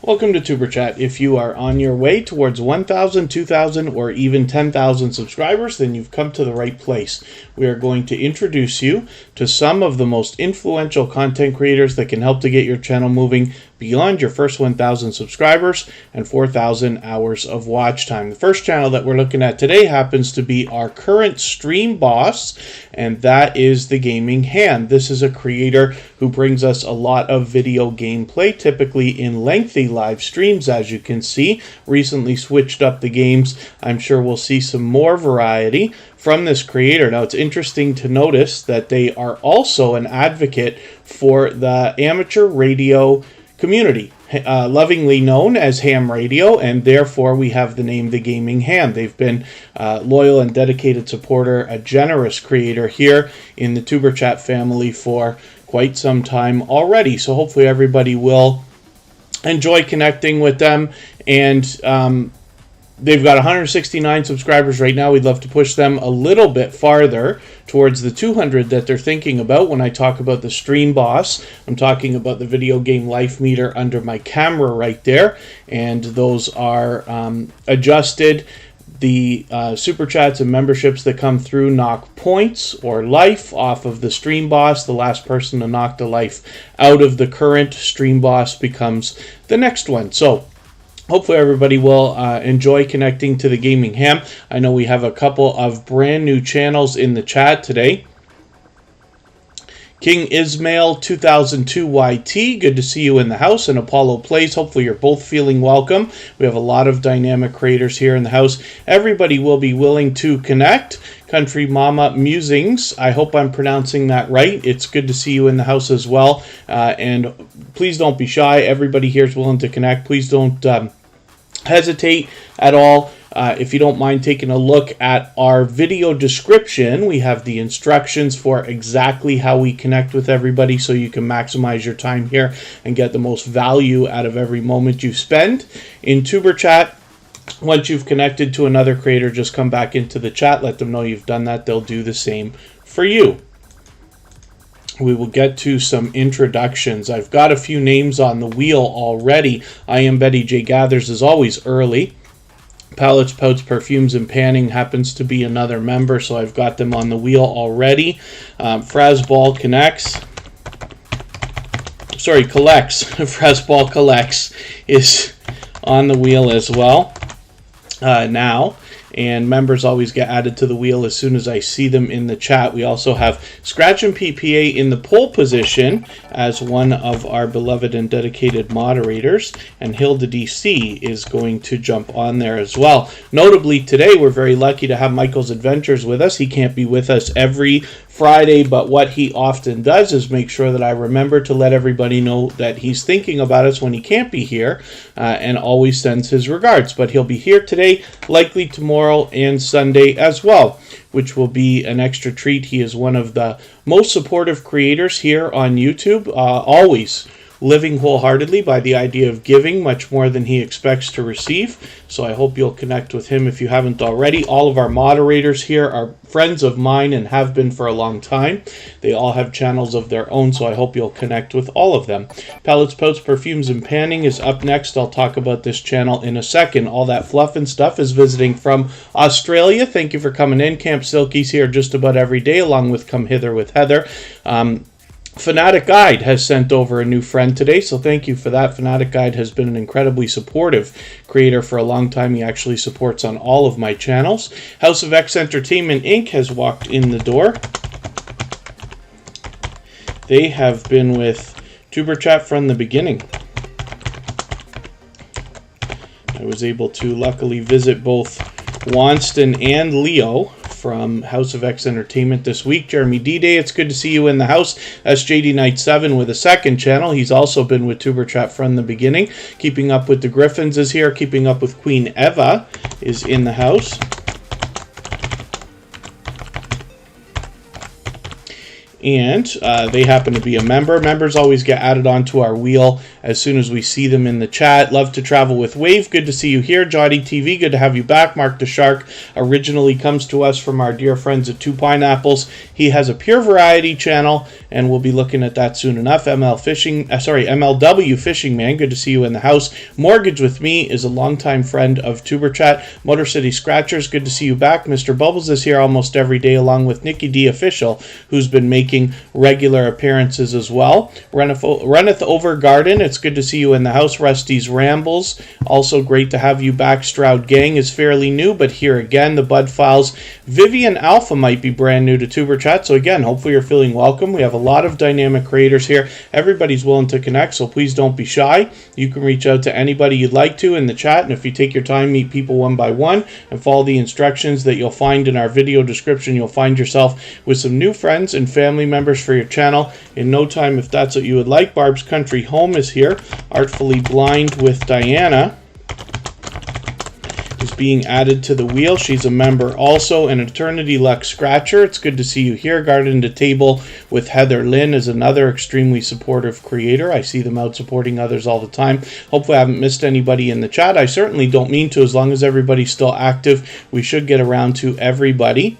Welcome to Superchat. If you are on your way towards 1,000, 2,000, or even 10,000 subscribers, then you've come to the right place. We are going to introduce you to some of the most influential content creators that can help to get your channel moving beyond your first 1,000 subscribers and 4,000 hours of watch time. The first channel that we're looking at today happens to be our current stream boss, and that is the Gaming Hand. This is a creator who brings us a lot of video gameplay, typically in lengthy live streams, as you can see. Recently switched up the games. I'm sure we'll see some more variety from this creator. Now, it's interesting to notice that they are also an advocate for the amateur radio community, lovingly known as ham radio, and therefore we have the name The Gaming Hand. They've been loyal and dedicated supporter, a generous creator here in the Superchat family for quite some time already. So hopefully everybody will enjoy connecting with them. And they've got 169 subscribers right now. We'd love to push them a little bit farther towards the 200 that they're thinking about. When I talk about the stream boss, I'm talking about the video game life meter under my camera right there, and those are adjusted. The super chats and memberships that come through knock points or life off of the stream boss. The last person to knock the life out of the current stream boss becomes the next one. So hopefully everybody will enjoy connecting to the Gaming Ham. I know we have a couple of brand new channels in the chat today. King Ismail 2002 YT, good to see you in the house. And Apollo Plays, hopefully you're both feeling welcome. We have a lot of dynamic creators here in the house. Everybody will be willing to connect. Country Mama Musings, I hope I'm pronouncing that right. It's good to see you in the house as well. And please don't be shy. Everybody here is willing to connect. Please don't hesitate at all. If you don't mind taking a look at our video description, we have the instructions for exactly how we connect with everybody so you can maximize your time here and get the most value out of every moment you spend in Superchat. Once you've connected to another creator, just come back into the chat, let them know you've done that. They'll do the same for you. We will get to some introductions. I've got a few names on the wheel already. I am Betty J. Gathers, as always, early. Palettes, Pouts, Perfumes, and Panning happens to be another member, so I've got them on the wheel already. Frasball Collects. Frasball Collects is on the wheel as well now. And members always get added to the wheel as soon as I see them in the chat. We also have Scratch and PPA in the pole position as one of our beloved and dedicated moderators. And Hilda DC is going to jump on there as well. Notably, today we're very lucky to have Michael's Adventures with us. He can't be with us every Friday, but what he often does is make sure that I remember to let everybody know that he's thinking about us when he can't be here, and always sends his regards. But he'll be here today, likely tomorrow and Sunday as well, which will be an extra treat. He is one of the most supportive creators here on YouTube, always living wholeheartedly by the idea of giving much more than he expects to receive. So I hope you'll connect with him if you haven't already. All of our moderators here are friends of mine and have been for a long time. They all have channels of their own, so I hope you'll connect with all of them. Palettes, Pouts, Perfumes, and Panning is up next. I'll talk about this channel in a second. All That Fluff and Stuff is visiting from Australia. Thank you for coming in. Camp Silky's here just about every day, along with Come Hither with Heather. Fanatic Guide has sent over a new friend today, so thank you for that. Fanatic Guide has been an incredibly supportive creator for a long time. He actually supports on all of my channels. House of X Entertainment Inc. has walked in the door. They have been with Superchat from the beginning. I was able to luckily visit both Wonston and Leo from House of X Entertainment this week. Jeremy D-Day, it's good to see you in the house. That's JD Knight 7 with a second channel. He's also been with Superchat from the beginning. Keeping Up with the Griffins is here. Keeping Up with Queen Eva is in the house. and they happen to be a member. Members always get added onto our wheel as soon as we see them in the chat. Love to travel with Wave. Good to see you here. Jotty TV, good to have you back. Mark the Shark originally comes to us from our dear friends at Two Pineapples. He has a pure variety channel, and we'll be looking at that soon enough. MLW Fishing Man, good to see you in the house. Mortgage with Me is a longtime friend of Tuberchat. Motor City Scratchers, good to see you back. Mr. Bubbles is here almost every day, along with Nikki D Official, who's been making regular appearances as well. Runneth Over Garden, it's good to see you in the house. Rusty's Rambles, also great to have you back. Stroud Gang is fairly new, but here again. The Bud Files. Vivian Alpha might be brand new to Tuberchat, so again, hopefully you're feeling welcome. We have a lot of dynamic creators here. Everybody's willing to connect, so please don't be shy. You can reach out to anybody you'd like to in the chat, and if you take your time, meet people one by one and follow the instructions that you'll find in our video description, you'll find yourself with some new friends and family members for your channel in no time, if that's what you would like. Barb's Country Home is here. Artfully Blind with Diana is being added to the wheel. She's a member also. An Eternity Luck Scratcher, it's good to see you here. Garden to Table with Heather Lynn is another extremely supportive creator. I see them out supporting others all the time. Hopefully I haven't missed anybody in the chat. I certainly don't mean to. As long as everybody's still active, we should get around to everybody.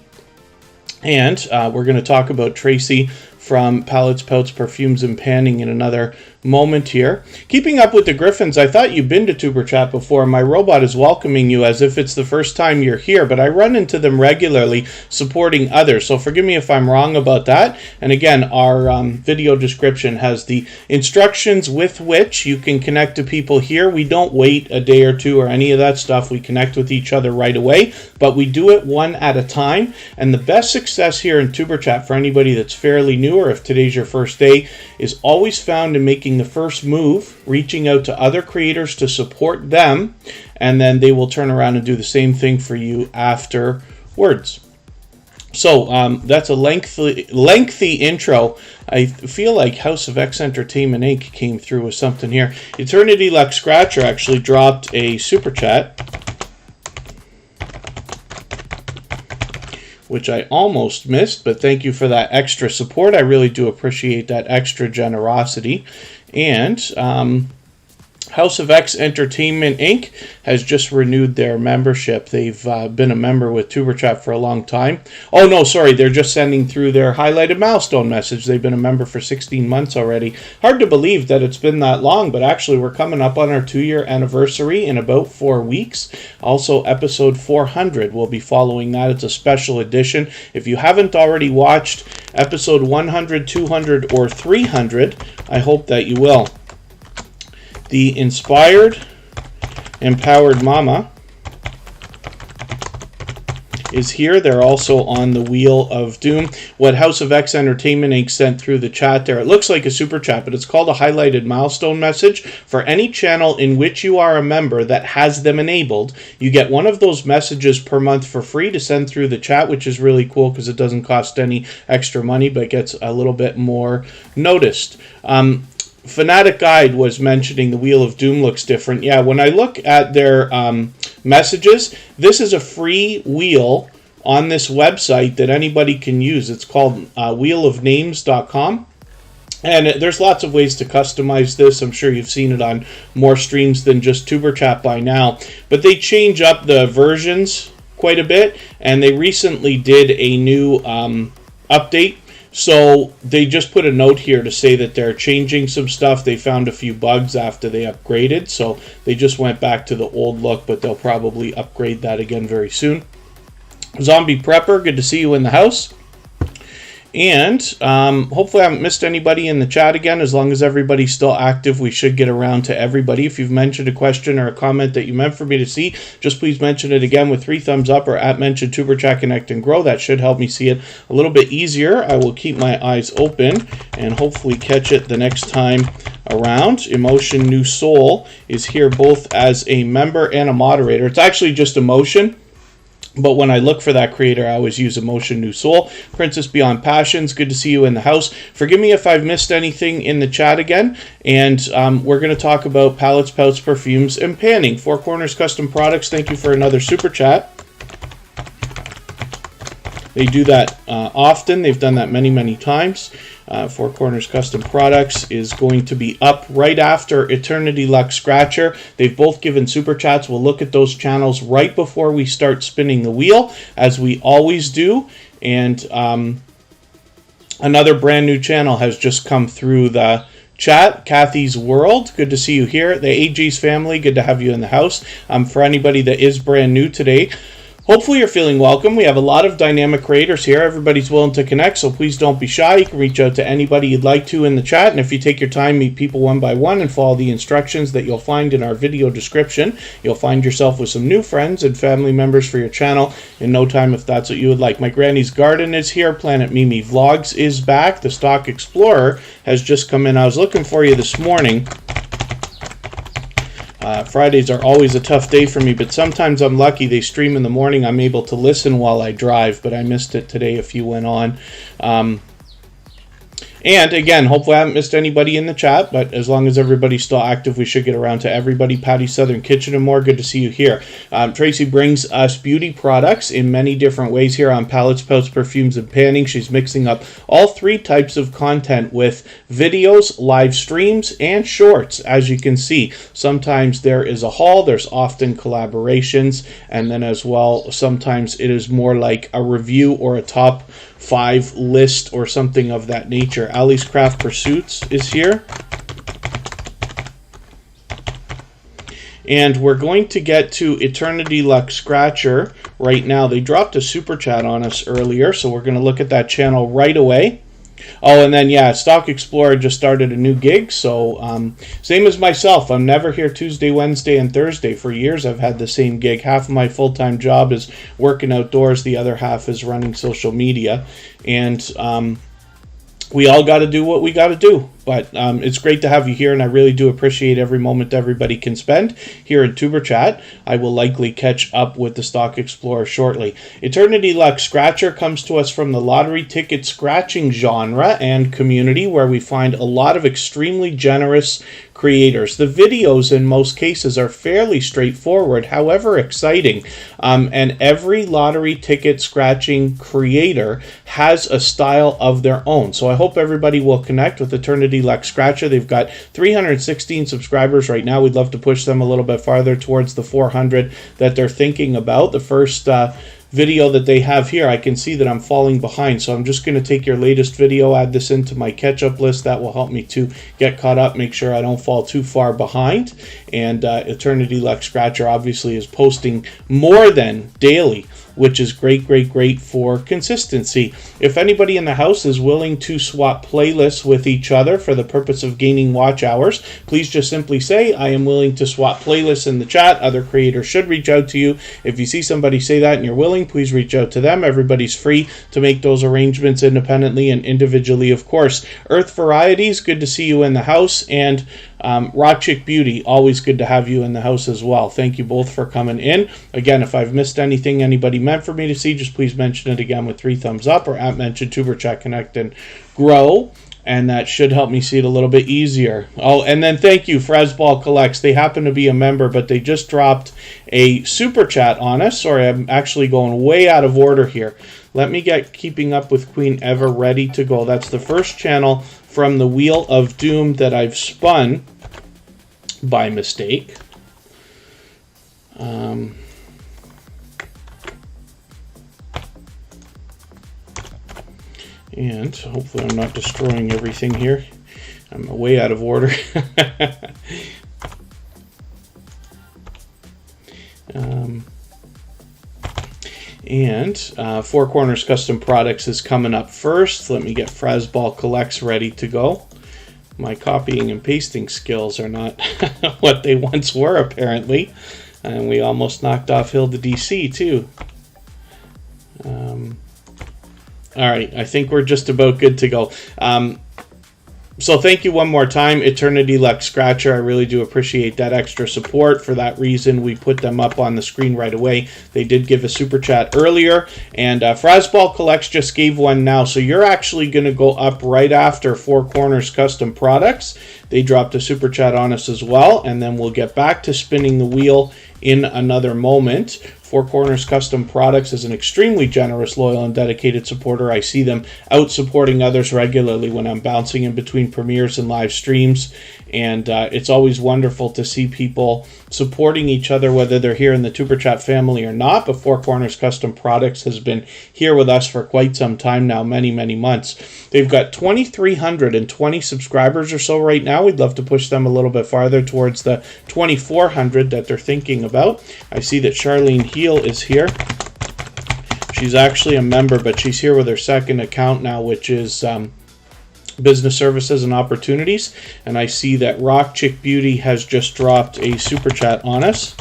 And we're going to talk about Tracy from Palettes, Pouts, Perfumes, and Panning in another moment here. Keeping up with the Griffins, I thought you'd been to Tuberchat before. My robot is welcoming you as if it's the first time you're here, but I run into them regularly supporting others, so forgive me if I'm wrong about that. And again, our video description has the instructions with which you can connect to people here. We don't wait a day or two or any of that stuff. We connect with each other right away, but we do it one at a time. And the best success here in Tuberchat for anybody that's fairly new, or if today's your first day, is always found in making the first move, reaching out to other creators to support them, and then they will turn around and do the same thing for you afterwards. So that's a lengthy intro. I feel like House of X Entertainment Inc. came through with something here. Eternity Luck Scratcher actually dropped a super chat, which I almost missed, but thank you for that extra support. I really do appreciate that extra generosity. And House of X Entertainment Inc. has just renewed their membership. They've been a member with Tuberchat for a long time. Oh, no, sorry. They're just sending through their highlighted milestone message. They've been a member for 16 months already. Hard to believe that it's been that long, but actually we're coming up on our 2-year anniversary in about 4 weeks. Also, episode 400 will be following that. It's a special edition. If you haven't already watched episode 100, 200, or 300, I hope that you will. The Inspired, Empowered Mama is here. They're also on the Wheel of Doom. What House of X Entertainment Inc. sent through the chat there, it looks like a super chat, but it's called a highlighted milestone message. For any channel in which you are a member that has them enabled, you get one of those messages per month for free to send through the chat, which is really cool because it doesn't cost any extra money, but gets a little bit more noticed. Fanatic Guide was mentioning the Wheel of Doom looks different. Yeah, when I look at their messages, this is a free wheel on this website that anybody can use. It's called wheelofnames.com. And there's lots of ways to customize this. I'm sure you've seen it on more streams than just Tuberchat by now. But they change up the versions quite a bit, and they recently did a new update. So they just put a note here to say that they're changing some stuff. They found a few bugs after they upgraded, so they just went back to the old look, but they'll probably upgrade that again very soon. Zombie Prepper, good to see you in the house. And hopefully I haven't missed anybody in the chat again. As long as everybody's still active, we should get around to everybody. If you've mentioned a question or a comment that you meant for me to see, just please mention it again with 3 thumbs up or at mention Tuberchat Connect and Grow. That should help me see it a little bit easier. I will keep my eyes open and hopefully catch it the next time around. Emotion New Soul is here both as a member and a moderator. It's actually just Emotion, but when I look for that creator, I always use Emotion New Soul. Princess Beyond Passions, good to see you in the house. Forgive me if I've missed anything in the chat again. And we're going to talk about Palettes, Pouts, Perfumes, and Panning. Four Corners Custom Products, thank you for another super chat. They do that often. They've done that many, many times. Four Corners Custom Products is going to be up right after Eternity Luck Scratcher. They've both given super chats. We'll look at those channels right before we start spinning the wheel, as we always do. And another brand new channel has just come through the chat, Kathy's World. Good to see you here. The AG's family, good to have you in the house. For anybody that is brand new today, hopefully you're feeling welcome. We have a lot of dynamic creators here. Everybody's willing to connect, so please don't be shy. You can reach out to anybody you'd like to in the chat, and if you take your time, meet people one by one and follow the instructions that you'll find in our video description, you'll find yourself with some new friends and family members for your channel in no time if that's what you would like. My Granny's Garden is here. Planet Mimi Vlogs is back. The Stock Explorer has just come in. I was looking for you this morning. Fridays are always a tough day for me, but sometimes I'm lucky. They stream in the morning. I'm able to listen while I drive, but I missed it today if you went on. And again, hopefully I haven't missed anybody in the chat, but as long as everybody's still active, we should get around to everybody. Patty Southern Kitchen and more, good to see you here. Tracy brings us beauty products in many different ways here on Palettes, Pouts, Perfumes, and Panning. She's mixing up all three types of content with videos, live streams, and shorts. As you can see, sometimes there is a haul, there's often collaborations, and then as well, sometimes it is more like a review or a top 5 list or something of that nature. Ali's Craft Pursuits is here. And we're going to get to Eternity Luck Scratcher right now. They dropped a super chat on us earlier, so we're going to look at that channel right away. Oh, and then, yeah, Stock Explorer just started a new gig, so same as myself. I'm never here Tuesday, Wednesday, and Thursday. For years, I've had the same gig. Half of my full-time job is working outdoors. The other half is running social media. And we all got to do what we got to do. But it's great to have you here, and I really do appreciate every moment everybody can spend here in Tuber Chat. I will likely catch up with the Stock Explorer shortly. Eternity Luck Scratcher comes to us from the lottery ticket scratching genre and community, where we find a lot of extremely generous creators. The videos in most cases are fairly straightforward, however exciting. And every lottery ticket scratching creator has a style of their own. So I hope everybody will connect with Eternity Luck Scratcher. They've got 316 subscribers right now. We'd love to push them a little bit farther towards the 400 that they're thinking about. The first video that they have here, I can see that I'm falling behind, so I'm just going to take your latest video, add this into my catch-up list. That will help me to get caught up, make sure I don't fall too far behind. And Eternity Luck Scratcher obviously is posting more than daily, which is great for consistency. If anybody in the house is willing to swap playlists with each other for the purpose of gaining watch hours, please just simply say, I am willing to swap playlists in the chat. Other creators should reach out to you. If you see somebody say that and you're willing, please reach out to them. Everybody's free to make those arrangements independently and individually, of course. Earth Varieties, good to see you in the house. And Rock Chick Beauty, always good to have you in the house as well. Thank you both for coming in. Again, if I've missed anything anybody meant for me to see, just please mention it again with 3 thumbs up, or @mention Tuber Chat Connect and Grow, and that should help me see it a little bit easier. Oh, and then thank you, Fresball Collects. They happen to be a member, but they just dropped a super chat on us. Sorry, I'm actually going way out of order here. Let me get Keeping Up with Queen Eva ready to go. That's the first channel from the Wheel of Doom that I've spun by mistake. And hopefully I'm not destroying everything here. I'm way out of order. Four Corners Custom Products is coming up first. Let me get Frasball Collects ready to go. My copying and pasting skills are not what they once were, apparently. And we almost knocked off Hilda DC, too. All right, I think we're just about good to go. So thank you one more time, Eternity Luck Scratcher. I really do appreciate that extra support. For that reason, we put them up on the screen right away. They did give a super chat earlier, and Frasball Collects just gave one now. So you're actually going to go up right after Four Corners Custom Products. They dropped a super chat on us as well, and then we'll get back to spinning the wheel in another moment. Four Corners Custom Products is an extremely generous, loyal, and dedicated supporter. I see them out supporting others regularly when I'm bouncing in between premieres and live streams, and it's always wonderful to see people supporting each other, whether they're here in the Tuber Chat family or not. But Four Corners Custom Products has been here with us for quite some time now, many months. They've got 2,320 subscribers or so right now. We'd love to push them a little bit farther towards the 2,400 that they're thinking about. I see that Charlene Heel is here. She's actually a member, but she's here with her second account now, which is Business Services and Opportunities. And I see that Rock Chick Beauty has just dropped a super chat on us.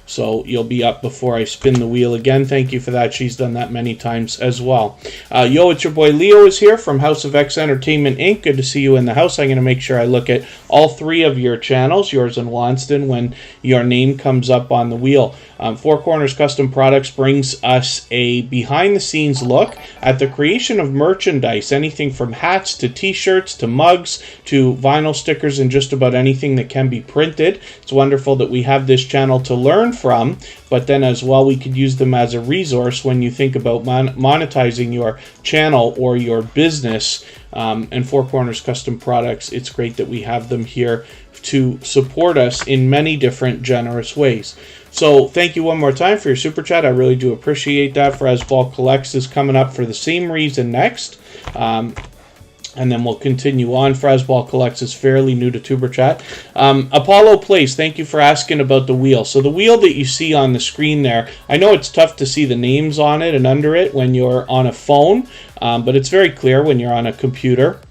So you'll be up before I spin the wheel again. Thank you for that. She's done that many times as well. Yo, it's your boy Leo is here from House of X Entertainment Inc. Good to see you in the house. I'm going to make sure I look at all three of your channels, yours and Wanston, when your name comes up on the wheel. Four Corners Custom Products brings us a behind-the-scenes look at the creation of merchandise, anything from hats to t-shirts to mugs to vinyl stickers and just about anything that can be printed. It's wonderful that we have this channel to learn from, but then as well we could use them as a resource when you think about monetizing your channel or your business. And Four Corners Custom Products, it's great that we have them here to support us in many different generous ways. So thank you one more time for your super chat. I really do appreciate that. Fresball Collects is coming up for the same reason next. And then we'll continue on. Fresball Collects is fairly new to Tuber Chat. Apollo Place, thank you for asking about the wheel. So the wheel that you see on the screen there, I know it's tough to see the names on it and under it when you're on a phone, but it's very clear when you're on a computer.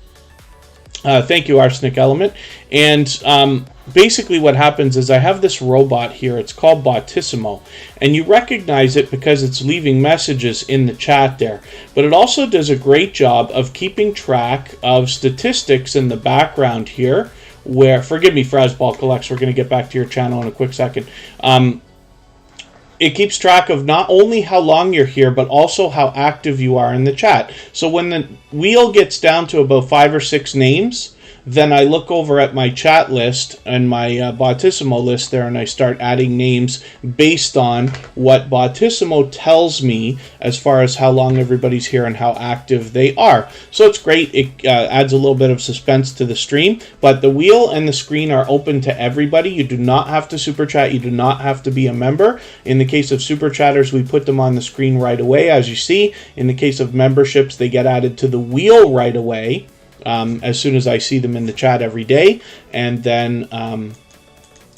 Thank you, Arsenic Element. And basically what happens is I have this robot here. It's called Bottissimo. And you recognize it because it's leaving messages in the chat there. But it also does a great job of keeping track of statistics in the background here. Where, forgive me, Frasball Collects, we're going to get back to your channel in a quick second. It keeps track of not only how long you're here, but also how active you are in the chat. So when the wheel gets down to about 5 or 6 names, then I look over at my chat list and my Bottissimo list there, and I start adding names based on what Bottissimo tells me as far as how long everybody's here and how active they are. So it's great. It adds a little bit of suspense to the stream, but the wheel and the screen are open to everybody. You do not have to super chat. You do not have to be a member. In the case of super chatters, we put them on the screen right away, as you see. In the case of memberships, they get added to the wheel right away. As soon as I see them in the chat every day, and then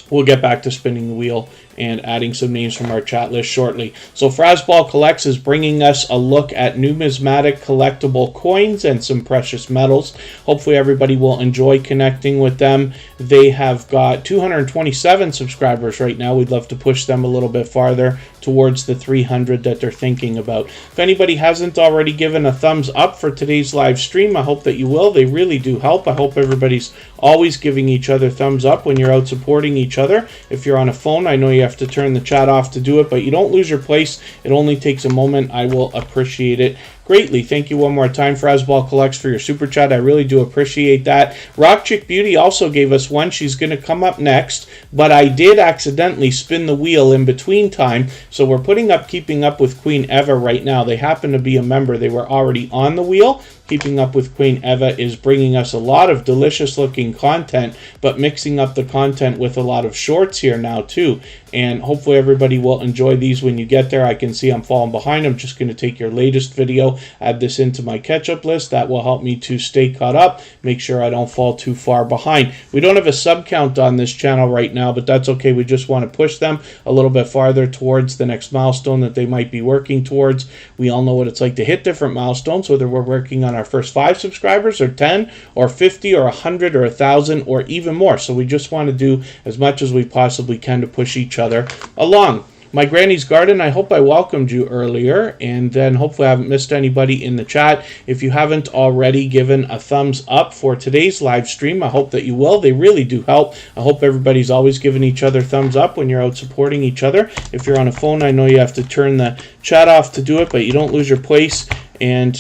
we'll get back to spinning the wheel and adding some names from our chat list shortly. So Frasball Collects is bringing us a look at numismatic collectible coins and some precious metals. Hopefully everybody will enjoy connecting with them. They have got 227 subscribers right now. We'd love to push them a little bit farther towards the 300 that they're thinking about. If anybody hasn't already given a thumbs up for today's live stream, I hope that you will. They really do help. I hope everybody's always giving each other thumbs up when you're out supporting each other. If you're on a phone, I know you have to turn the chat off to do it, but you don't lose your place. It only takes a moment. I will appreciate it greatly. Thank you one more time, Frasball Collects, for your super chat. I really do appreciate that. Rock Chick Beauty also gave us one. She's going to come up next, but I did accidentally spin the wheel in between time, so we're putting up Keeping Up with Queen Eva right now. They happen to be a member. They were already on the wheel. Keeping Up with Queen Eva is bringing us a lot of delicious looking content, but mixing up the content with a lot of shorts here now too. And hopefully everybody will enjoy these when you get there. I can see I'm falling behind. I'm just going to take your latest video, add this into my catch-up list. That will help me to stay caught up, make sure I don't fall too far behind. We don't have a sub count on this channel right now, but that's okay. We just want to push them a little bit farther towards the next milestone that they might be working towards. We all know what it's like to hit different milestones, whether we're working on our first 5 subscribers or 10 or 50 or 100 or 1,000 or even more. So we just want to do as much as we possibly can to push each other along. My Granny's Garden, I hope I welcomed you earlier, and then hopefully I haven't missed anybody in the chat. If you haven't already given a thumbs up for today's live stream, I hope that you will. They really do help. I hope everybody's always giving each other thumbs up when you're out supporting each other. If you're on a phone, I know you have to turn the chat off to do it, but you don't lose your place, and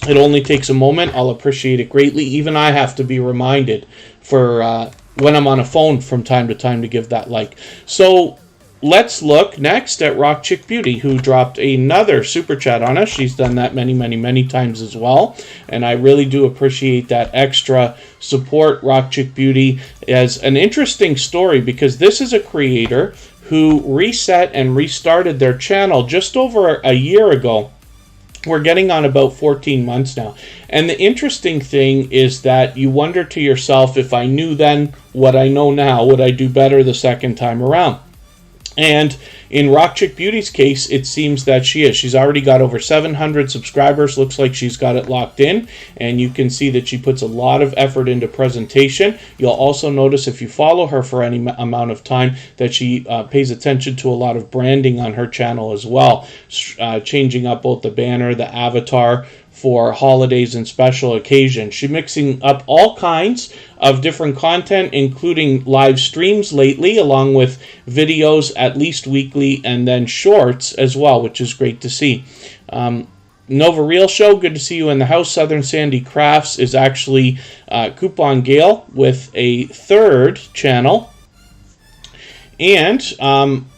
it only takes a moment. I'll appreciate it greatly. Even I have to be reminded for when I'm on a phone from time to time to give that like. So let's look next at Rock Chick Beauty, who dropped another super chat on us. She's done that many times as well, and I really do appreciate that extra support. Rock Chick Beauty as an interesting story, because this is a creator who reset and restarted their channel just over a year ago. We're getting on about 14 months now. And the interesting thing is that you wonder to yourself, if I knew then what I know now, would I do better the second time around? And in Rock Chick Beauty's case, it seems that she is. She's already got over 700 subscribers. Looks like she's got it locked in. And you can see that she puts a lot of effort into presentation. You'll also notice, if you follow her for any amount of time, that she pays attention to a lot of branding on her channel as well. Changing up both the banner, the avatar, for holidays and special occasions. She's mixing up all kinds of different content, including live streams lately, along with videos at least weekly, and then shorts as well, which is great to see. Nova Real Show, good to see you in the house. Southern Sandy Crafts is actually Coupon Gale with a third channel. And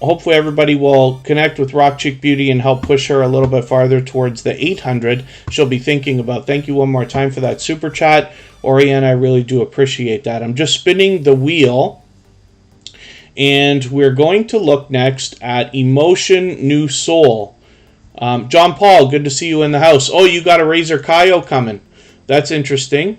hopefully everybody will connect with Rock Chick Beauty and help push her a little bit farther towards the 800 she'll be thinking about. Thank you one more time for that super chat, Oriane. I really do appreciate that. I'm just spinning the wheel, and we're going to look next at Emotion New Soul. John Paul, good to see you in the house. Oh, you got a Razor Kaio coming. That's interesting.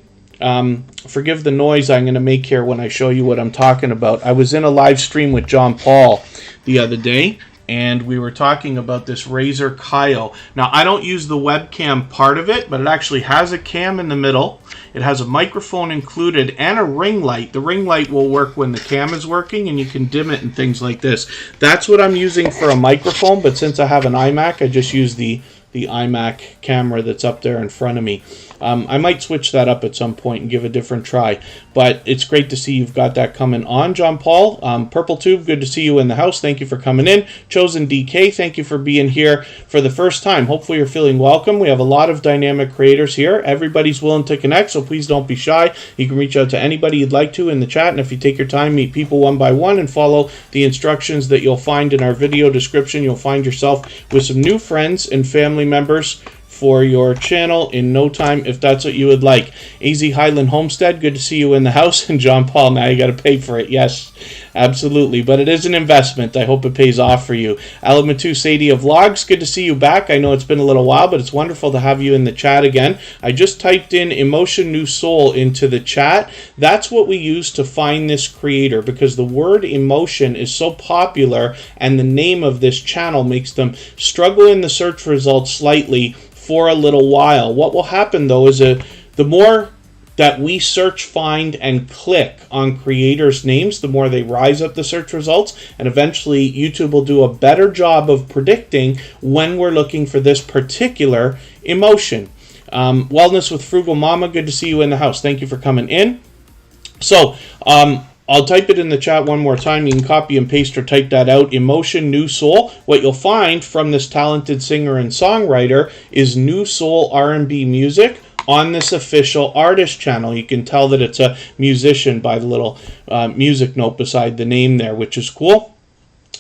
Forgive the noise I'm going to make here when I show you what I'm talking about. I was in a live stream with John Paul the other day, and we were talking about this Razor Kaio. Now, I don't use the webcam part of it, but it actually has a cam in the middle. It has a microphone included and a ring light. The ring light will work when the cam is working, and you can dim it and things like this. That's what I'm using for a microphone, but since I have an iMac, I just use the iMac camera that's up there in front of me. I might switch that up at some point and give a different try. But it's great to see you've got that coming on, John Paul. Purple Tube, good to see you in the house. Thank you for coming in. Chosen DK, thank you for being here for the first time. Hopefully you're feeling welcome. We have a lot of dynamic creators here. Everybody's willing to connect, so please don't be shy. You can reach out to anybody you'd like to in the chat, and if you take your time, meet people one by one and follow the instructions that you'll find in our video description, you'll find yourself with some new friends and family members for your channel in no time, if that's what you would like. AZ Hygge Homestead, good to see you in the house. And John Paul, now you got to pay for it. Yes, absolutely. But it is an investment. I hope it pays off for you. Alamatu Sadie of Vlogs, good to see you back. I know it's been a little while, but it's wonderful to have you in the chat again. I just typed in Emotion New Soul into the chat. That's what we use to find this creator, because the word emotion is so popular, and the name of this channel makes them struggle in the search results slightly for a little while. What will happen though is the more that we search, find, and click on creators' names, the more they rise up the search results, and eventually YouTube will do a better job of predicting when we're looking for this particular emotion. Wellness with Frugal Mama, good to see you in the house. Thank you for coming in. So, I'll type it in the chat one more time. You can copy and paste or type that out. Emotion New Soul. What you'll find from this talented singer and songwriter is New Soul R&B music on this official artist channel. You can tell that it's a musician by the little music note beside the name there, which is cool.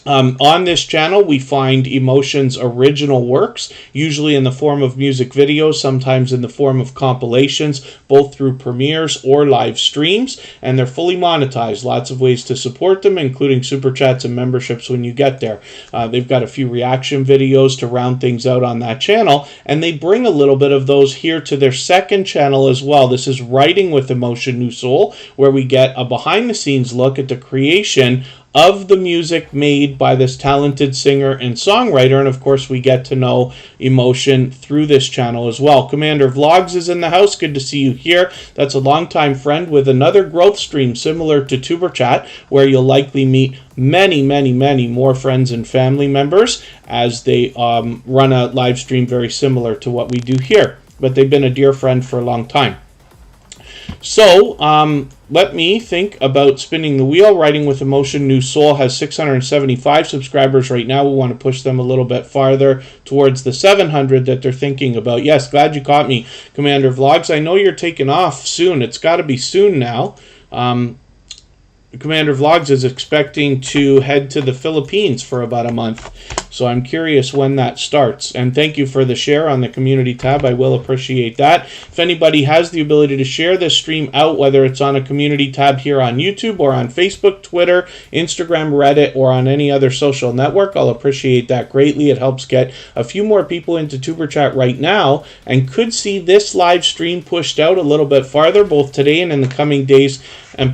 On this channel, we find Emotion's original works, usually in the form of music videos, sometimes in the form of compilations, both through premieres or live streams, and they're fully monetized. Lots of ways to support them, including super chats and memberships when you get there. They've got a few reaction videos to round things out on that channel, and they bring a little bit of those here to their second channel as well. This is Writing with Emotion New Soul, where we get a behind-the-scenes look at the creation of the music made by this talented singer and songwriter, and of course we get to know Emotion through this channel as well. Commander Vlogs is in the house. Good to see you here. That's a longtime friend with another growth stream similar to Superchat, where you'll likely meet many more friends and family members as they run a live stream very similar to what we do here. But they've been a dear friend for a long time. So, let me think about spinning the wheel. Writing with Emotion New Soul has 675 subscribers right now. We want to push them a little bit farther towards the 700 that they're thinking about. Yes, glad you caught me, Commander Vlogs. I know you're taking off soon. It's got to be soon now. Commander Vlogs is expecting to head to the Philippines for about a month. So I'm curious when that starts. And thank you for the share on the community tab. I will appreciate that. If anybody has the ability to share this stream out, whether it's on a community tab here on YouTube or on Facebook, Twitter, Instagram, Reddit, or on any other social network, I'll appreciate that greatly. It helps get a few more people into Tuber Chat right now and could see this live stream pushed out a little bit farther, both today and in the coming days and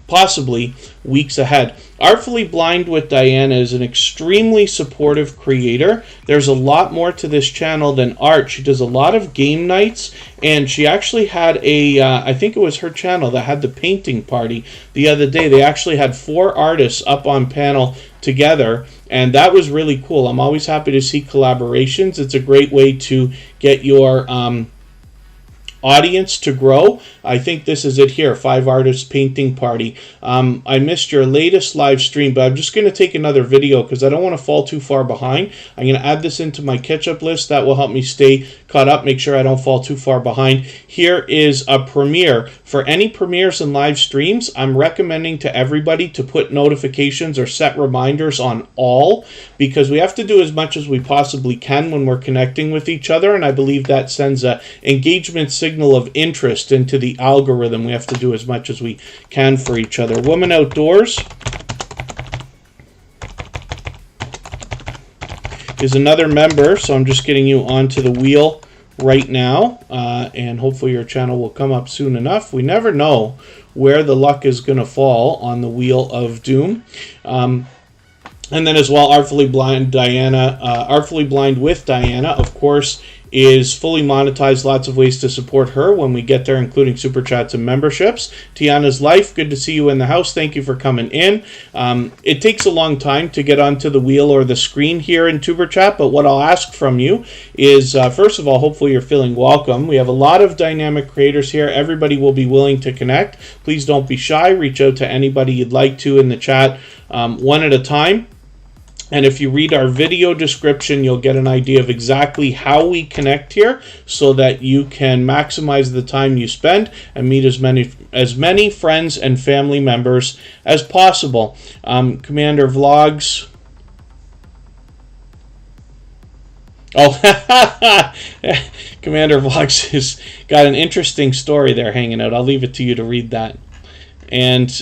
possibly weeks ahead. Artfully Blind with Diana is an extremely supportive creator. There's a lot more to this channel than art. She does a lot of game nights, and she actually had a, I think it was her channel that had the painting party the other day. They actually had 4 artists up on panel together, and that was really cool. I'm always happy to see collaborations. It's a great way to get your audience to grow. I think this is it here, 5 artists painting party. I missed your latest live stream, but I'm just going to take another video because I don't want to fall too far behind. I'm going to add this into my catch-up list. That will help me stay caught up, make sure I don't fall too far behind. Here is a premiere. For any premieres and live streams, I'm recommending to everybody to put notifications or set reminders on all, because we have to do as much as we possibly can when we're connecting with each other, and I believe that sends a engagement signal of interest into the algorithm. We have to do as much as we can for each other. Woman Outdoors is another member, so I'm just getting you onto the wheel right now, and hopefully your channel will come up soon enough. We never know where the luck is going to fall on the wheel of doom. And then as well, Artfully Blind Diana, Artfully Blind with Diana, of course, is fully monetized. Lots of ways to support her when we get there, including super chats and memberships. Tiana's Life, good to see you in the house. Thank you for coming in. It takes a long time to get onto the wheel or the screen here in Tuber Chat, but what I'll ask from you is, first of all, hopefully you're feeling welcome. We have a lot of dynamic creators here. Everybody will be willing to connect. Please don't be shy. Reach out to anybody you'd like to in the chat, one at a time. And if you read our video description, you'll get an idea of exactly how we connect here so that you can maximize the time you spend and meet as many friends and family members as possible. Commander Vlogs. Oh, Commander Vlogs has got an interesting story there hanging out. I'll leave it to you to read that. And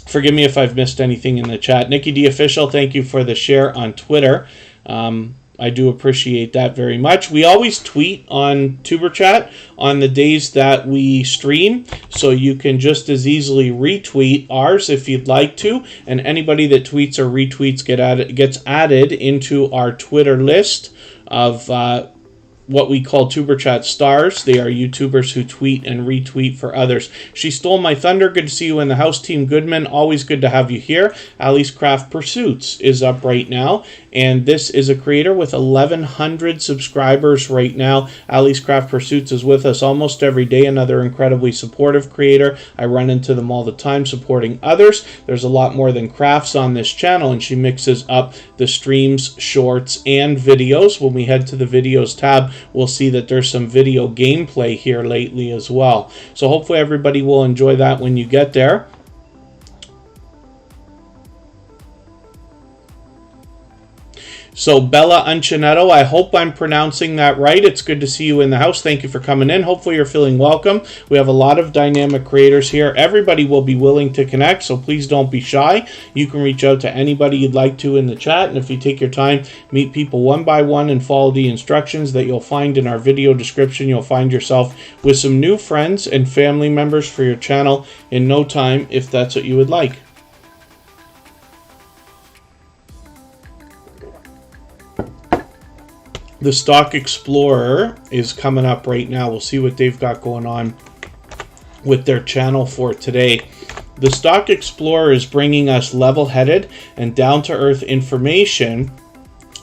forgive me if I've missed anything in the chat. Nikki D Official, thank you for the share on Twitter. I do appreciate that very much. We always tweet on Tuber Chat on the days that we stream, so you can just as easily retweet ours if you'd like to. And anybody that tweets or retweets gets added into our Twitter list of what we call Tuber Chat stars. They are YouTubers who tweet and retweet for others. She Stole My Thunder, good to see you in the house. Team Goodman, always good to have you here. Ali's Craft Pursuits is up right now, and this is a creator with 1,100 subscribers right now. Ali's Craft Pursuits is with us almost every day, another incredibly supportive creator. I run into them all the time supporting others. There's a lot more than crafts on this channel, and she mixes up the streams, shorts, and videos. When we head to the videos tab, we'll see that there's some video gameplay here lately as well. So hopefully everybody will enjoy that when you get there. So Bella Uncinetto, I hope I'm pronouncing that right. It's good to see you in the house. Thank you for coming in. Hopefully you're feeling welcome. We have a lot of dynamic creators here. Everybody will be willing to connect, so please don't be shy. You can reach out to anybody you'd like to in the chat, and if you take your time, meet people one by one and follow the instructions that you'll find in our video description, you'll find yourself with some new friends and family members for your channel in no time, if that's what you would like. The Stock Explorer is coming up right now. We'll see what they've got going on with their channel for today. The Stock Explorer is bringing us level-headed and down-to-earth information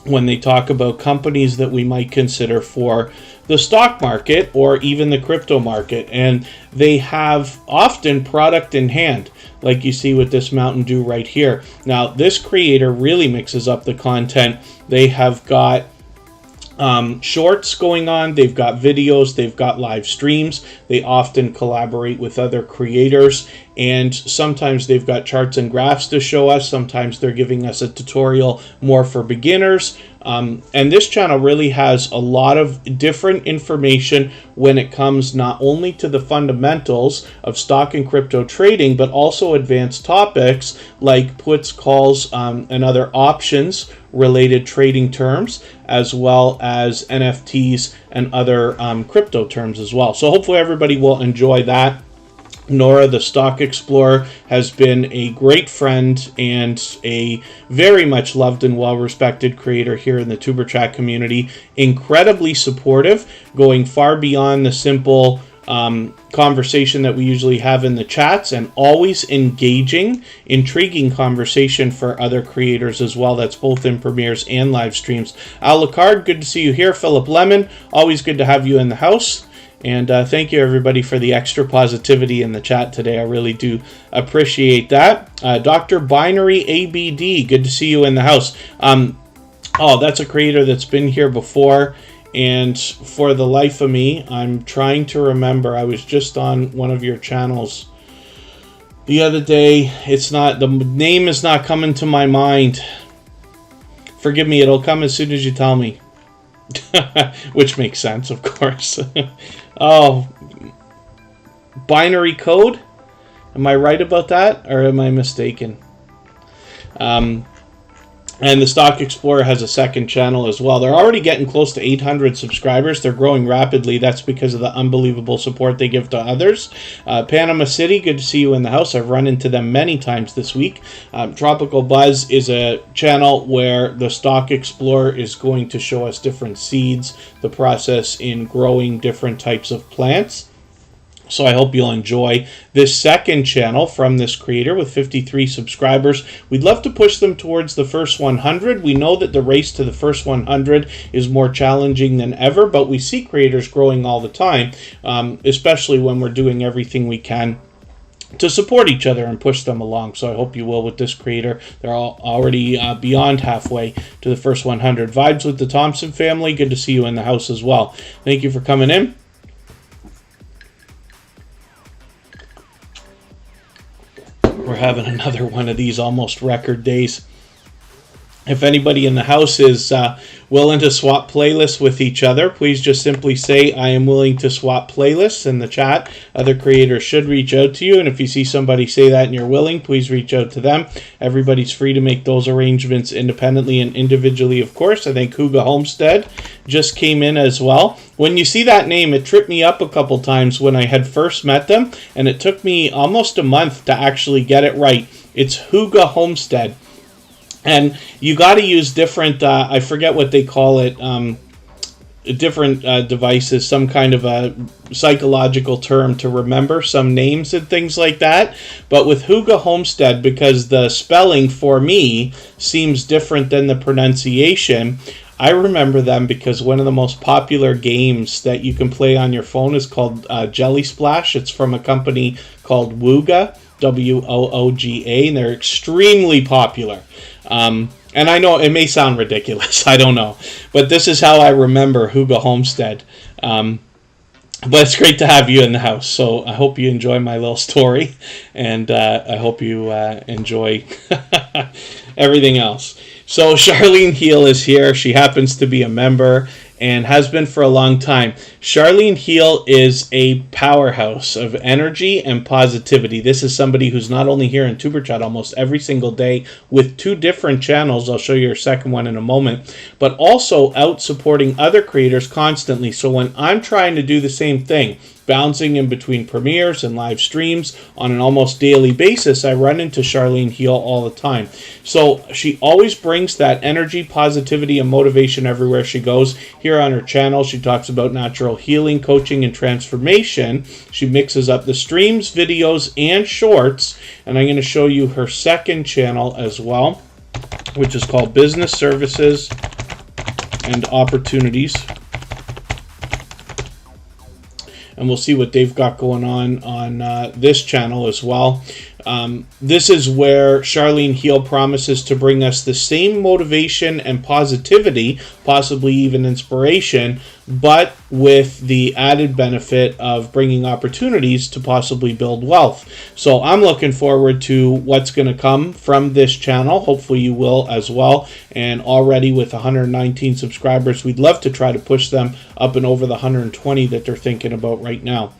when they talk about companies that we might consider for the stock market or even the crypto market. And they have often product in hand, like you see with this Mountain Dew right here. Now, this creator really mixes up the content. They have got shorts going on, they've got videos, they've got live streams, they often collaborate with other creators, and sometimes they've got charts and graphs to show us. Sometimes they're giving us a tutorial more for beginners. And this channel really has a lot of different information when it comes not only to the fundamentals of stock and crypto trading, but also advanced topics like puts, calls, and other options related trading terms, as well as NFTs and other crypto terms as well. So hopefully everybody will enjoy that. Nora, the Stock Explorer, has been a great friend and a very much loved and well-respected creator here in the Tuber Chat community. Incredibly supportive, going far beyond the simple conversation that we usually have in the chats, and always engaging, intriguing conversation for other creators as well. That's both in premieres and live streams. Al Lacard, good to see you here. Philip Lemon, always good to have you in the house. And thank you, everybody, for the extra positivity in the chat today. I really do appreciate that. Dr. Binary ABD, good to see you in the house. Oh, that's a creator that's been here before. And for the life of me, I'm trying to remember. I was just on one of your channels the other day. The name is not coming to my mind. Forgive me, it'll come as soon as you tell me. Which makes sense, of course. Oh, binary code? Am I right about that, or am I mistaken? And the Stock Explorer has a second channel as well. They're already getting close to 800 subscribers. They're growing rapidly. That's because of the unbelievable support they give to others. Panama City, good to see you in the house. I've run into them many times this week. Tropical Buzz is a channel where the Stock Explorer is going to show us different seeds, the process in growing different types of plants. So I hope you'll enjoy this second channel from this creator with 53 subscribers. We'd love to push them towards the first 100. We know that the race to the first 100 is more challenging than ever, but we see creators growing all the time, especially when we're doing everything we can to support each other and push them along. So I hope you will with this creator. They're all already beyond halfway to the first 100. Vibes with the Thompson family, good to see you in the house as well. Thank you for coming in. We're having another one of these almost record days. If anybody in the house is willing to swap playlists with each other, please just simply say, I am willing to swap playlists in the chat. Other creators should reach out to you, and if you see somebody say that and you're willing, please reach out to them. Everybody's free to make those arrangements independently and individually, of course. I think Hygge Homestead just came in as well. When you see that name, it tripped me up a couple times when I had first met them, and it took me almost a month to actually get it right. It's Hygge Homestead. And you got to use different, I forget what they call it, different devices, some kind of a psychological term to remember some names and things like that. But with Hygge Homestead, because the spelling for me seems different than the pronunciation, I remember them because one of the most popular games that you can play on your phone is called Jelly Splash. It's from a company called Wooga, W-O-O-G-A, and they're extremely popular. And I know it may sound ridiculous, I don't know, but this is how I remember Hygge Homestead. But it's great to have you in the house, so I hope you enjoy my little story, and I hope you enjoy everything else. So Charlene Heel is here. She happens to be a member and has been for a long time. Charlene Heel is a powerhouse of energy and positivity. This is somebody who's not only here in Tuber Chat almost every single day with 2 different channels, I'll show you her second one in a moment, but also out supporting other creators constantly. So when I'm trying to do the same thing, bouncing in between premieres and live streams on an almost daily basis, I run into Charlene Heel all the time. So she always brings that energy, positivity, and motivation everywhere she goes. Here on her channel, she talks about natural healing, coaching, and transformation. She mixes up the streams, videos, and shorts. And I'm going to show you her second channel as well, which is called Business Services and Opportunities. And we'll see what they've got going on this channel as well. This is where Charlene Heal promises to bring us the same motivation and positivity, possibly even inspiration, but with the added benefit of bringing opportunities to possibly build wealth. So I'm looking forward to what's going to come from this channel. Hopefully you will as well. And already with 119 subscribers, we'd love to try to push them up and over the 120 that they're thinking about right now.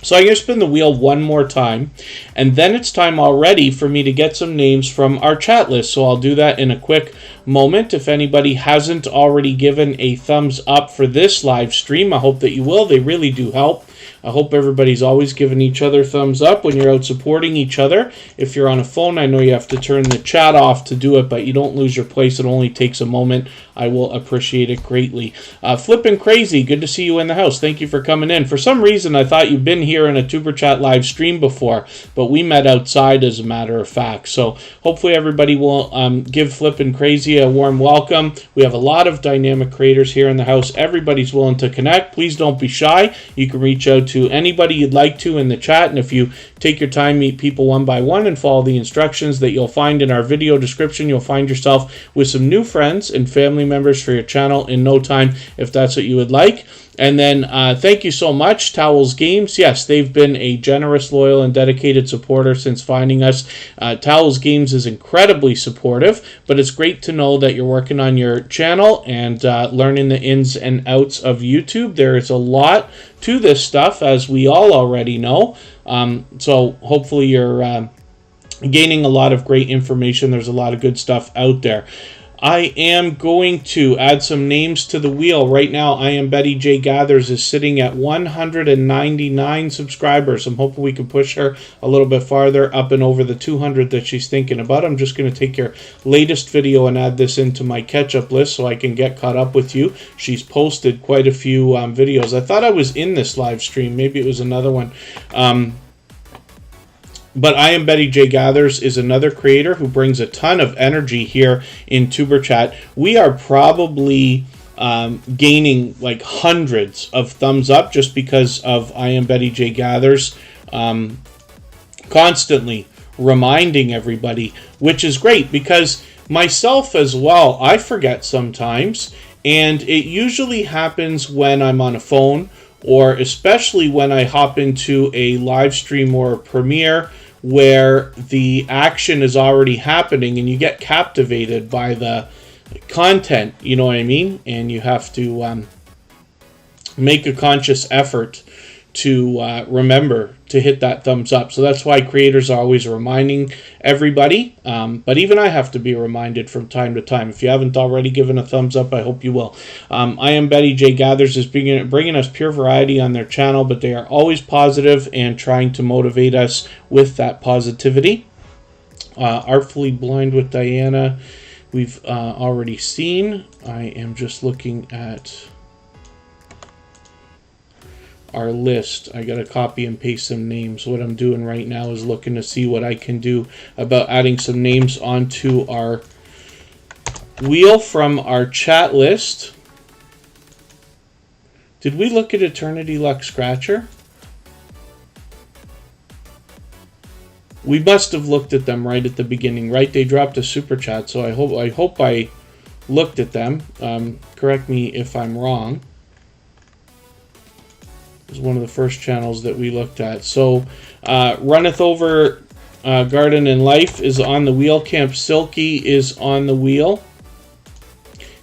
So I'm going to spin the wheel one more time, and then it's time already for me to get some names from our chat list. So I'll do that in a quick moment. If anybody hasn't already given a thumbs up for this live stream, I hope that you will. They really do help. I hope everybody's always giving each other thumbs up when you're out supporting each other. If you're on a phone, I know you have to turn the chat off to do it, but you don't lose your place. It only takes a moment. I will appreciate it greatly. Flippin' Crazy, good to see you in the house. Thank you for coming in. For some reason, I thought you'd been here in a Tuber Chat live stream before, but we met outside as a matter of fact. So hopefully everybody will give Flippin' Crazy a warm welcome. We have a lot of dynamic creators here in the house. Everybody's willing to connect. Please don't be shy. You can reach out to anybody you'd like to in the chat, and if you take your time, meet people one by one and follow the instructions that you'll find in our video description, you'll find yourself with some new friends and family members for your channel in no time, if that's what you would like. And then thank you so much, Towels Games. Yes, they've been a generous, loyal, and dedicated supporter since finding us. Towels Games is incredibly supportive, but it's great to know that you're working on your channel and learning the ins and outs of YouTube. There is a lot to this stuff, as we all already know. So hopefully you're gaining a lot of great information. There's a lot of good stuff out there. I am going to add some names to the wheel. Right now, I Am Betty J Gathers is sitting at 199 subscribers. I'm hoping we can push her a little bit farther, up and over the 200 that she's thinking about. I'm just going to take your latest video and add this into my catch-up list so I can get caught up with you. She's posted quite a few videos. I thought I was in this live stream. Maybe it was another one. But I Am Betty J Gathers is another creator who brings a ton of energy here in Tuber Chat. We are probably gaining like hundreds of thumbs up just because of I Am Betty J Gathers constantly reminding everybody, which is great because myself as well, I forget sometimes, and it usually happens when I'm on a phone, or especially when I hop into a live stream or a premiere where the action is already happening and you get captivated by the content, you know what I mean? And you have to make a conscious effort to remember to hit that thumbs up. So that's why creators are always reminding everybody. But even I have to be reminded from time to time. If you haven't already given a thumbs up, I hope you will. I Am Betty J Gathers is bringing us pure variety on their channel, but they are always positive and trying to motivate us with that positivity. Artfully Blind with Diana, we've already seen. I am just looking at our list. I gotta copy and paste some names. What I'm doing right now is looking to see what I can do about adding some names onto our wheel from our chat list. Did we look at Eternity Luck Scratcher? We must have looked at them right at the beginning, right? They dropped a super chat, so I hope I looked at them. Correct me if I'm wrong. Is one of the first channels that we looked at. So Runneth Over Garden and Life is on the wheel. Camp Silky is on the wheel.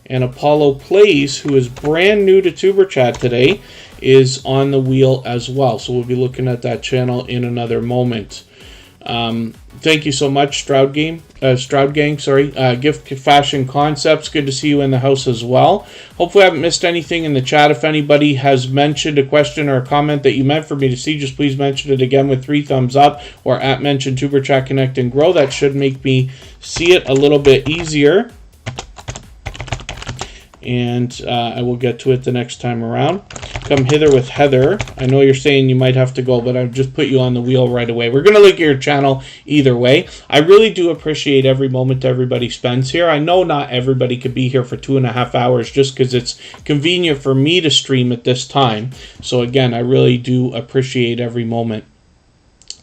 And Apollo Plays, who is brand new to Tuber Chat today, is on the wheel as well. So we'll be looking at that channel in another moment. Thank you so much, Stroud Gang. Gift Fashion Concepts, good to see you in the house as well. Hopefully I haven't missed anything in the chat. If anybody has mentioned a question or a comment that you meant for me to see, just please mention it again with 3 thumbs up, or at mention Tuber Chat Connect and Grow. That should make me see it a little bit easier. And I will get to it the next time around. Come hither with Heather. I know you're saying you might have to go, but I've just put you on the wheel right away. We're going to look at your channel either way. I really do appreciate every moment everybody spends here. I know not everybody could be here for 2.5 hours just because it's convenient for me to stream at this time. So again, I really do appreciate every moment.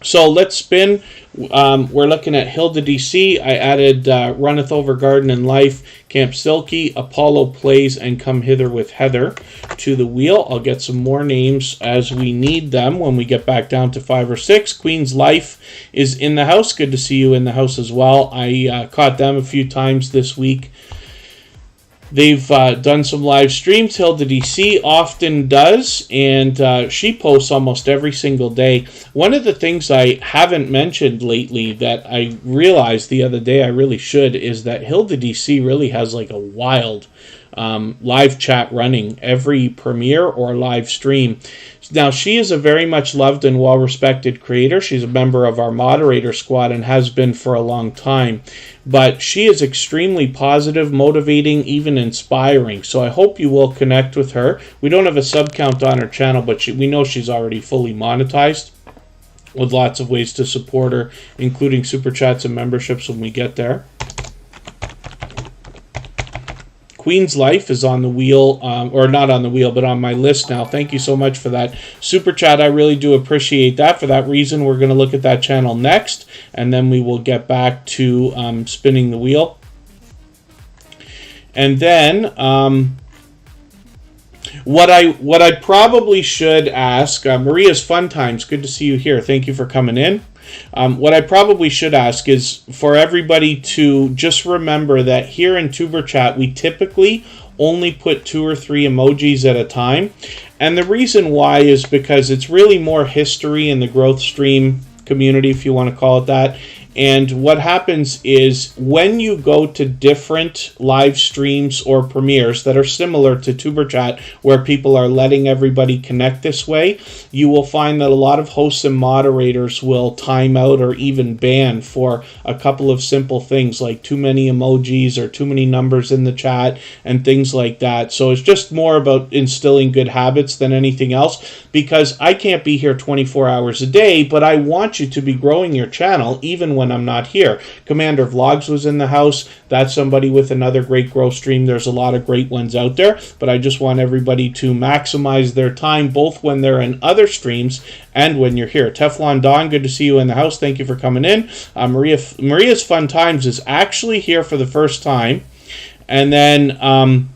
So let's spin. We're looking at Hilda DC. I added Runneth Over Garden and Life, Camp Silky, Apollo Plays, and Come Hither with Heather to the wheel. I'll get some more names as we need them when we get back down to 5 or 6. Queen's Life is in the house. Good to see you in the house as well. I caught them a few times this week. They've done some live streams. Hilda DC often does, and she posts almost every single day. One of the things I haven't mentioned lately that I realized the other day I really should is that Hilda DC really has like a wild live chat running every premiere or live stream. Now, she is a very much loved and well-respected creator. She's a member of our moderator squad and has been for a long time. But she is extremely positive, motivating, even inspiring. So I hope you will connect with her. We don't have a sub count on her channel, but we know she's already fully monetized with lots of ways to support her, including super chats and memberships when we get there. Queen's Life is on the wheel, or not on the wheel, but on my list now. Thank you so much for that super chat. I really do appreciate that. For that reason, we're going to look at that channel next, and then we will get back to spinning the wheel. And then what I probably should ask, Maria's Fun Times, good to see you here. Thank you for coming in. What I probably should ask is for everybody to just remember that here in Tuber Chat, we typically only put 2 or 3 emojis at a time. And the reason why is because it's really more history in the growth stream community, if you want to call it that. And what happens is when you go to different live streams or premieres that are similar to Tuber Chat, where people are letting everybody connect this way, you will find that a lot of hosts and moderators will time out or even ban for a couple of simple things like too many emojis or too many numbers in the chat and things like that. So it's just more about instilling good habits than anything else, because I can't be here 24 hours a day, but I want you to be growing your channel even when I'm not here. Commander Vlogs was in the house. That's somebody with another great growth stream. There's a lot of great ones out there, but I just want everybody to maximize their time, both when they're in other streams and when you're here. Teflon Dawn, good to see you in the house. Thank you for coming in. Maria's Fun Times is actually here for the first time. And then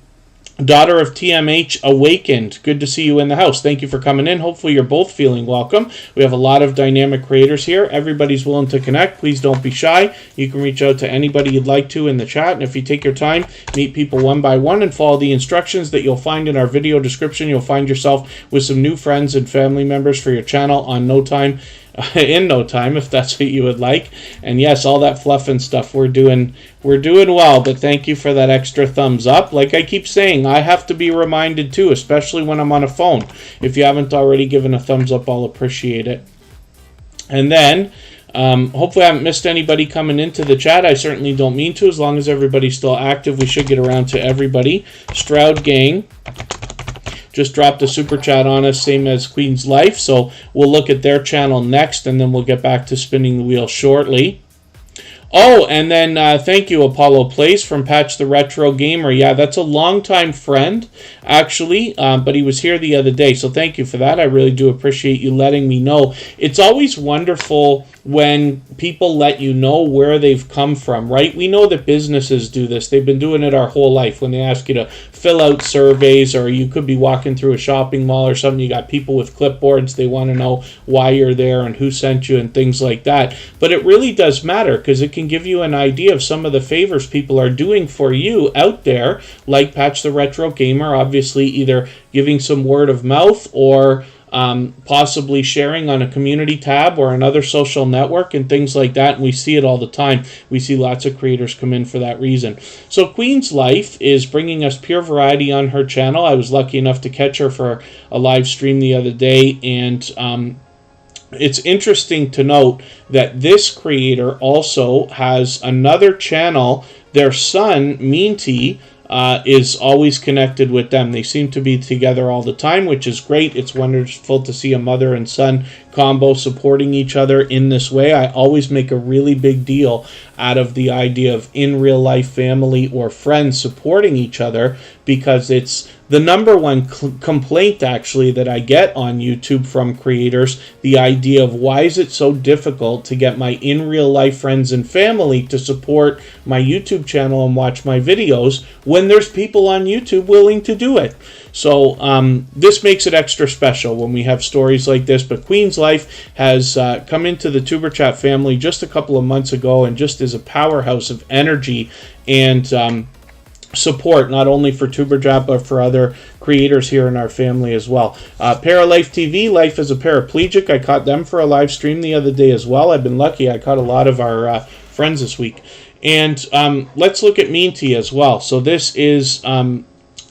Daughter of TMH Awakened, good to see you in the house. Thank you for coming in. Hopefully you're both feeling welcome. We have a lot of dynamic creators here. Everybody's willing to connect. Please don't be shy. You can reach out to anybody you'd like to in the chat. And if you take your time, meet people one by one and follow the instructions that you'll find in our video description, you'll find yourself with some new friends and family members for your channel in no time, if that's what you would like. And yes, all that fluff and stuff, we're doing well, but thank you for that extra thumbs up. Like I keep saying, I have to be reminded too, especially when I'm on a phone. If you haven't already given a thumbs up, I'll appreciate it. And then hopefully I haven't missed anybody coming into the chat. I certainly don't mean to. As long as everybody's still active, we should get around to everybody. Stroud Gang just dropped a super chat on us, same as Queen's Life. So we'll look at their channel next, and then we'll get back to spinning the wheel shortly. Oh, and then thank you, Apollo Plays from Patch the Retro Gamer. Yeah, that's a longtime friend, actually, but he was here the other day, so thank you for that. I really do appreciate you letting me know. It's always wonderful when people let you know where they've come from, right? We know that businesses do this. They've been doing it our whole life. When they ask you to fill out surveys, or you could be walking through a shopping mall or something, you got people with clipboards, they want to know why you're there and who sent you and things like that. But it really does matter, because it can give you an idea of some of the favors people are doing for you out there, like Patch the Retro Gamer, obviously either giving some word of mouth or possibly sharing on a community tab or another social network and things like that. And we see it all the time. We see lots of creators come in for that reason. So Queen's Life is bringing us pure variety on her channel. I was lucky enough to catch her for a live stream the other day, and it's interesting to note that this creator also has another channel. Their son, Meanty, is always connected with them. They seem to be together all the time, which is great. It's wonderful to see a mother and son combo, supporting each other in this way. I always make a really big deal out of the idea of in real life family or friends supporting each other, because it's the number one complaint actually that I get on YouTube from creators, the idea of why is it so difficult to get my in real life friends and family to support my YouTube channel and watch my videos when there's people on YouTube willing to do it. So this makes it extra special when we have stories like this. But Queen's Life has come into the Tuber Chat family just a couple of months ago and just is a powerhouse of energy and support, not only for Tuber Chat but for other creators here in our family as well. Paralife TV, Life as a Paraplegic, I caught them for a live stream the other day as well. I've been lucky. I caught a lot of our friends this week. And let's look at Mean Tea as well. So this is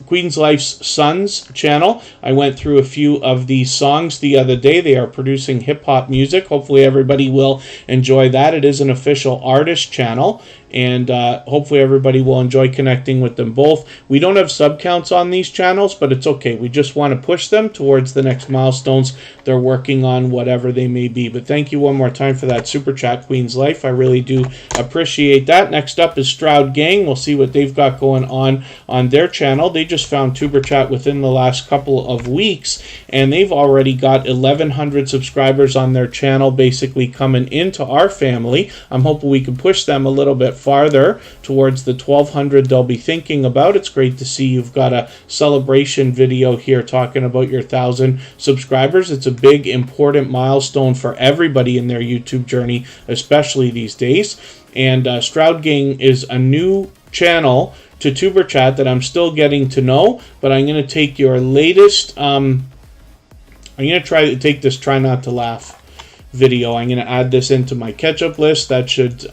Queen's Life's son's channel. I went through a few of these songs the other day. They are producing hip-hop music. Hopefully everybody will enjoy that. It is an official artist channel, and hopefully everybody will enjoy connecting with them both. We don't have sub counts on these channels, but it's okay. We just want to push them towards the next milestones they're working on, whatever they may be. But thank you one more time for that super chat, Queen's Life. I really do appreciate that. Next up is Stroud Gang. We'll see what they've got going on their channel. They just found Tuber Chat within the last couple of weeks, and they've already got 1,100 subscribers on their channel, basically coming into our family. I'm hoping we can push them a little bit farther towards the 1,200 they'll be thinking about. It's great to see you've got a celebration video here talking about your 1,000 subscribers. It's a big, important milestone for everybody in their YouTube journey, especially these days. And Stroud Gang is a new channel to Tuber Chat that I'm still getting to know, but I'm going to take your latest, I'm going to try to take this Try Not to Laugh video. I'm going to add this into my catch-up list. That should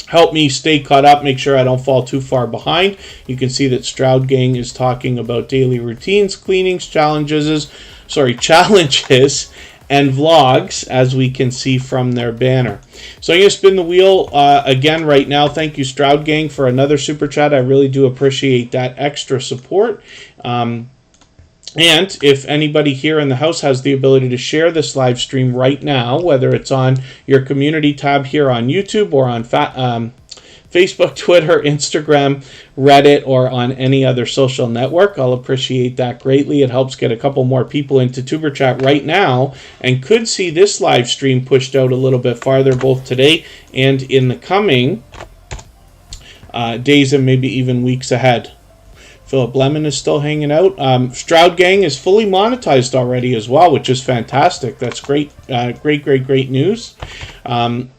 help me stay caught up, make sure I don't fall too far behind. You can see that Stroud Gang is talking about daily routines, cleanings, challenges, and vlogs, as we can see from their banner. So I'm going to spin the wheel again right now. Thank you, Stroud Gang, for another super chat. I really do appreciate that extra support. And if anybody here in the house has the ability to share this live stream right now, whether it's on your community tab here on YouTube or on Facebook, Twitter, Instagram, Reddit, or on any other social network, I'll appreciate that greatly. It helps get a couple more people into Tuber Chat right now and could see this live stream pushed out a little bit farther, both today and in the coming days and maybe even weeks ahead. Philip Lemon is still hanging out. Stroud Gang is fully monetized already as well, which is fantastic. That's great, great news. Mrs.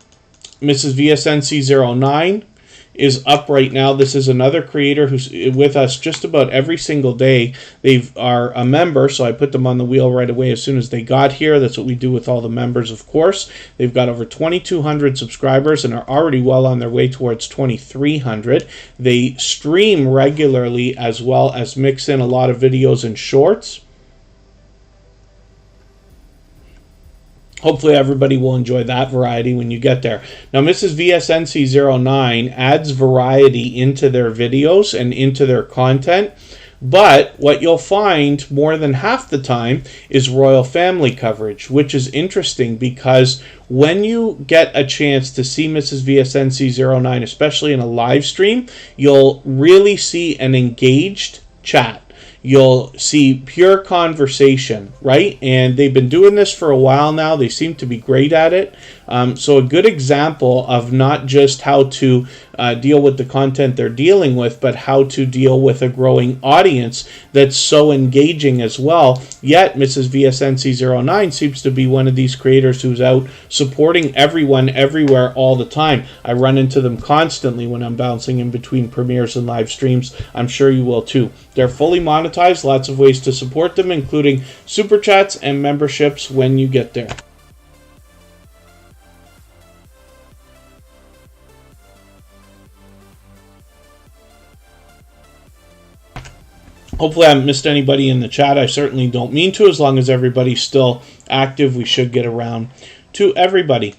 VSNC09 is up right now. This is another creator who's with us just about every single day. They are a member, so I put them on the wheel right away as soon as they got here. That's what we do with all the members, of course. They've got over 2,200 subscribers and are already well on their way towards 2,300. They stream regularly as well as mix in a lot of videos and shorts. Hopefully everybody will enjoy that variety when you get there. Now, Mrs. VSNC09 adds variety into their videos and into their content, but what you'll find more than half the time is royal family coverage, which is interesting because when you get a chance to see Mrs. VSNC09, especially in a live stream, you'll really see an engaged chat. You'll see pure conversation, right? And they've been doing this for a while now. They seem to be great at it. So a good example of not just how to deal with the content they're dealing with, but how to deal with a growing audience that's so engaging as well. Yet Mrs. VSNC09 seems to be one of these creators who's out supporting everyone everywhere all the time. I run into them constantly when I'm bouncing in between premieres and live streams. I'm sure you will too. They're fully monetized, lots of ways to support them, including super chats and memberships when you get there. Hopefully I haven't missed anybody in the chat. I certainly don't mean to. As long as everybody's still active, we should get around to everybody.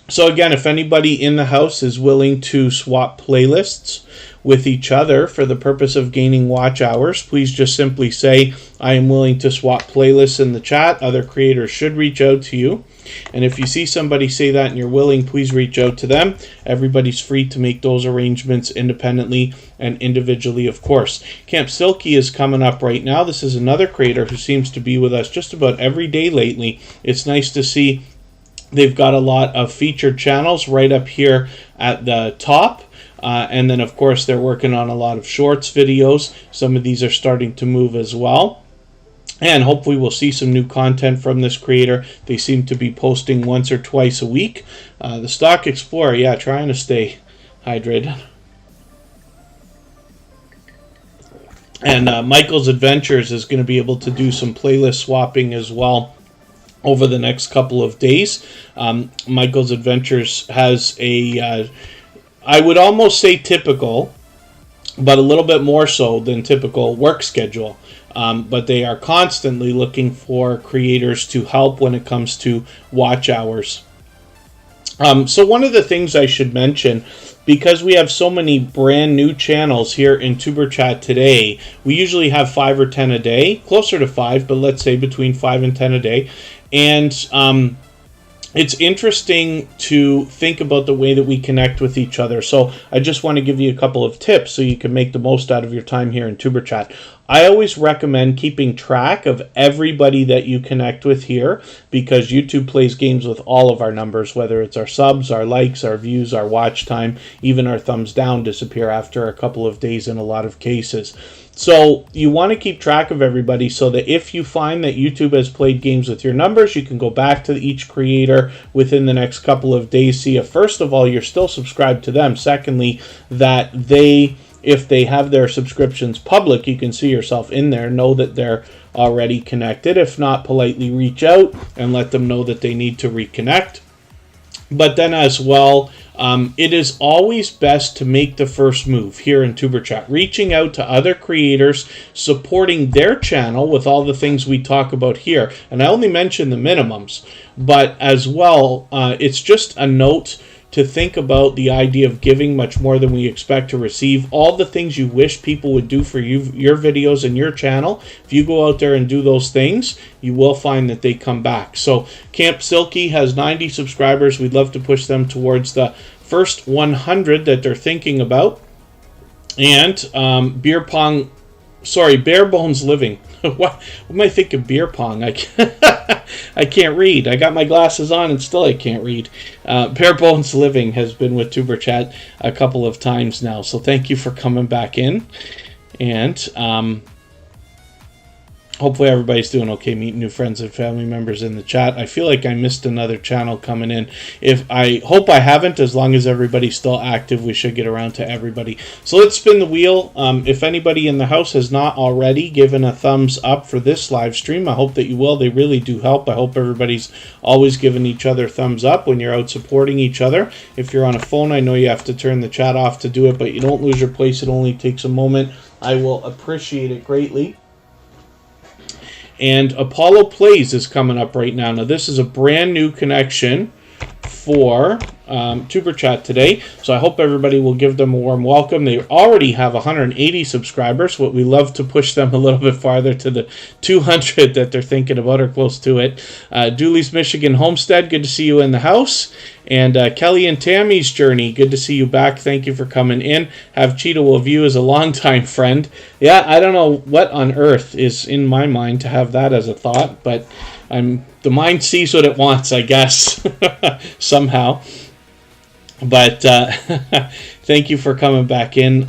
So again, if anybody in the house is willing to swap playlists with each other for the purpose of gaining watch hours, please just simply say, I am willing to swap playlists in the chat. Other creators should reach out to you. And if you see somebody say that and you're willing, please reach out to them. Everybody's free to make those arrangements independently and individually, of course. Camp Silky is coming up right now. This is another creator who seems to be with us just about every day lately. It's nice to see they've got a lot of featured channels right up here at the top. And then, of course, they're working on a lot of shorts videos. Some of these are starting to move as well. And hopefully we'll see some new content from this creator. They seem to be posting once or twice a week. The Stock Explorer, yeah, trying to stay hydrated. And Michael's Adventures is going to be able to do some playlist swapping as well over the next couple of days. Michael's Adventures has a, I would almost say typical, but a little bit more so than typical work schedule. But they are constantly looking for creators to help when it comes to watch hours. So one of the things I should mention, because we have so many brand new channels here in Superchat today, we usually have 5 or 10 a day, closer to 5, but let's say between 5 and 10 a day. And it's interesting to think about the way that we connect with each other. So I just want to give you a couple of tips so you can make the most out of your time here in TuberChat. I always recommend keeping track of everybody that you connect with here, because YouTube plays games with all of our numbers, whether it's our subs, our likes, our views, our watch time, even our thumbs down disappear after a couple of days in a lot of cases. So you want to keep track of everybody so that if you find that YouTube has played games with your numbers, you can go back to each creator within the next couple of days, see if, first of all, you're still subscribed to them. Secondly, that if they have their subscriptions public, you can see yourself in there, know that they're already connected. If not, politely reach out and let them know that they need to reconnect. But then as well, it is always best to make the first move here in TuberChat, reaching out to other creators, supporting their channel with all the things we talk about here. And I only mention the minimums, but as well, it's just a note to think about the idea of giving much more than we expect to receive. All the things you wish people would do for you, your videos and your channel, if you go out there and do those things, you will find that they come back. So Camp Silky has 90 subscribers. We'd love to push them towards the first 100 that they're thinking about. And Bare Bones Living. What am I thinking? Beer pong. I can't read. I got my glasses on and still I can't read. Bare Bones Living has been with TuberChat a couple of times now, so thank you for coming back in. And hopefully everybody's doing okay, meeting new friends and family members in the chat. I feel like I missed another channel coming in. I hope I haven't. As long as everybody's still active, we should get around to everybody. So let's spin the wheel. If anybody in the house has not already given a thumbs up for this live stream, I hope that you will. They really do help. I hope everybody's always giving each other thumbs up when you're out supporting each other. If you're on a phone, I know you have to turn the chat off to do it, but you don't lose your place. It only takes a moment. I will appreciate it greatly. And Apollo Plays is coming up right now. Now, this is a brand new connection for TuberChat today, so I hope everybody will give them a warm welcome. They already have 180 subscribers, but we love to push them a little bit farther to the 200 that they're thinking about, or close to it. Dooley's Michigan Homestead, good to see you in the house. And Kelly and Tammy's Journey, good to see you back. Thank you for coming in. Have Cheetah will view as a longtime friend. Yeah, I don't know what on earth is in my mind to have that as a thought, but the mind sees what it wants, I guess, somehow. But thank you for coming back in.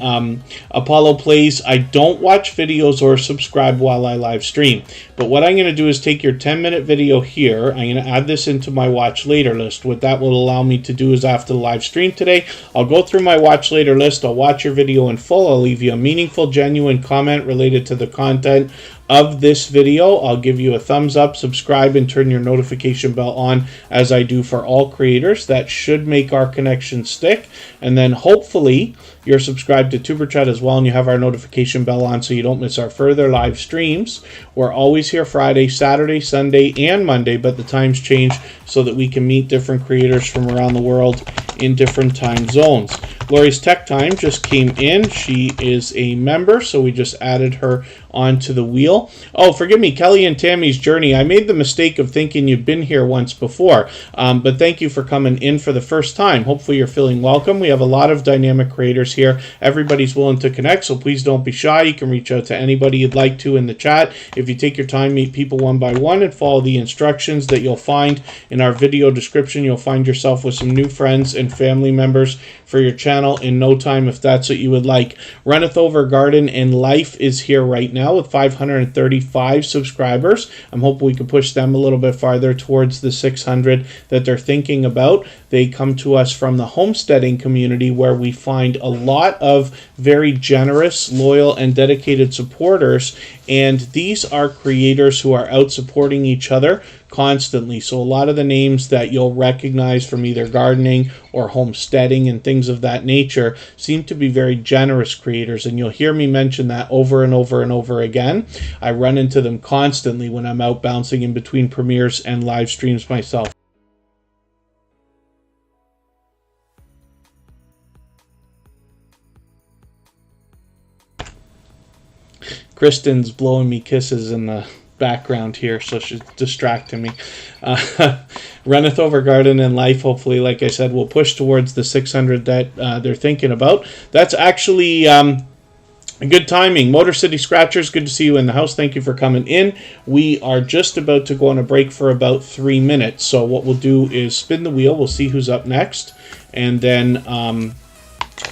Apollo Plays, I don't watch videos or subscribe while I live stream. But what I'm going to do is take your 10-minute video here. I'm going to add this into my watch later list. What that will allow me to do is after the live stream today, I'll go through my watch later list. I'll watch your video in full. I'll leave you a meaningful, genuine comment related to the content. of this video, I'll give you a thumbs up, subscribe, and turn your notification bell on, as I do for all creators. That should make our connection stick. And then hopefully you're subscribed to Superchat as well, and you have our notification bell on so you don't miss our further live streams. We're always here Friday, Saturday, Sunday, and Monday, but the times change so that we can meet different creators from around the world in different time zones. Lori's Tech Time just came in. She is a member, so we just added her onto the wheel. Oh, forgive me, Kelly and Tammy's Journey. I made the mistake of thinking you've been here once before, but thank you for coming in for the first time. Hopefully you're feeling welcome. We have a lot of dynamic creators here. Everybody's willing to connect, so please don't be shy. You can reach out to anybody you'd like to in the chat. If you take your time, meet people one by one, and follow the instructions that you'll find in our video description, you'll find yourself with some new friends and family members for your channel in no time, if that's what you would like. Runneth Over Garden and Life is here right now with 535 subscribers. I'm hoping we can push them a little bit farther towards the 600 that they're thinking about. They come to us from the homesteading community, where we find a lot of very generous, loyal, and dedicated supporters, and these are creators who are out supporting each other constantly. So a lot of the names that you'll recognize from either gardening or homesteading and things of that nature seem to be very generous creators, and you'll hear me mention that over and over and over again. I run into them constantly when I'm out bouncing in between premieres and live streams myself. Kristen's blowing me kisses in the background here, so she's distracting me. Runneth Over Garden and Life, hopefully, like I said, will push towards the 600 that they're thinking about. That's actually good timing. Motor City Scratchers, good to see you in the house. Thank you for coming in. We are just about to go on a break for about 3 minutes, so what we'll do is spin the wheel. We'll see who's up next, and then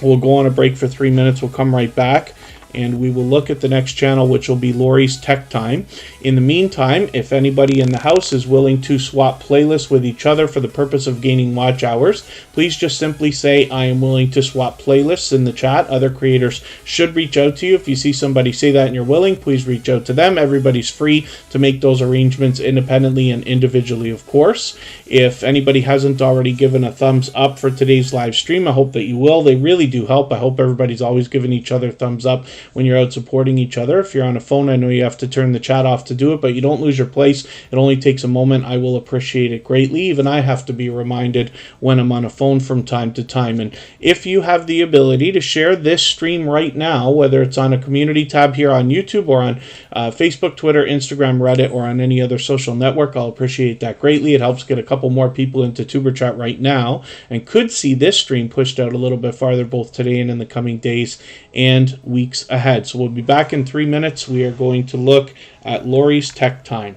we'll go on a break for 3 minutes. We'll come right back, and we will look at the next channel, which will be Lori's Tech Time. In the meantime, if anybody in the house is willing to swap playlists with each other for the purpose of gaining watch hours, please just simply say, I am willing to swap playlists in the chat. Other creators should reach out to you. If you see somebody say that and you're willing, please reach out to them. Everybody's free to make those arrangements independently and individually, of course. If anybody hasn't already given a thumbs up for today's live stream, I hope that you will. They really do help. I hope everybody's always giving each other thumbs up when you're out supporting each other. If you're on a phone, I know you have to turn the chat off to do it, but you don't lose your place. It only takes a moment. I will appreciate it greatly. Even I have to be reminded when I'm on a phone from time to time. And if you have the ability to share this stream right now, whether it's on a community tab here on YouTube or on Facebook, Twitter, Instagram, Reddit, or on any other social network, I'll appreciate that greatly. It helps get a couple more people into Tuber Chat right now, and could see this stream pushed out a little bit farther both today and in the coming days and weeks ahead. So we'll be back in 3 minutes. We are going to look at Lori's Tech Time.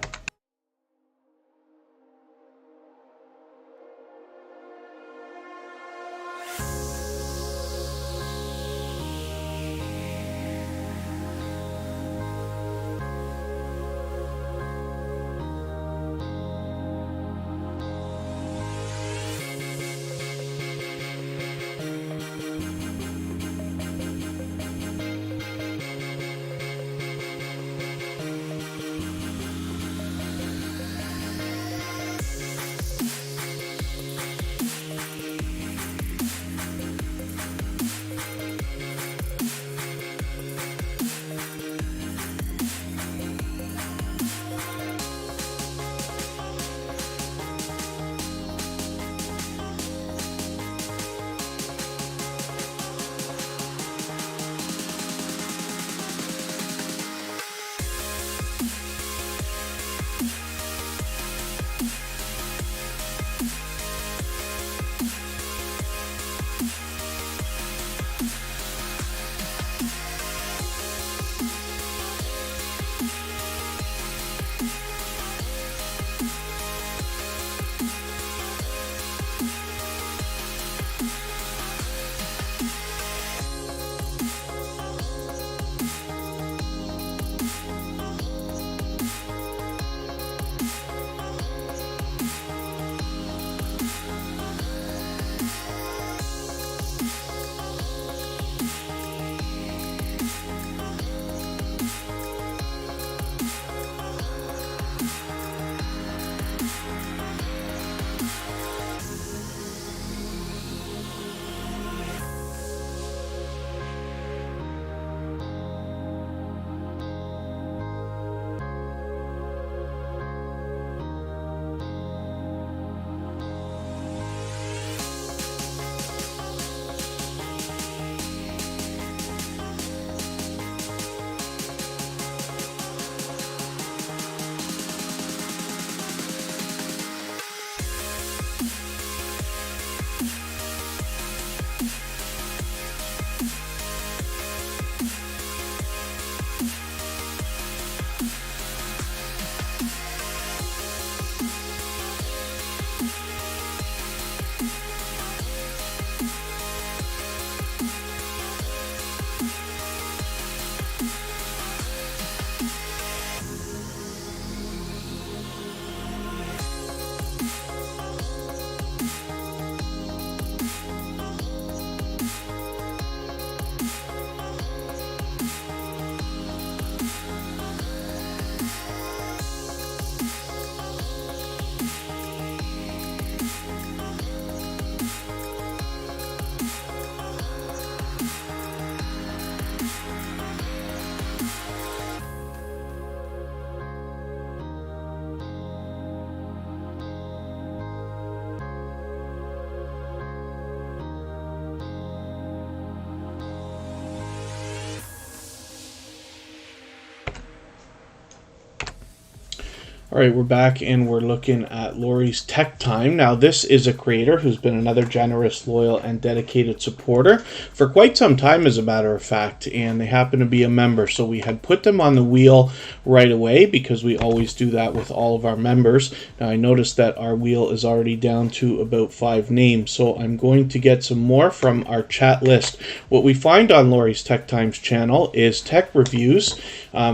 All right, we're back and we're looking at Lori's Tech Time. Now, this is a creator who's been another generous, loyal, and dedicated supporter for quite some time, as a matter of fact, and they happen to be a member. So we had put them on the wheel right away because we always do that with all of our members. Now, I noticed that our wheel is already down to about 5 names, so I'm going to get some more from our chat list. What we find on Lori's Tech Times channel is tech reviews,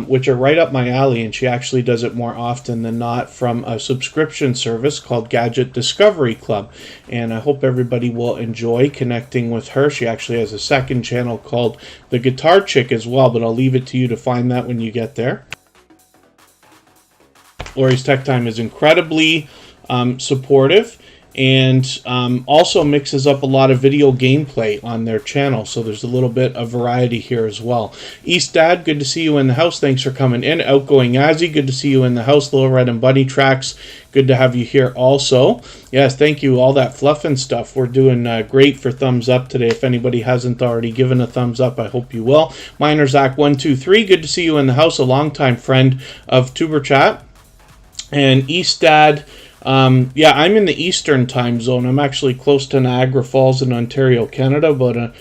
which are right up my alley, and she actually does it more often than not from a subscription service called Gadget Discovery Club, and I hope everybody will enjoy connecting with her. She actually has a second channel called The Guitar Chick as well, but I'll leave it to you to find that when you get there. Lori's Tech Time is incredibly supportive, and also mixes up a lot of video gameplay on their channel, so there's a little bit of variety here as well. East Dad, good to see you in the house. Thanks for coming in. Outgoing Azzy, good to see you in the house. Little Red and Bunny Tracks, good to have you here also. Yes, thank you. All that fluff and stuff. We're doing great for thumbs up today. If anybody hasn't already given a thumbs up, I hope you will. Miner Zach123, good to see you in the house. A longtime friend of Superchat. And East Dad, yeah, I'm in the Eastern time zone. I'm actually close to Niagara Falls in Ontario, Canada, about an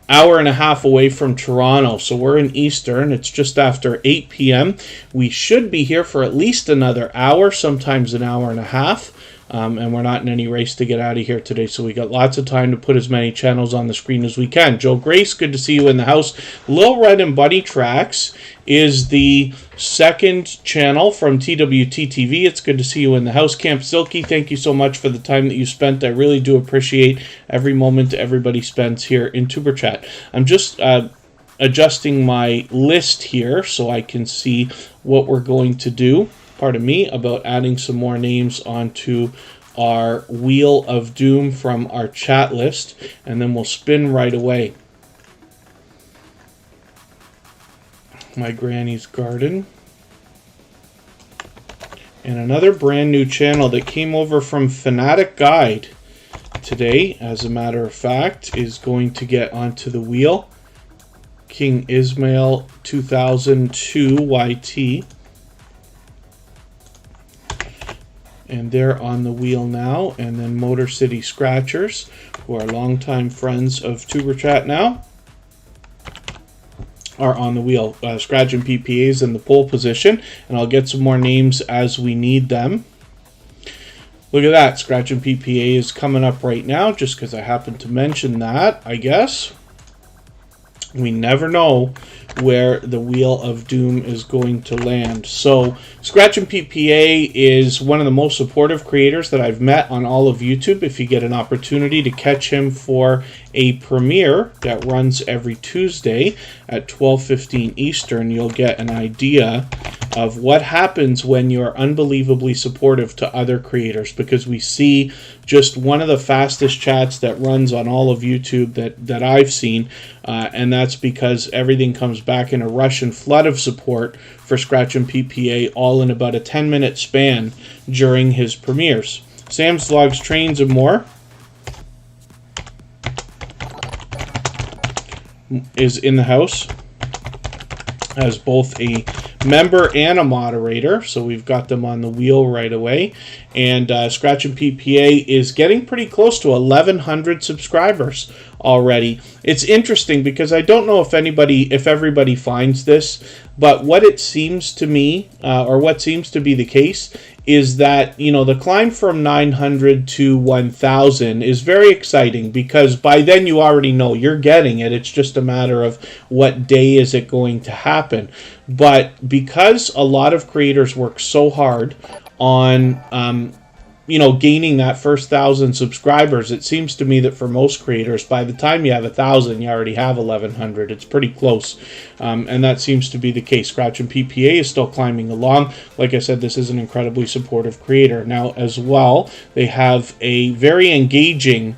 hour and a half away from Toronto. So we're in Eastern. It's just after 8 p.m. We should be here for at least another hour, sometimes an hour and a half. And we're not in any race to get out of here today, so we got lots of time to put as many channels on the screen as we can. Joe Grace, good to see you in the house. Lil Red and Bunny Tracks is the second channel from TWT-TV. It's good to see you in the house. Camp Silky, thank you so much for the time that you spent. I really do appreciate every moment everybody spends here in Tuber Chat. I'm just adjusting my list here so I can see what we're going to do. Pardon me, about adding some more names onto our Wheel of Doom from our chat list, and then we'll spin right away. My Granny's Garden. And another brand new channel that came over from Fanatic Guide today, as a matter of fact, is going to get onto the wheel. King Ismail 2002 YT. And they're on the wheel now. And then Motor City Scratchers, who are longtime friends of Tuber Chat now, are on the wheel. Scratching PPAs in the pole position. And I'll get some more names as we need them. Look at that. Scratching PPA is coming up right now, just because I happened to mention that, I guess. We never know where the Wheel of Doom is going to land. So, Scratchin' PPA is one of the most supportive creators that I've met on all of YouTube. If you get an opportunity to catch him for a premiere that runs every Tuesday at 12:15 Eastern, you'll get an idea of what happens when you're unbelievably supportive to other creators, because we see just one of the fastest chats that runs on all of YouTube that I've seen, and that's because everything comes back in a rush and flood of support for Scratchin' PPA, all in about a 10-minute span during his premieres. Sam's Vlogs, Trains, and More is in the house as both a member and a moderator, so we've got them on the wheel right away. And Scratchin' PPA is getting pretty close to 1,100 subscribers already. It's interesting because I don't know if everybody finds this, but what it seems to me, or what seems to be the case, is that, you know, the climb from 900 to 1,000 is very exciting, because by then you already know you're getting it. It's just a matter of what day is it going to happen. But because a lot of creators work so hard on gaining that first 1,000 subscribers, it seems to me that for most creators, by the time you have 1,000, you already have 1,100. It's pretty close, and that seems to be the case. Scratchin' PPA is still climbing along. Like I said, this is an incredibly supportive creator. Now, as well, they have a very engaging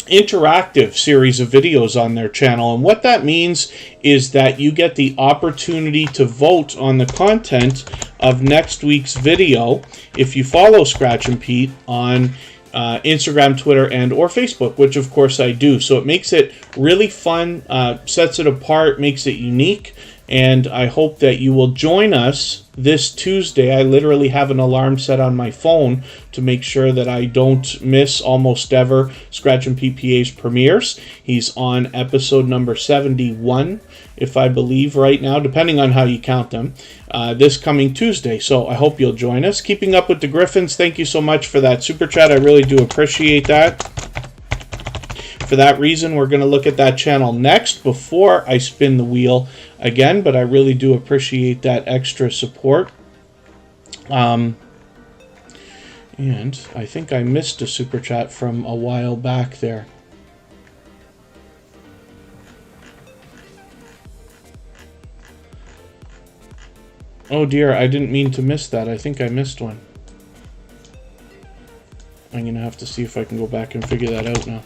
interactive series of videos on their channel, and what that means is that you get the opportunity to vote on the content of next week's video if you follow Scratchin' Pete on Instagram, Twitter, and or Facebook, which of course I do. So it makes it really fun, sets it apart, makes it unique, And I hope that you will join us this Tuesday. I literally have an alarm set on my phone to make sure that I don't miss almost ever Scratch and PPA's premieres. He's on episode number 71, if I believe right now, depending on how you count them, this coming Tuesday. So I hope you'll join us. Keeping Up with the Griffins, thank you so much for that super chat. I really do appreciate that. For that reason, we're going to look at that channel next before I spin the wheel again, but I really do appreciate that extra support. And I think I missed a super chat from a while back there. Oh dear, I didn't mean to miss that. I think I missed one. I'm going to have to see if I can go back and figure that out now.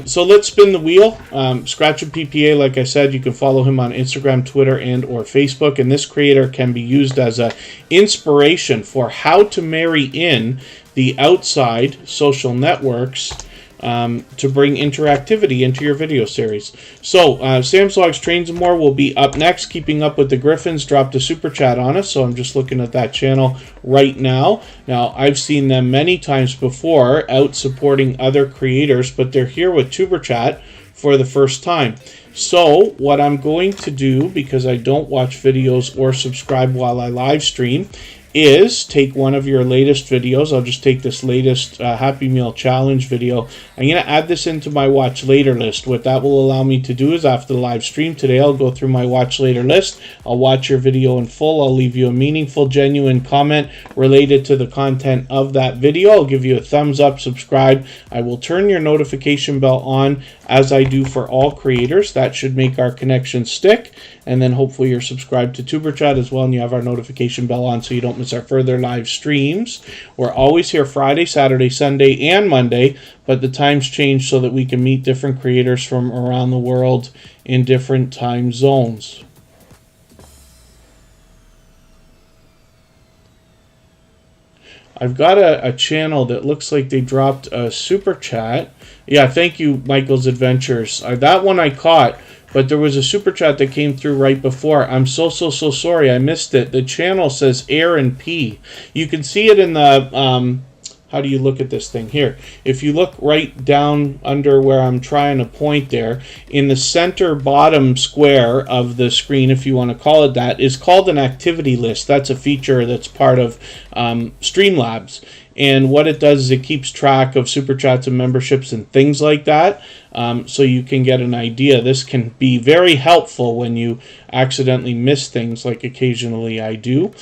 So let's spin the wheel. Scratch and PPA, like I said, you can follow him on Instagram, Twitter, and or Facebook. And this creator can be used as an inspiration for how to marry in the outside social networks to bring interactivity into your video series. So Sam's Vlogs Trains and More will be up next. Keeping Up with the Griffins dropped a super chat on us, so I'm just looking at that channel right now. Now, I've seen them many times before out supporting other creators, but they're here with Tuber Chat for the first time. So what I'm going to do, because I don't watch videos or subscribe while I live stream, is take one of your latest videos. I'll just take this latest Happy Meal Challenge video. I'm going to add this into my watch later list. What that will allow me to do is after the live stream today, I'll go through my watch later list. I'll watch your video in full. I'll leave you a meaningful, genuine comment related to the content of that video. I'll give you a thumbs up, subscribe. I will turn your notification bell on as I do for all creators. That should make our connection stick. And then hopefully you're subscribed to Tuber Chat as well, and you have our notification bell on so you don't miss our further live streams. We're always here Friday, Saturday, Sunday, and Monday, but the times change so that we can meet different creators from around the world in different time zones. I've got a channel that looks like they dropped a super chat. Yeah, thank you, Michael's Adventures. That one I caught. But there was a super chat that came through right before. I'm so sorry. I missed it. The channel says Aaron P. You can see it in the, how do you look at this thing? Here. If you look right down under where I'm trying to point there, in the center bottom square of the screen, if you want to call it that, is called an activity list. That's a feature that's part of Streamlabs. And what it does is it keeps track of super chats and memberships and things like that, so you can get an idea. This can be very helpful when you accidentally miss things, like occasionally I do.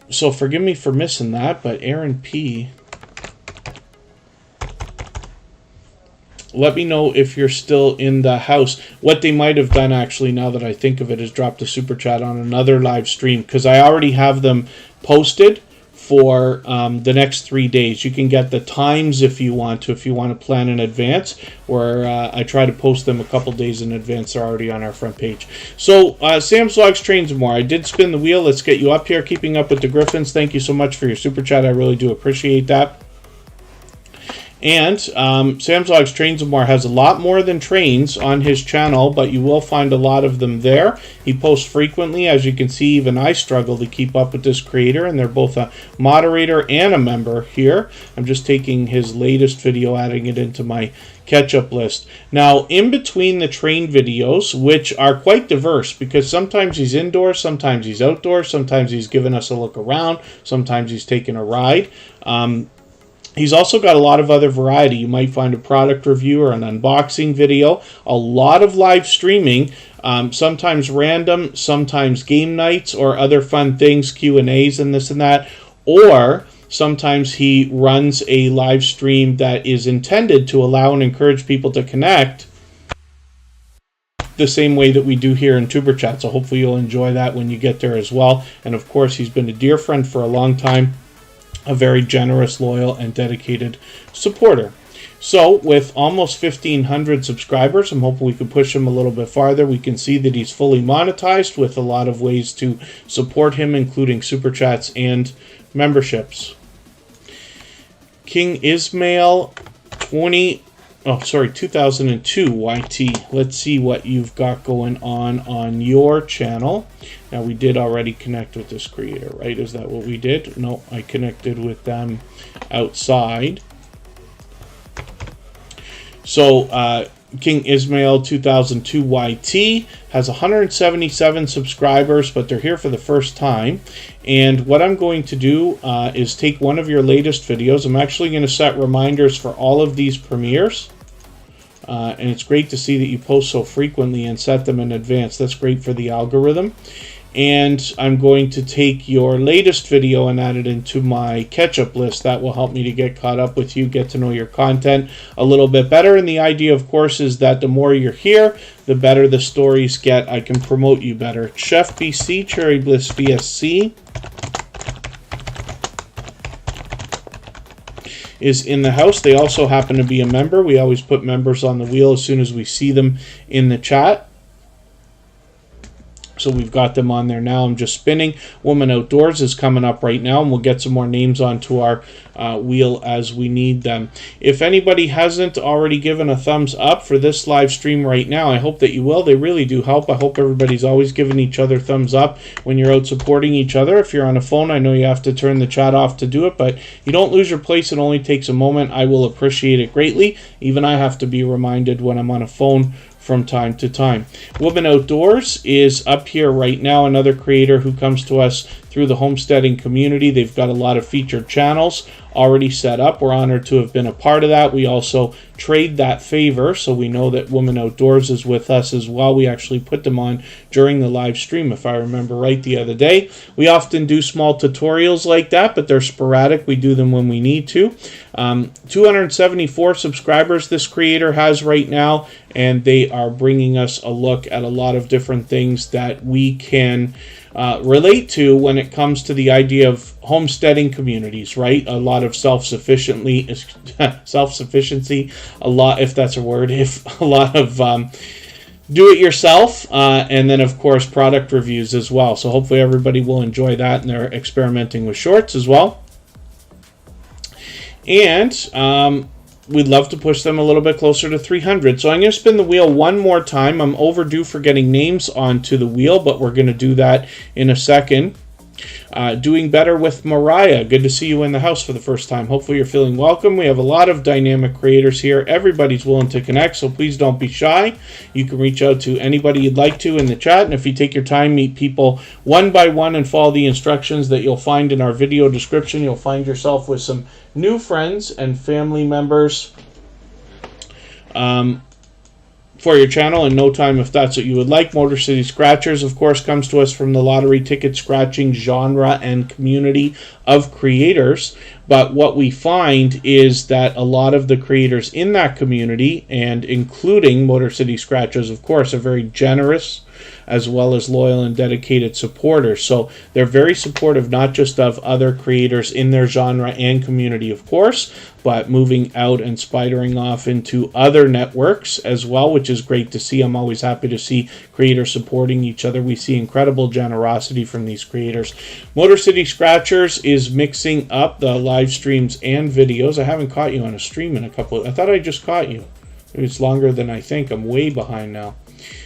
So forgive me for missing that, but Aaron P., let me know if you're still in the house. What they might have done, actually, now that I think of it, is dropped a super chat on another live stream, because I already have them posted for the next 3 days. You can get the times if you want to plan in advance, where I try to post them a couple days in advance. They're already on our front page. So Sam's Vlogs Trains and More. I did spin the wheel. Let's get you up here. Keeping Up with the Griffins, thank you so much for your super chat. I really do appreciate that. And Sam's Vlogs Trains and More has a lot more than trains on his channel, but you will find a lot of them there. He posts frequently. As you can see, even I struggle to keep up with this creator, and they're both a moderator and a member here. I'm just taking his latest video, adding it into my catch-up list. Now, in between the train videos, which are quite diverse, because sometimes he's indoors, sometimes he's outdoors, sometimes he's giving us a look around, sometimes he's taking a ride. He's also got a lot of other variety. You might find a product review or an unboxing video, a lot of live streaming, sometimes random, sometimes game nights or other fun things, Q&As and this and that, or sometimes he runs a live stream that is intended to allow and encourage people to connect the same way that we do here in Tuber Chat. So hopefully you'll enjoy that when you get there as well. And of course, he's been a dear friend for a long time, a very generous, loyal, and dedicated supporter. So with almost 1,500 subscribers, I'm hoping we can push him a little bit farther. We can see that he's fully monetized with a lot of ways to support him, including super chats and memberships. King Ismail 20 Oh, sorry, 2002 YT. Let's see what you've got going on your channel. Now, we did already connect with this creator, right? Is that what we did? No, I connected with them outside. So, King Ismail 2002 YT has 177 subscribers, but they're here for the first time. And what I'm going to do is take one of your latest videos. I'm actually going to set reminders for all of these premieres. And it's great to see that you post so frequently and set them in advance. That's great for the algorithm. And I'm going to take your latest video and add it into my catch-up list. That will help me to get caught up with you, get to know your content a little bit better. And the idea, of course, is that the more you're here, the better the stories get. I can promote you better. Chef BC, Cherry Bliss VSC is in the house. They also happen to be a member. We always put members on the wheel as soon as we see them in the chat. So we've got them on there now. I'm just spinning. Woman Outdoors is coming up right now, and we'll get some more names onto our wheel as we need them. If anybody hasn't already given a thumbs up for this live stream right now, I hope that you will. They really do help. I hope everybody's always giving each other thumbs up when you're out supporting each other. If you're on a phone, I know you have to turn the chat off to do it, but you don't lose your place. It only takes a moment. I will appreciate it greatly. Even I have to be reminded when I'm on a phone from time to time. Woman Outdoors is up here right now, another creator who comes to us through the homesteading community. They've got a lot of featured channels already set up. We're honored to have been a part of that. We also trade that favor, so we know that Woman Outdoors is with us as well. We actually put them on during the live stream, if I remember right, the other day. We often do small tutorials like that, but they're sporadic. We do them when we need to. 274 subscribers this creator has right now, and they are bringing us a look at a lot of different things that we can relate to when it comes to the idea of homesteading communities, right? A lot of self-sufficiency, a lot, if that's a word, a lot of do-it-yourself, and then, of course, product reviews as well. So hopefully everybody will enjoy that, and they're experimenting with shorts as well. And we'd love to push them a little bit closer to 300. So I'm going to spin the wheel one more time. I'm overdue for getting names onto the wheel, but we're going to do that in a second. Doing better with Mariah. Good to see you in the house for the first time. Hopefully you're feeling welcome. We have a lot of dynamic creators here. Everybody's willing to connect, so please don't be shy. You can reach out to anybody you'd like to in the chat, and if you take your time, meet people one by one and follow the instructions that you'll find in our video description, you'll find yourself with some new friends and family members for your channel in no time if that's what you would like. Motor City Scratchers, of course, comes to us from the lottery ticket scratching genre and community of creators. But what we find is that a lot of the creators in that community, and including Motor City Scratchers, of course, are very generous as well as loyal and dedicated supporters. So they're very supportive, not just of other creators in their genre and community, of course, but moving out and spidering off into other networks as well, which is great to see. I'm always happy to see creators supporting each other. We see incredible generosity from these creators. Motor City Scratchers is mixing up the live streams and videos. I haven't caught you on a stream in a couple of... I thought I just caught you. It's longer than I think. I'm way behind now.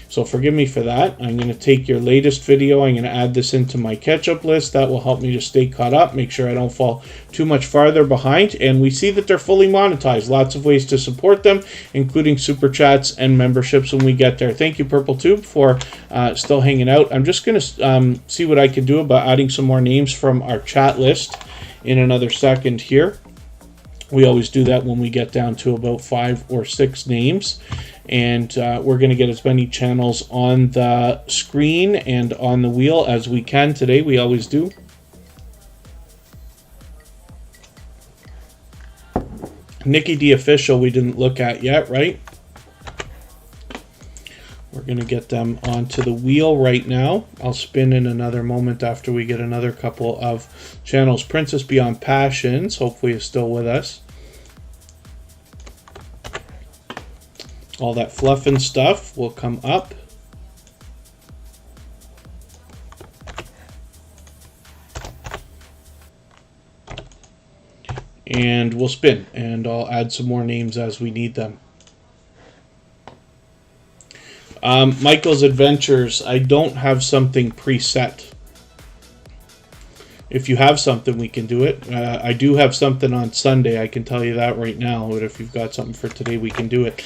So forgive me for that. I'm going to take your latest video. I'm going to add this into my catch-up list. That will help me to stay caught up, make sure I don't fall too much farther behind. And we see that they're fully monetized. Lots of ways to support them, including super chats and memberships when we get there. Thank you, Purple Tube, for still hanging out. I'm just going to see what I can do about adding some more names from our chat list in another second here. We always do that when we get down to about 5 or 6 names. And we're going to get as many channels on the screen and on the wheel as we can today. We always do. Nikki D Official we didn't look at yet, right? We're going to get them onto the wheel right now. I'll spin in another moment after we get another couple of channels. Princess Beyond Passions, hopefully, is still with us. All that fluff and stuff will come up. And we'll spin, and I'll add some more names as we need them. Michael's Adventures, I don't have something preset. If you have something, we can do it. I do have something on Sunday, I can tell you that right now. But if you've got something for today, we can do it.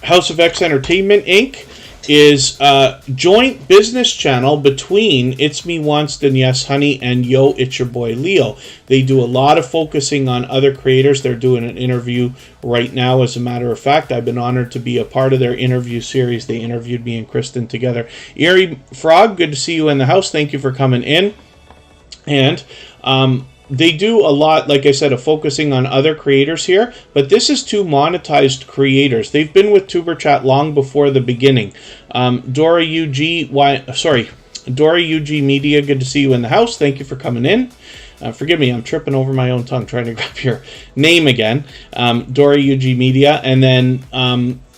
House of X Entertainment, Inc. is a joint business channel between It's Me Wanston, Yes Honey, and Yo, It's Your Boy Leo. They do a lot of focusing on other creators. They're doing an interview right now. As a matter of fact, I've been honored to be a part of their interview series. They interviewed me and Kristen together. Eerie Frog, good to see you in the house. Thank you for coming in. And they do a lot, like I said, of focusing on other creators here, but this is two monetized creators. They've been with Superchat long before the beginning. Dora UG Media, good to see you in the house. Thank you for coming in. Forgive me, I'm tripping over my own tongue trying to grab your name again. Dora UG Media, and then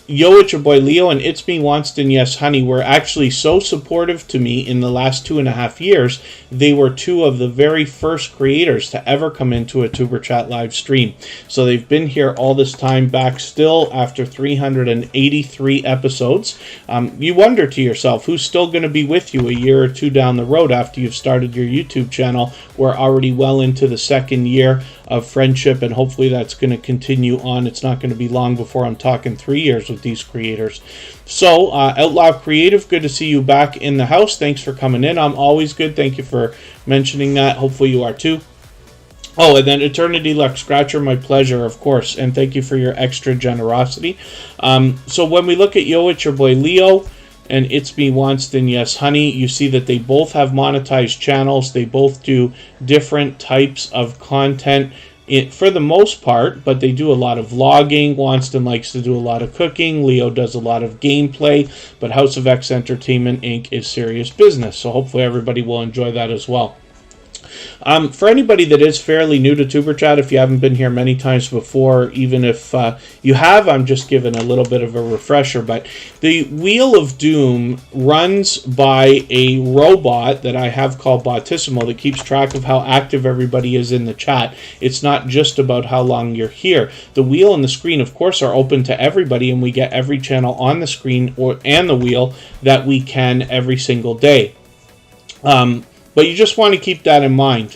Yo, It's Your Boy Leo and It's Me Wanston, Yes Honey were actually so supportive to me in the last 2.5 years. They were two of the very first creators to ever come into a Tuber Chat live stream. So they've been here all this time, back still after 383 episodes. You wonder to yourself, who's still going to be with you a year or two down the road after you've started your YouTube channel? We're already well into the second year of friendship, and hopefully that's going to continue on. It's not going to be long before I'm talking 3 years with these creators. So, Outlaw Creative, good to see you back in the house. Thanks for coming in. I'm always good. Thank you for mentioning that. Hopefully you are too. Oh, and then Eternity Luck Scratcher, my pleasure, of course. And thank you for your extra generosity. So when we look at Yo, It's Your Boy Leo and It's Me Wanston, Yes Honey, you see that they both have monetized channels. They both do different types of content for the most part, but they do a lot of vlogging. Wanston likes to do a lot of cooking. Leo does a lot of gameplay, but House of X Entertainment Inc. is serious business. So hopefully everybody will enjoy that as well. For anybody that is fairly new to Tuber Chat, if you haven't been here many times before, even if you have, I'm just giving a little bit of a refresher. But the Wheel of Doom runs by a robot that I have called Botissimo that keeps track of how active everybody is in the chat. It's not just about how long you're here. The wheel and the screen, of course, are open to everybody, and we get every channel on the screen and the wheel that we can every single day. But you just want to keep that in mind.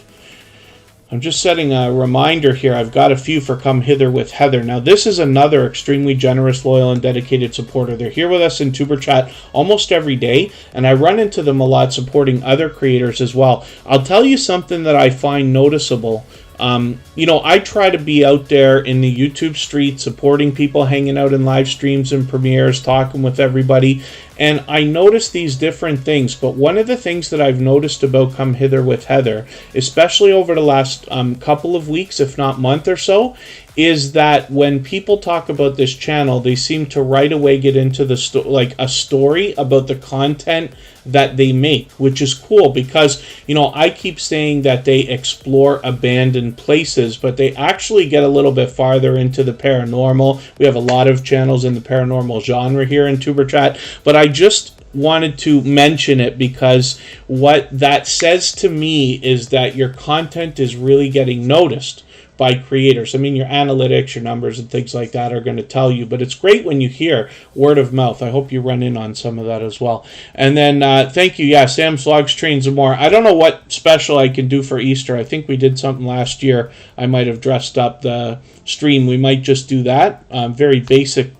I'm just setting a reminder here. I've got a few for Come Hither with Heather. Now, this is another extremely generous, loyal, and dedicated supporter. They're here with us in Tuber Chat almost every day, and I run into them a lot supporting other creators as well. I'll tell you something that I find noticeable. I try to be out there in the YouTube street, supporting people, hanging out in live streams and premieres, talking with everybody, and I notice these different things. But one of the things that I've noticed about Come Hither with Heather, especially over the last couple of weeks, if not month or so, is that when people talk about this channel, they seem to right away get into the a story about the content that they make, which is cool because, I keep saying that they explore abandoned places, but they actually get a little bit farther into the paranormal. We have a lot of channels in the paranormal genre here in Tuber Chat, but I just wanted to mention it because what that says to me is that your content is really getting noticed by creators. I mean, your analytics, your numbers, and things like that are going to tell you, but it's great when you hear word of mouth. I hope you run in on some of that as well. And then, thank you. Yeah, Sam's Vlogs, Trains, and More. I don't know what special I can do for Easter. I think we did something last year. I might have dressed up the stream. We might just do that. Very basic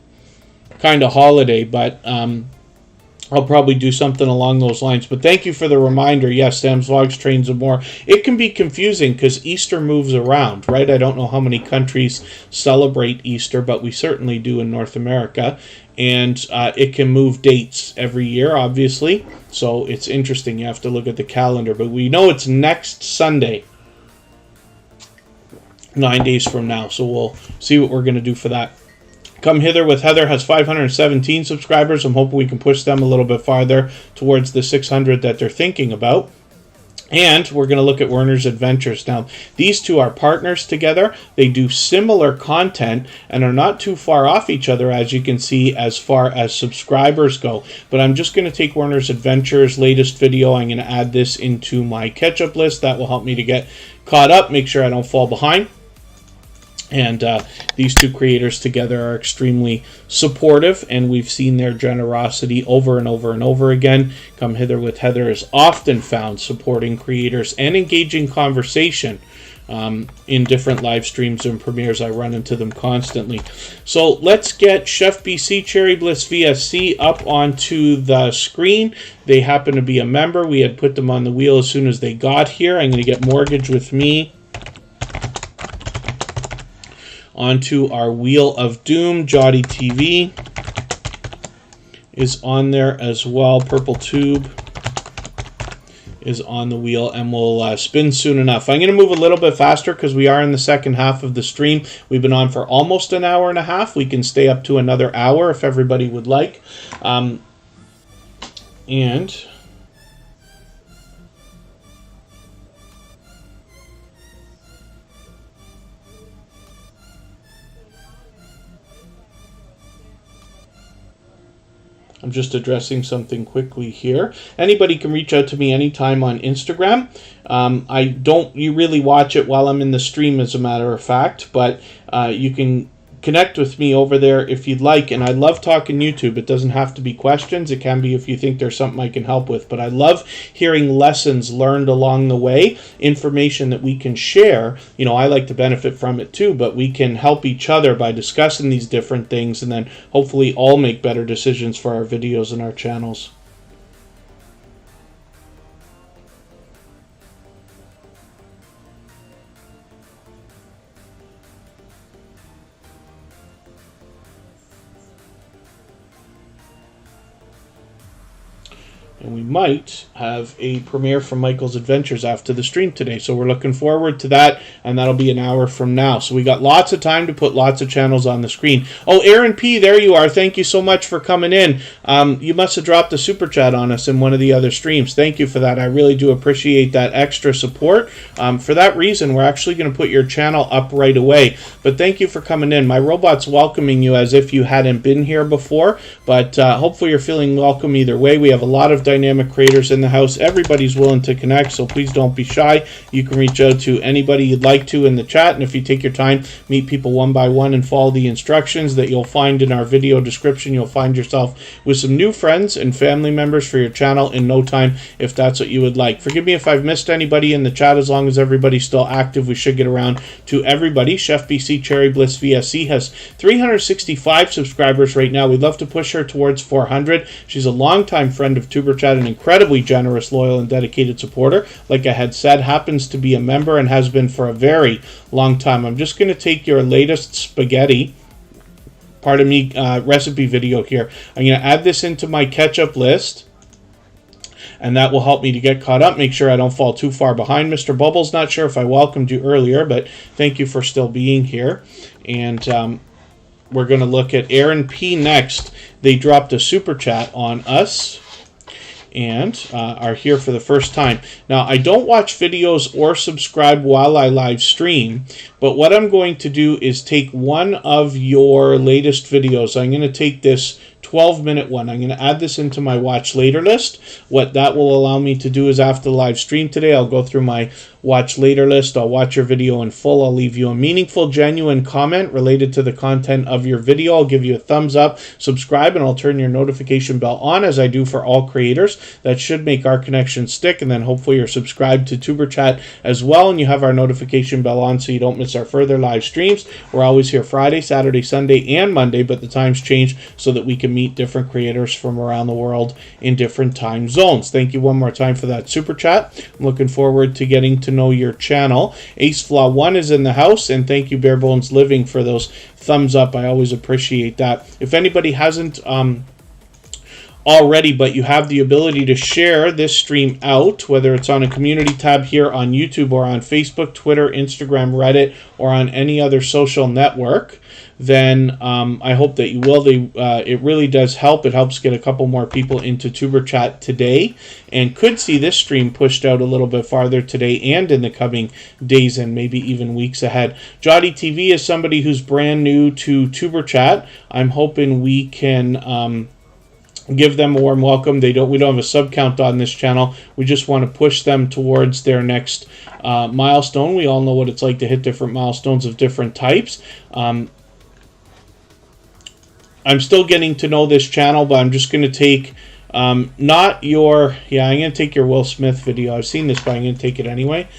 kind of holiday, but I'll probably do something along those lines. But thank you for the reminder. Yes, Sam's Vlogs, Trains, and More. It can be confusing because Easter moves around, right? I don't know how many countries celebrate Easter, but we certainly do in North America. And it can move dates every year, obviously. So it's interesting. You have to look at the calendar. But we know it's next Sunday, 9 days from now. So we'll see what we're going to do for that. Come Hither with Heather has 517 subscribers. I'm hoping we can push them a little bit farther towards the 600 that they're thinking about. And we're going to look at Werner's Adventures. Now, these two are partners together. They do similar content and are not too far off each other, as you can see, as far as subscribers go. But I'm just going to take Werner's Adventures' latest video. I'm going to add this into my catch-up list. That will help me to get caught up, make sure I don't fall behind. And these two creators together are extremely supportive, and we've seen their generosity over and over and over again. Come Hither with Heather is often found supporting creators and engaging conversation in different live streams and premieres. I run into them constantly. So let's get Chef BC Cherry Bliss VSC up onto the screen. They happen to be a member. We had put them on the wheel as soon as they got here. I'm going to get Mortgage with Me onto our Wheel of Doom. Jotty TV is on there as well. Purple Tube is on the wheel, and we'll spin soon enough. I'm going to move a little bit faster because we are in the second half of the stream. We've been on for almost an hour and a half. We can stay up to another hour if everybody would like. And I'm just addressing something quickly here. Anybody can reach out to me anytime on Instagram. I don't really watch it while I'm in the stream, as a matter of fact, but you can connect with me over there if you'd like. And I love talking YouTube. It doesn't have to be questions. It can be if you think there's something I can help with. But I love hearing lessons learned along the way, information that we can share. You know, I like to benefit from it too, but we can help each other by discussing these different things, and then hopefully all make better decisions for our videos and our channels. And we might have a premiere from Michael's Adventures after the stream today. So we're looking forward to that, and that'll be an hour from now. So we got lots of time to put lots of channels on the screen. Oh, Aaron P., there you are. Thank you so much for coming in. You must have dropped a super chat on us in one of the other streams. Thank you for that. I really do appreciate that extra support. For that reason, we're actually going to put your channel up right away. But thank you for coming in. My robot's welcoming you as if you hadn't been here before, but hopefully you're feeling welcome either way. We have a lot of dynamic creators in the house. Everybody's willing to connect, so please don't be shy. You can reach out to anybody you'd like to in the chat, and if you take your time, meet people one by one and follow the instructions that you'll find in our video description, you'll find yourself with some new friends and family members for your channel in no time, if that's what you would like. Forgive me if I've missed anybody in the chat. As long as everybody's still active, we should get around to everybody. Chef BC Cherry Bliss VSC has 365 subscribers right now. We'd love to push her towards 400. She's a longtime friend of Superchat, an incredibly generous, loyal, and dedicated supporter. Like I had said, happens to be a member and has been for a very long time. I'm just going to take your latest spaghetti, pardon me, recipe video here. I'm going to add this into my ketchup list, and that will help me to get caught up, make sure I don't fall too far behind. Mr. Bubbles, not sure if I welcomed you earlier, but thank you for still being here. And we're going to look at Aaron P. next. They dropped a super chat on us and are here for the first time. Now, I don't watch videos or subscribe while I live stream, but what I'm going to do is take one of your latest videos. I'm going to take this 12-minute one. I'm going to add this into my watch later list. What that will allow me to do is after the live stream today, I'll go through my watch later list. I'll watch your video in full. I'll leave you a meaningful, genuine comment related to the content of your video. I'll give you a thumbs up, subscribe, and I'll turn your notification bell on, as I do for all creators. That should make our connection stick, and then hopefully you're subscribed to Superchat as well, and you have our notification bell on so you don't miss our further live streams. We're always here Friday, Saturday, Sunday, and Monday, but the times change so that we can meet different creators from around the world in different time zones. Thank you one more time for that super chat. I'm looking forward to getting to know your channel. Ace Flaw 1 is in the house, and thank you Bare Bones Living for those thumbs up. I always appreciate that. If anybody hasn't already, but you have the ability to share this stream out, whether it's on a community tab here on YouTube or on Facebook, Twitter, Instagram, Reddit, or on any other social network, then I hope that you will. It really does help. It helps get a couple more people into Tuber Chat today, and could see this stream pushed out a little bit farther today and in the coming days and maybe even weeks ahead. Jotty TV is somebody who's brand new to Tuber Chat. I'm hoping we can give them a warm welcome. We don't have a sub count on this channel. We just want to push them towards their next milestone. We all know what it's like to hit different milestones of different types. I'm still getting to know this channel, but I'm just going to take not your, I'm going to take your Will Smith video. I've seen this, but I'm going to take it anyway.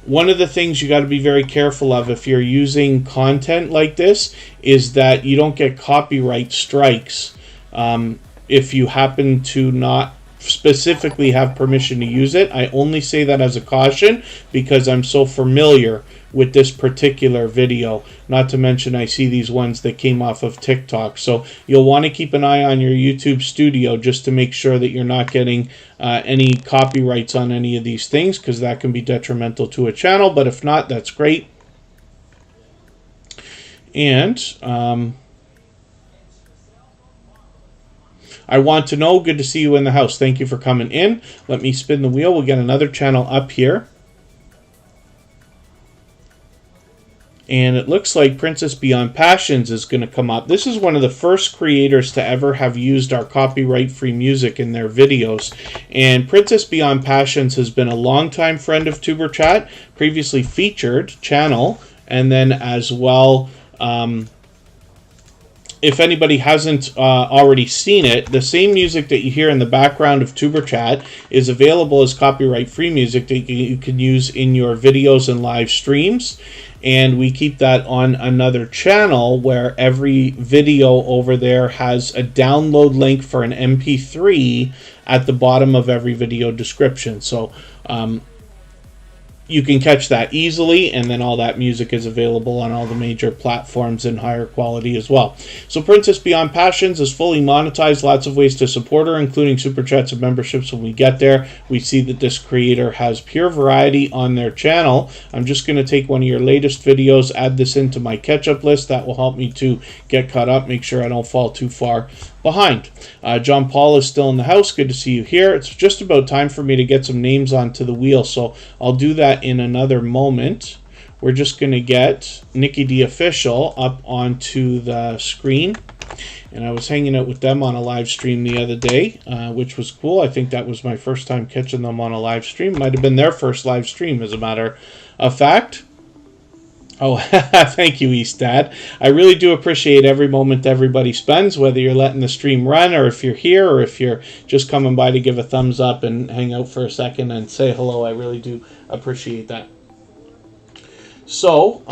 One of the things you got to be very careful of if you're using content like this is that you don't get copyright strikes if you happen to not specifically have permission to use it. I only say that as a caution because I'm so familiar with this particular video. Not to mention I see these ones that came off of TikTok. So you'll want to keep an eye on your YouTube studio just to make sure that you're not getting any copyrights on any of these things, because that can be detrimental to a channel. But if not, that's great. And I want to know, good to see you in the house. Thank you for coming in. Let me spin the wheel. We'll get another channel up here. And it looks like Princess Beyond Passions is going to come up. This is one of the first creators to ever have used our copyright-free music in their videos. And Princess Beyond Passions has been a longtime friend of Tuber Chat, previously featured channel, and then as well, if anybody hasn't already seen it, the same music that you hear in the background of Tuber Chat is available as copyright-free music that you can use in your videos and live streams. And we keep that on another channel where every video over there has a download link for an MP3 at the bottom of every video description. So you can catch that easily, and then all that music is available on all the major platforms in higher quality as well. So Princess Beyond Passions is fully monetized. Lots of ways to support her, including super chats and memberships. When we get there, we see that this creator has pure variety on their channel. I'm just going to take one of your latest videos, add this into my catch-up list. That will help me to get caught up, make sure I don't fall too far behind. John Paul is still in the house. Good to see you here. It's just about time for me to get some names onto the wheel, so I'll do that in another moment. We're just going to get Nikki D Official up onto the screen, and I was hanging out with them on a live stream the other day, which was cool. I think that was my first time catching them on a live stream. Might have been their first live stream, as a matter of fact. Oh, thank you, Eastad. I really do appreciate every moment everybody spends, whether you're letting the stream run or if you're here or if you're just coming by to give a thumbs up and hang out for a second and say hello. I really do appreciate that. So,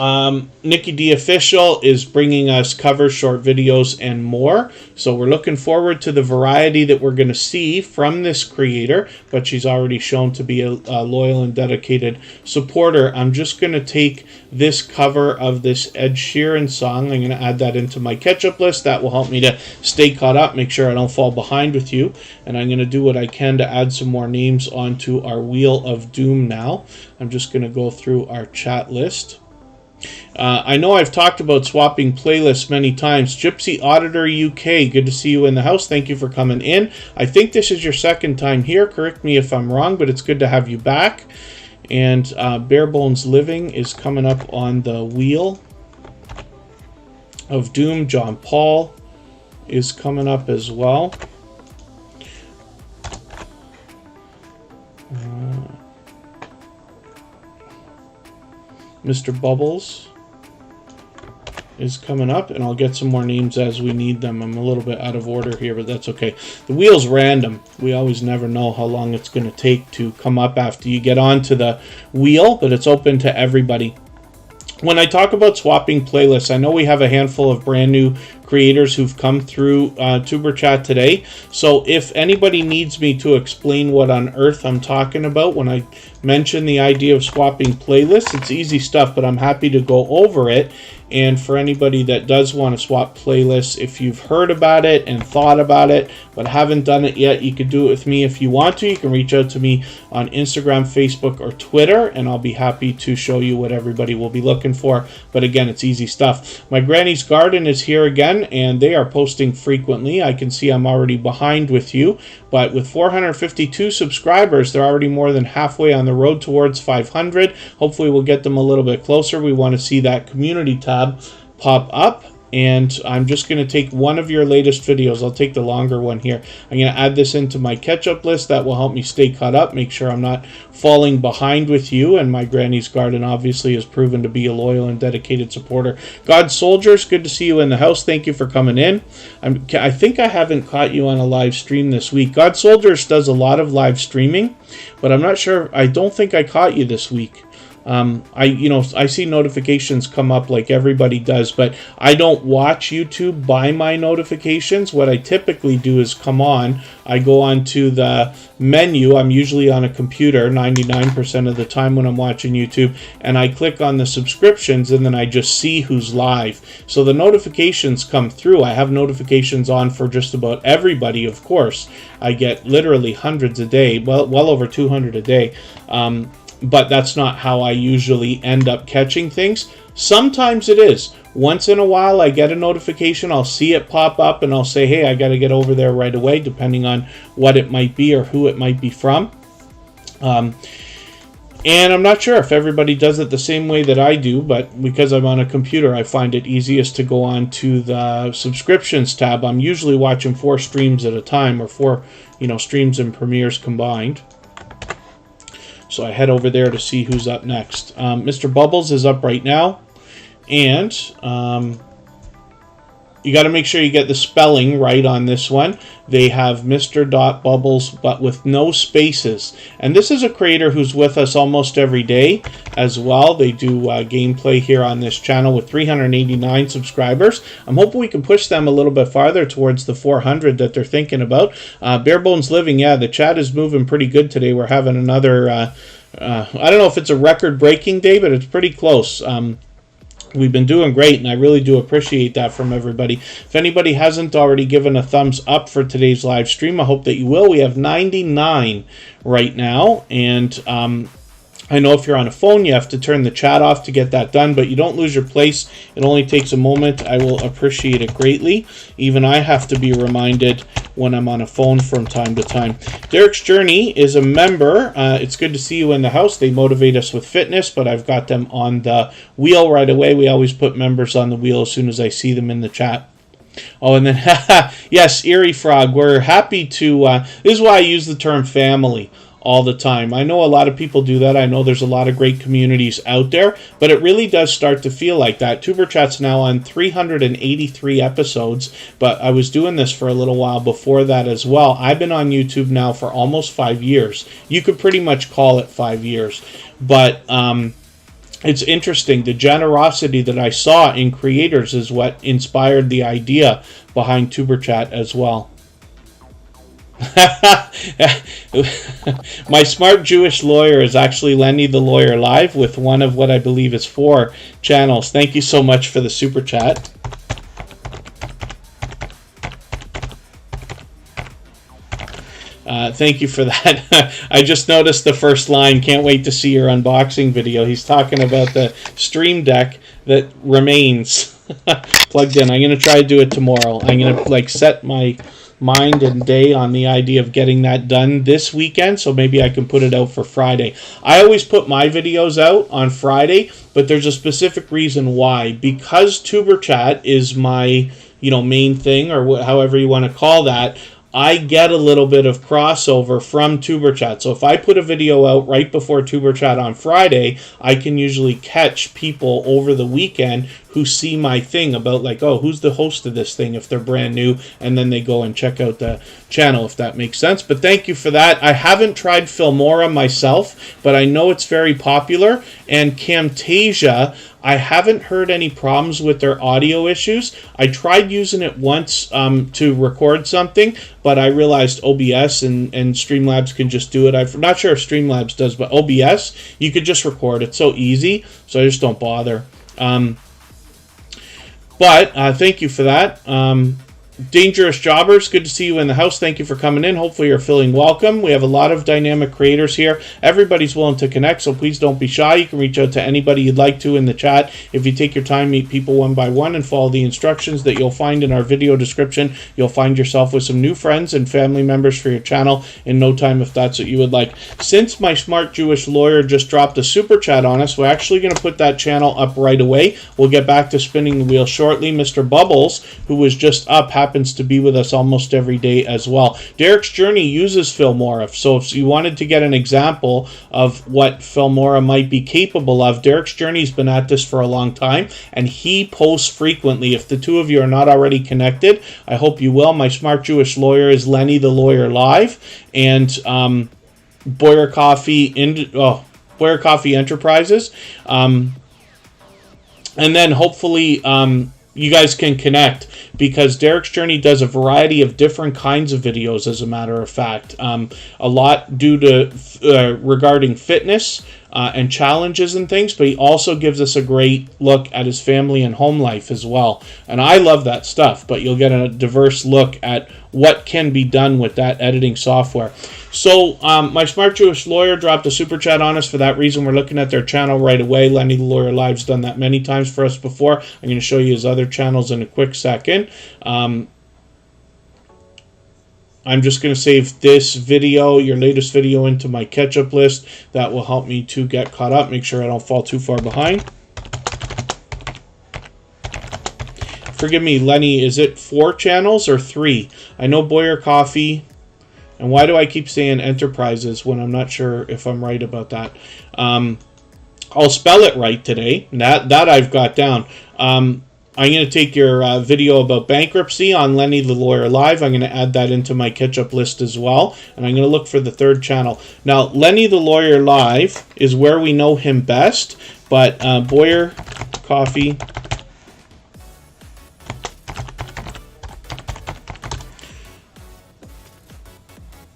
Nikki D Official is bringing us covers, short videos, and more. So we're looking forward to the variety that we're going to see from this creator, but she's already shown to be a loyal and dedicated supporter. I'm just going to take this cover of this Ed Sheeran song. I'm going to add that into my catch-up list. That will help me to stay caught up, make sure I don't fall behind with you. And I'm going to do what I can to add some more names onto our Wheel of Doom now. I'm just going to go through our chat list. I know I've talked about swapping playlists many times. Gypsy Auditor UK, good to see you in the house. Thank you for coming in. I think this is your second time here. Correct me if I'm wrong, but it's good to have you back. And Bare Bones Living is coming up on the Wheel of Doom. John Paul is coming up as well. Mr. Bubbles is coming up, and I'll get some more names as we need them. I'm a little bit out of order here, but that's okay. The wheel's random. We always never know how long it's going to take to come up after you get onto the wheel, but it's open to everybody. When I talk about swapping playlists, I know we have a handful of brand new creators who've come through Tuber Chat today. So if anybody needs me to explain what on earth I'm talking about when I mention the idea of swapping playlists, it's easy stuff, but I'm happy to go over it. And for anybody that does want to swap playlists, if you've heard about it and thought about it but haven't done it yet, you could do it with me if you want to. You can reach out to me on Instagram, Facebook, or Twitter, and I'll be happy to show you what everybody will be looking for. But again, it's easy stuff. My Granny's Garden is here again, and they are posting frequently. I can see I'm already behind with you, but with 452 subscribers, they're already more than halfway on the road towards 500. Hopefully we'll get them a little bit closer. We want to see that community tab pop up, and I'm just going to take one of your latest videos. I'll take the longer one here. I'm going to add this into my catch-up list. That will help me stay caught up, make sure I'm not falling behind with you. And my Granny's Garden obviously has proven to be a loyal and dedicated supporter. God Soldiers, good to see you in the house. Thank you for coming in. I think I haven't caught you on a live stream this week. God Soldiers does a lot of live streaming, but I'm not sure. I don't think I caught you this week. I see notifications come up like everybody does, but I don't watch YouTube by my notifications. What I typically do is I go on to the menu. I'm usually on a computer 99% of the time when I'm watching YouTube, and I click on the subscriptions, and then I just see who's live. So the notifications come through. I have notifications on for just about everybody, of course. I get literally hundreds a day, well over 200 a day. But that's not how I usually end up catching things. Sometimes it is. Once in a while, I get a notification. I'll see it pop up, and I'll say, hey, I got to get over there right away, depending on what it might be or who it might be from. And I'm not sure if everybody does it the same way that I do, but because I'm on a computer, I find it easiest to go on to the subscriptions tab. I'm usually watching 4 streams at a time, or 4, streams and premieres combined. So I head over there to see who's up next. Mr. Bubbles is up right now. And you got to make sure you get the spelling right on this one. They have Mr. Bubbles, but with no spaces. And this is a creator who's with us almost every day as well. They do gameplay here on this channel with 389 subscribers. I'm hoping we can push them a little bit farther towards the 400 that they're thinking about. Bare Bones Living, yeah, the chat is moving pretty good today. We're having another, I don't know if it's a record-breaking day, but it's pretty close. We've been doing great, and I really do appreciate that from everybody. If anybody hasn't already given a thumbs up for today's live stream, I hope that you will. We have 99 right now, and I know if you're on a phone, you have to turn the chat off to get that done, but you don't lose your place. It only takes a moment. I will appreciate it greatly. Even I have to be reminded when I'm on a phone from time to time. Derek's Journey is a member. It's good to see you in the house. They motivate us with fitness, but I've got them on the wheel right away. We always put members on the wheel as soon as I see them in the chat. Oh, and then, yes, Eerie Frog, we're happy to, this is why I use the term family all the time. I know a lot of people do that. I know there's a lot of great communities out there, but it really does start to feel like that. Tuber Chat's now on 383 episodes, but I was doing this for a little while before that as well. I've been on YouTube now for almost 5 years. You could pretty much call it 5 years, but it's interesting. The generosity that I saw in creators is what inspired the idea behind Tuber Chat as well. My smart Jewish lawyer is actually Lenny the Lawyer Live with one of what I believe is 4 channels. Thank you so much for the super chat. Thank you for that. I just noticed the first line. Can't wait to see your unboxing video. He's talking about the Stream Deck that remains plugged in. I'm going to try to do it tomorrow. I'm going to set my mind and day on the idea of getting that done this weekend, so maybe I can put it out for Friday. I always put my videos out on Friday, but there's a specific reason why. Because Tuber Chat is my main thing, or however you want to call that, I get a little bit of crossover from Tuber Chat. So if I put a video out right before Tuber Chat on Friday, I can usually catch people over the weekend who see my thing about oh, who's the host of this thing if they're brand new, and then they go and check out the channel, if that makes sense. But thank you for that. I haven't tried Filmora myself, but I know it's very popular. And Camtasia, I haven't heard any problems with their audio issues. I tried using it once to record something, but I realized OBS and Streamlabs can just do it. I'm not sure if Streamlabs does, but OBS, you could just record. It's so easy, so I just don't bother. But thank you for that. Dangerous Jobbers, good to see you in the house. Thank you for coming in. Hopefully you're feeling welcome. We have a lot of dynamic creators here. Everybody's willing to connect, so please don't be shy. You can reach out to anybody you'd like to in the chat. If you take your time, meet people one by one, and follow the instructions that you'll find in our video description, you'll find yourself with some new friends and family members for your channel in no time if that's what you would like. Since my smart Jewish lawyer just dropped a super chat on us, we're actually going to put that channel up right away. We'll get back to spinning the wheel shortly. Mr. Bubbles, who was just up, happens to be with us almost every day as well. Derek's Journey uses Filmora, so if you wanted to get an example of what Filmora might be capable of, Derek's Journey's been at this for a long time, and he posts frequently. If the two of you are not already connected, I hope you will. My smart Jewish lawyer is Lenny the Lawyer Live, and Boyer Coffee Enterprises, and then hopefully you guys can connect, because Derek's Journey does a variety of different kinds of videos, as a matter of fact. A lot due to regarding fitness and challenges and things, but he also gives us a great look at his family and home life as well. And I love that stuff, but you'll get a diverse look at what can be done with that editing software. So my smart Jewish lawyer dropped a super chat on us. For that reason, we're looking at their channel right away. Lenny the Lawyer Live's done that many times for us before. I'm going to show you his other channels in a quick second. I'm just going to save this video, your latest video, into my catch-up list. That will help me to get caught up, make sure I don't fall too far behind. Forgive me, Lenny, is it 4 channels or 3? I know Boyer Coffee. And why do I keep saying Enterprises when I'm not sure if I'm right about that? I'll spell it right today. That I've got down. I'm going to take your video about bankruptcy on Lenny the Lawyer Live. I'm going to add that into my catch-up list as well. And I'm going to look for the 3rd channel. Now, Lenny the Lawyer Live is where we know him best. But Boyer Coffee...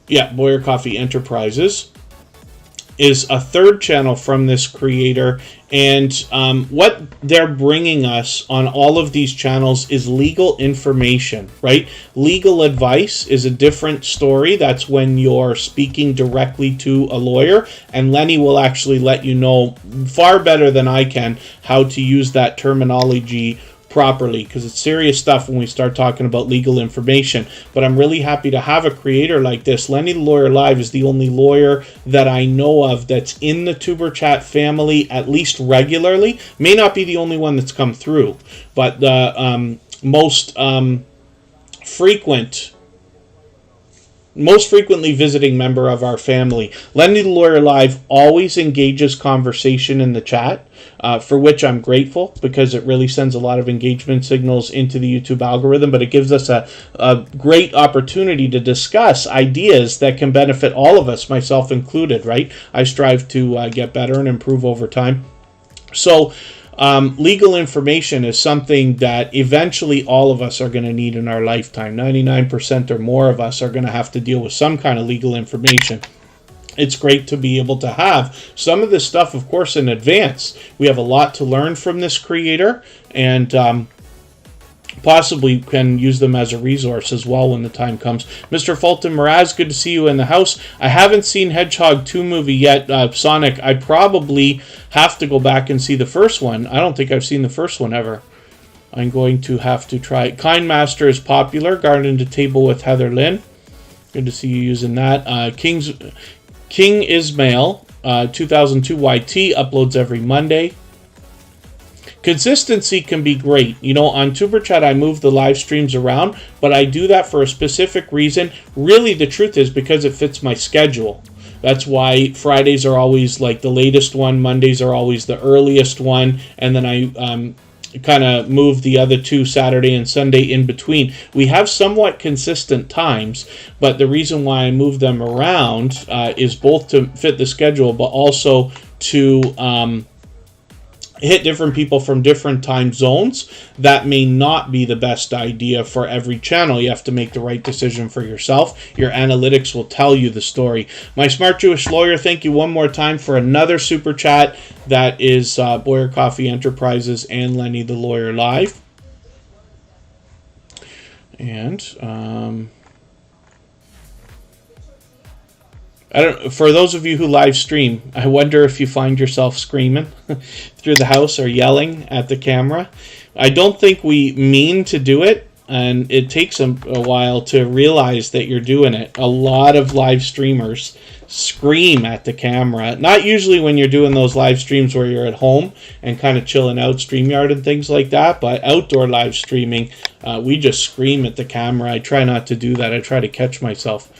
Yeah, Boyer Coffee Enterprises is a 3rd channel from this creator, and what they're bringing us on all of these channels is legal information, right? Legal advice is a different story. That's when you're speaking directly to a lawyer, and Lenny will actually let you know far better than I can how to use that terminology properly, because it's serious stuff when we start talking about legal information. But I'm really happy to have a creator like this. Lenny the Lawyer Live is the only lawyer that I know of that's in the Tuber Chat family, at least regularly. May not be the only one that's come through, but the most frequently visiting member of our family. Lenny the Lawyer Live always engages conversation in the chat, for which I'm grateful, because it really sends a lot of engagement signals into the YouTube algorithm, but it gives us a great opportunity to discuss ideas that can benefit all of us, myself included, right? I strive to get better and improve over time. So legal information is something that eventually all of us are going to need in our lifetime. 99% or more of us are going to have to deal with some kind of legal information. It's great to be able to have some of this stuff, of course, in advance. We have a lot to learn from this creator, and possibly can use them as a resource as well when the time comes. Mr. Fulton Mraz, good to see you in the house. I haven't seen Hedgehog 2 movie yet, Sonic. I probably have to go back and see the first one. I don't think I've seen the first one ever. I'm going to have to try it. Kind Master is popular. Garden to Table with Heather Lynn. Good to see you using that. King Ismail, 2002 YT, uploads every Monday. Consistency can be great. You know, on Tuber Chat, I move the live streams around, but I do that for a specific reason. Really, the truth is because it fits my schedule. That's why Fridays are always like the latest one, Mondays are always the earliest one, and then I kind of move the other 2, Saturday and Sunday, in between. We have somewhat consistent times, but the reason why I move them around is both to fit the schedule, but also to hit different people from different time zones. That may not be the best idea for every channel. You have to make the right decision for yourself. Your analytics will tell you the story. My smart Jewish lawyer, thank you one more time for another super chat. That is Boyer Coffee Enterprises and Lenny the Lawyer Live. And for those of you who live stream, I wonder if you find yourself screaming through the house or yelling at the camera. I don't think we mean to do it, and it takes a while to realize that you're doing it. A lot of live streamers scream at the camera. Not usually when you're doing those live streams where you're at home and kind of chilling out, StreamYard and things like that, but outdoor live streaming, we just scream at the camera. I try not to do that. I try to catch myself.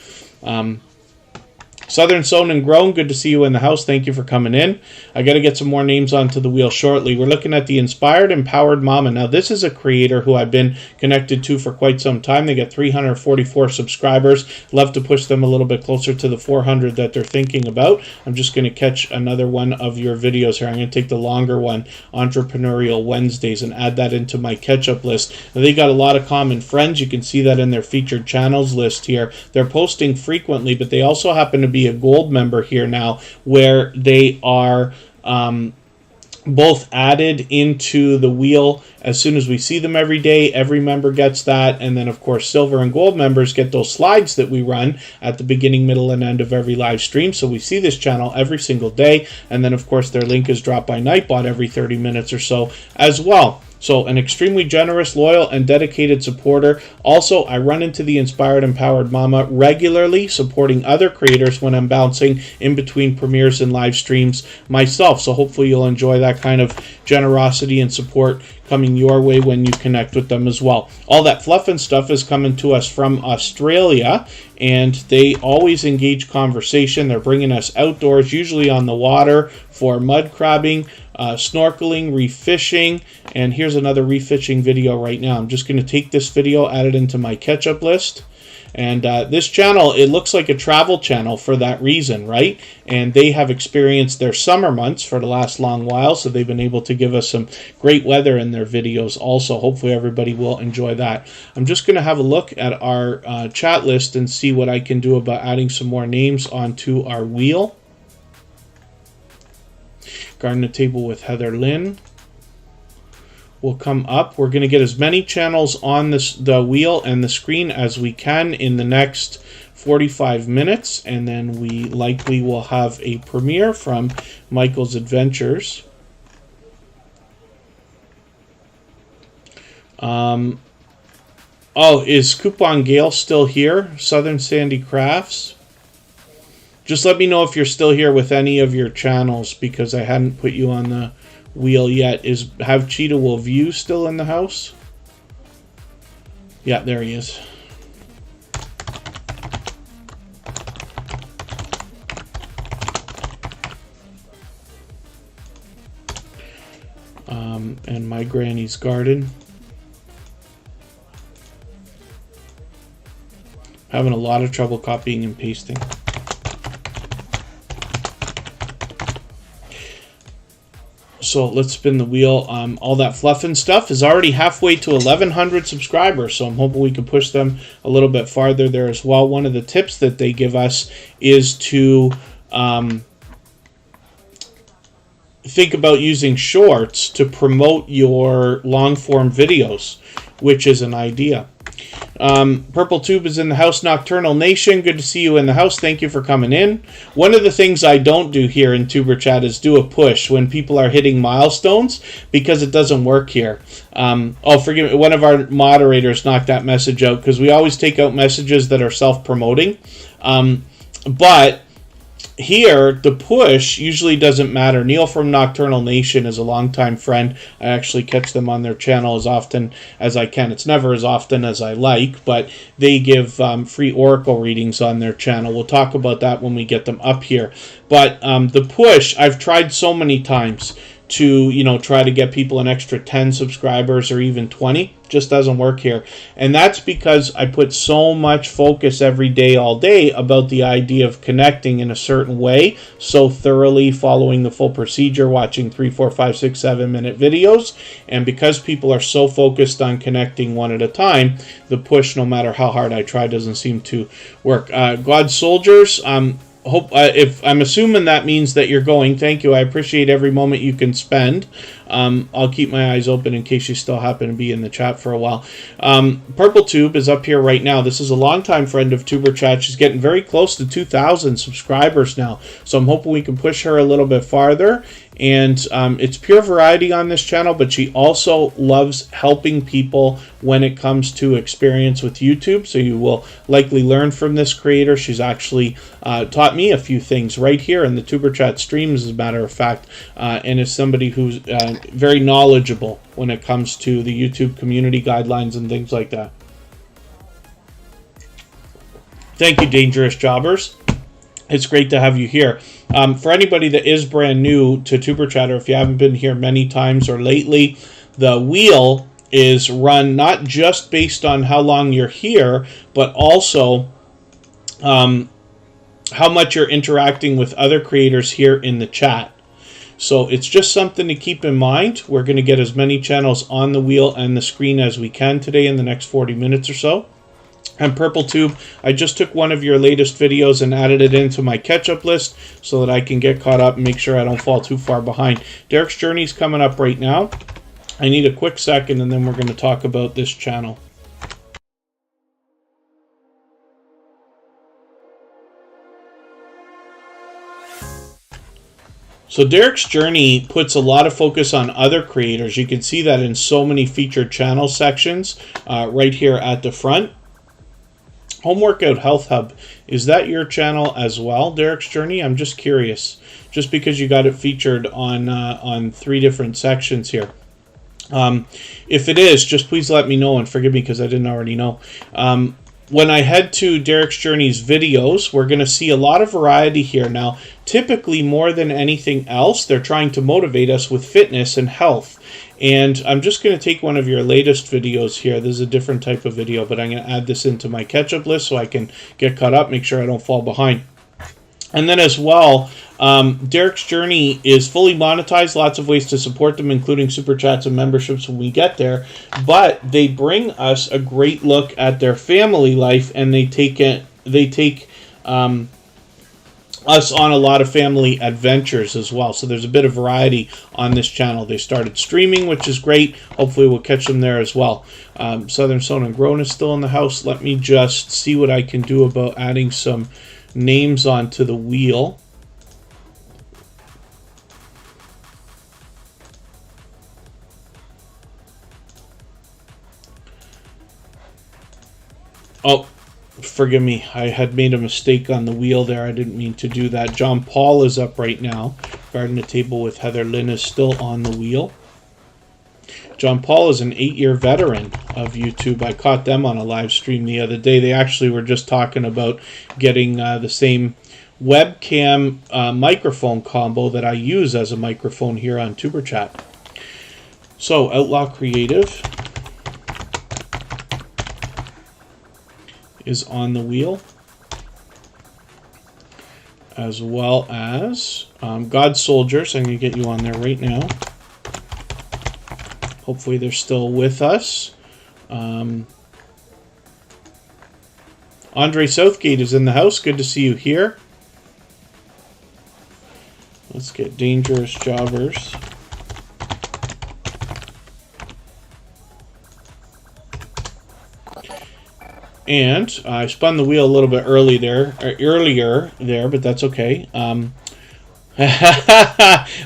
Southern Sown and Grown, good to see you in the house. Thank you for coming in. I got to get some more names onto the wheel shortly. We're looking at the Inspired Empowered Mama. Now, this is a creator who I've been connected to for quite some time. They got 344 subscribers. Love to push them a little bit closer to the 400 that they're thinking about. I'm just going to catch another one of your videos here. I'm going to take the longer one, Entrepreneurial Wednesdays, and add that into my catch-up list. Now, they got a lot of common friends. You can see that in their featured channels list here. They're posting frequently, but they also happen to be a gold member here now, where they are both added into the wheel as soon as we see them every day. Every member gets that, and then of course silver and gold members get those slides that we run at the beginning, middle, and end of every live stream. So we see this channel every single day, and then of course their link is dropped by Nightbot every 30 minutes or so as well. So an extremely generous, loyal, and dedicated supporter. Also, I run into the Inspired Empowered Mama regularly, supporting other creators when I'm bouncing in between premieres and live streams myself. So hopefully you'll enjoy that kind of generosity and support coming your way when you connect with them as well. All that fluff and stuff is coming to us from Australia, and they always engage conversation. They're bringing us outdoors, usually on the water, for mud crabbing, snorkeling, reef fishing, and here's another reef fishing video right now. I'm just going to take this video, add it into my catch-up list. And this channel, it looks like a travel channel for that reason, right? And they have experienced their summer months for the last long while, so they've been able to give us some great weather in their videos also. Hopefully everybody will enjoy that. I'm just going to have a look at our chat list and see what I can do about adding some more names onto our wheel. Garden to Table with Heather Lynn will come up. We're going to get as many channels on the wheel and the screen as we can in the next 45 minutes, and then we likely will have a premiere from Michael's Adventures. Oh, is Coupon Gale still here? Southern Sandy Crafts. Just let me know if you're still here with any of your channels, because I hadn't put you on the wheel yet. Have Cheetah Will View still in the house? Yeah, there he is. And My Granny's Garden. Having a lot of trouble copying and pasting. So let's spin the wheel. All that fluff and stuff is already halfway to 1,100 subscribers, so I'm hoping we can push them a little bit farther there as well. One of the tips that they give us is to think about using shorts to promote your long-form videos, which is an idea. Purple Tube is in the house. Nocturnal Nation, good to see you in the house. Thank you for coming in. One of the things I don't do here in Tuber Chat is do a push when people are hitting milestones, because it doesn't work here. Oh, forgive me, one of our moderators knocked that message out, because we always take out messages that are self-promoting. But here, the push usually doesn't matter. Neil from Nocturnal Nation is a longtime friend. I actually catch them on their channel as often as I can. It's never as often as I like, but they give free oracle readings on their channel. We'll talk about that when we get them up here. But the push, I've tried so many times to, you know, try to get people an extra 10 subscribers or even 20. Just doesn't work here. And that's because I put so much focus every day, all day, about the idea of connecting in a certain way, so thoroughly, following the full procedure, watching 3, 4, 5, 6, 7-minute videos. And because people are so focused on connecting one at a time, the push, no matter how hard I try, doesn't seem to work. God Soldiers, if I'm assuming that means that you're going, thank you. I appreciate every moment you can spend. I'll keep my eyes open in case you still happen to be in the chat for a while. Purple Tube is up here right now. This is a longtime friend of Tuber Chat. She's getting very close to 2,000 subscribers now, so I'm hoping we can push her a little bit farther. And it's pure variety on this channel, but she also loves helping people when it comes to experience with YouTube. So you will likely learn from this creator. She's actually taught me a few things right here in the Tuber Chat streams, as a matter of fact, and is somebody who's very knowledgeable when it comes to the YouTube community guidelines and things like that. Thank you, Dangerous Jobbers. It's great to have you here. For anybody that is brand new to Tuber Chatter, if you haven't been here many times or lately, the wheel is run not just based on how long you're here, but also how much you're interacting with other creators here in the chat. So it's just something to keep in mind. We're going to get as many channels on the wheel and the screen as we can today in the next 40 minutes or so. And Purple Tube, I just took one of your latest videos and added it into my catch-up list so that I can get caught up and make sure I don't fall too far behind. Derek's Journey's coming up right now. I need a quick second and then we're going to talk about this channel. So Derek's Journey puts a lot of focus on other creators. You can see that in so many featured channel sections right here at the front. Home Workout Health Hub, is that your channel as well, Derek's Journey? I'm just curious, just because you got it featured on 3 different sections here. If it is, just please let me know, and forgive me because I didn't already know. When I head to Derek's Journey's videos, we're going to see a lot of variety here. Now, typically more than anything else, they're trying to motivate us with fitness and health. And I'm just going to take one of your latest videos here. This is a different type of video, but I'm going to add this into my catch-up list so I can get caught up, make sure I don't fall behind. And then as well, Derek's Journey is fully monetized. Lots of ways to support them, including super chats and memberships when we get there. But they bring us a great look at their family life, and they take us on a lot of family adventures as well. So there's a bit of variety on this channel. They started streaming, which is great. Hopefully we'll catch them there as well. Southern Sown and Grown is still in the house. Let me just see what I can do about adding some names onto the wheel. Oh, forgive me. I had made a mistake on the wheel there. I didn't mean to do that. John Paul is up right now. Garden to Table with Heather Lynn is still on the wheel. John Paul is an 8-year veteran of YouTube. I caught them on a live stream the other day. They actually were just talking about getting the same webcam microphone combo that I use as a microphone here on Tuber Chat. So, Outlaw Creative is on the wheel, as well as God Soldiers. I'm going to get you on there right now. Hopefully they're still with us. Andre Southgate is in the house. Good to see you here. Let's get Dangerous Jobbers. And I spun the wheel a little bit earlier there, but that's okay.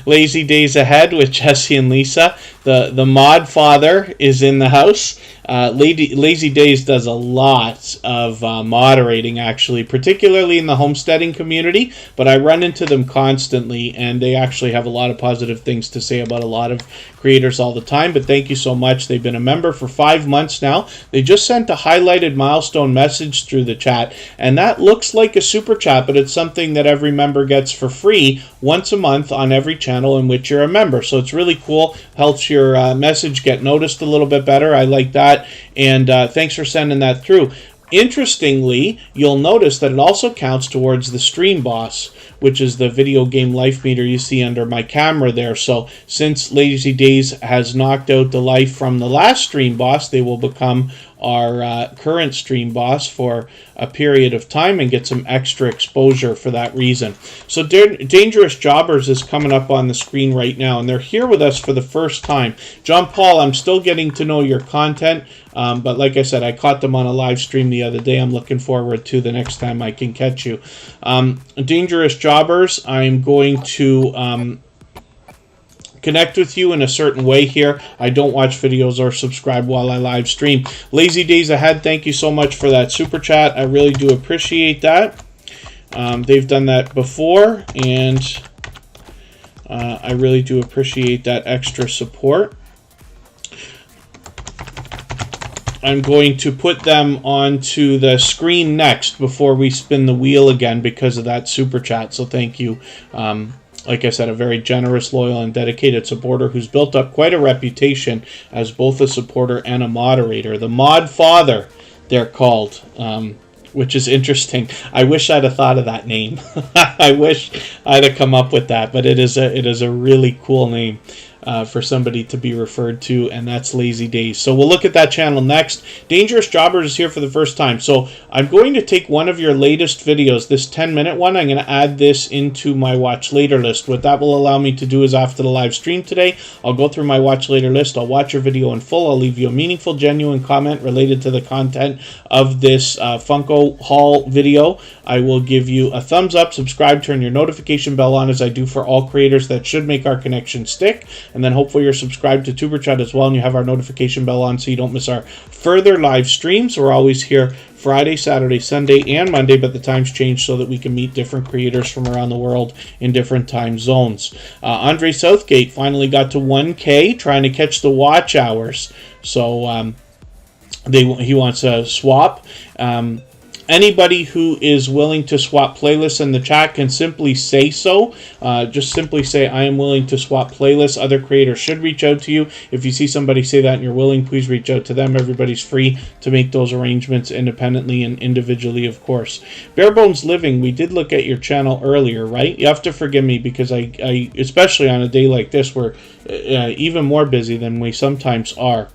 Lazy Days Ahead with Jesse and Lisa. The mod father is in the house. Lazy Days does a lot of moderating, actually, particularly in the homesteading community, but I run into them constantly, and they actually have a lot of positive things to say about a lot of creators all the time. But thank you so much. They've been a member for 5 months now. They just sent a highlighted milestone message through the chat, and that looks like a super chat, but it's something that every member gets for free once a month on every channel in which you're a member. So it's really cool. Helps your message get noticed a little bit better. I like that. And thanks for sending that through. Interestingly, you'll notice that it also counts towards the Stream Boss, which is the video game life meter you see under my camera there. So since Lazy Days has knocked out the life from the last Stream Boss, they will become our current stream boss for a period of time and get some extra exposure for that reason. So Dangerous Jobbers is coming up on the screen right now, and they're here with us for the first time. John Paul, I'm still getting to know your content, but like I said, I caught them on a live stream the other day. I'm looking forward to the next time I can catch you. Dangerous Jobbers, I'm going to connect with you in a certain way here. I don't watch videos or subscribe while I live stream. Lazy Days Ahead, thank you so much for that super chat. I really do appreciate that. They've done that before, and I really do appreciate that extra support. I'm going to put them onto the screen next before we spin the wheel again because of that super chat, so thank you. Like I said, a very generous, loyal, and dedicated supporter who's built up quite a reputation as both a supporter and a moderator. The Mod Father, they're called, which is interesting. I wish I'd have thought of that name. I wish I'd have come up with that, but it is a really cool name for somebody to be referred to, and that's Lazy Days. So we'll look at that channel next. Dangerous Jobbers is here for the first time. So I'm going to take one of your latest videos, this 10-minute one. I'm going to add this into my Watch Later list. What that will allow me to do is after the live stream today, I'll go through my Watch Later list. I'll watch your video in full. I'll leave you a meaningful, genuine comment related to the content of this Funko haul video. I will give you a thumbs up, subscribe, turn your notification bell on as I do for all creators. That should make our connection stick. And then hopefully you're subscribed to Superchat as well and you have our notification bell on so you don't miss our further live streams. We're always here Friday, Saturday, Sunday, and Monday, but the times change so that we can meet different creators from around the world in different time zones. Andre Southgate finally got to 1K, trying to catch the watch hours. So he wants a swap. Anybody who is willing to swap playlists in the chat can simply say so. Just simply say, I am willing to swap playlists. Other creators should reach out to you. If you see somebody say that and you're willing, please reach out to them. Everybody's free to make those arrangements independently and individually, of course. Barebones Living, we did look at your channel earlier, right? You have to forgive me because I especially on a day like this, we're even more busy than we sometimes are.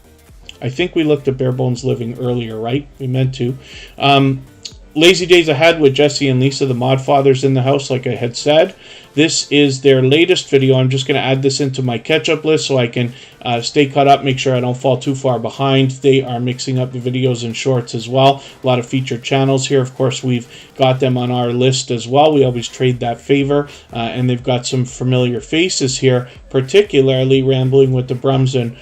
I think we looked at Barebones Living earlier, right? We meant to. Lazy Days Ahead with Jesse and Lisa, the Mod Fathers in the house, like I had said. This is their latest video. I'm just going to add this into my catch-up list so I can stay caught up, make sure I don't fall too far behind. They are mixing up the videos and shorts as well. A lot of featured channels here. Of course, we've got them on our list as well. We always trade that favor. And they've got some familiar faces here, particularly Rambling with the Brums and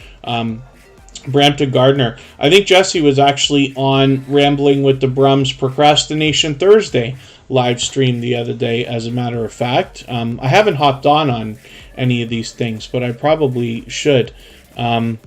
Brampton Gardner. I think Jesse was actually on Rambling with the Brums Procrastination Thursday live stream the other day, as a matter of fact. I haven't hopped on any of these things, but I probably should. And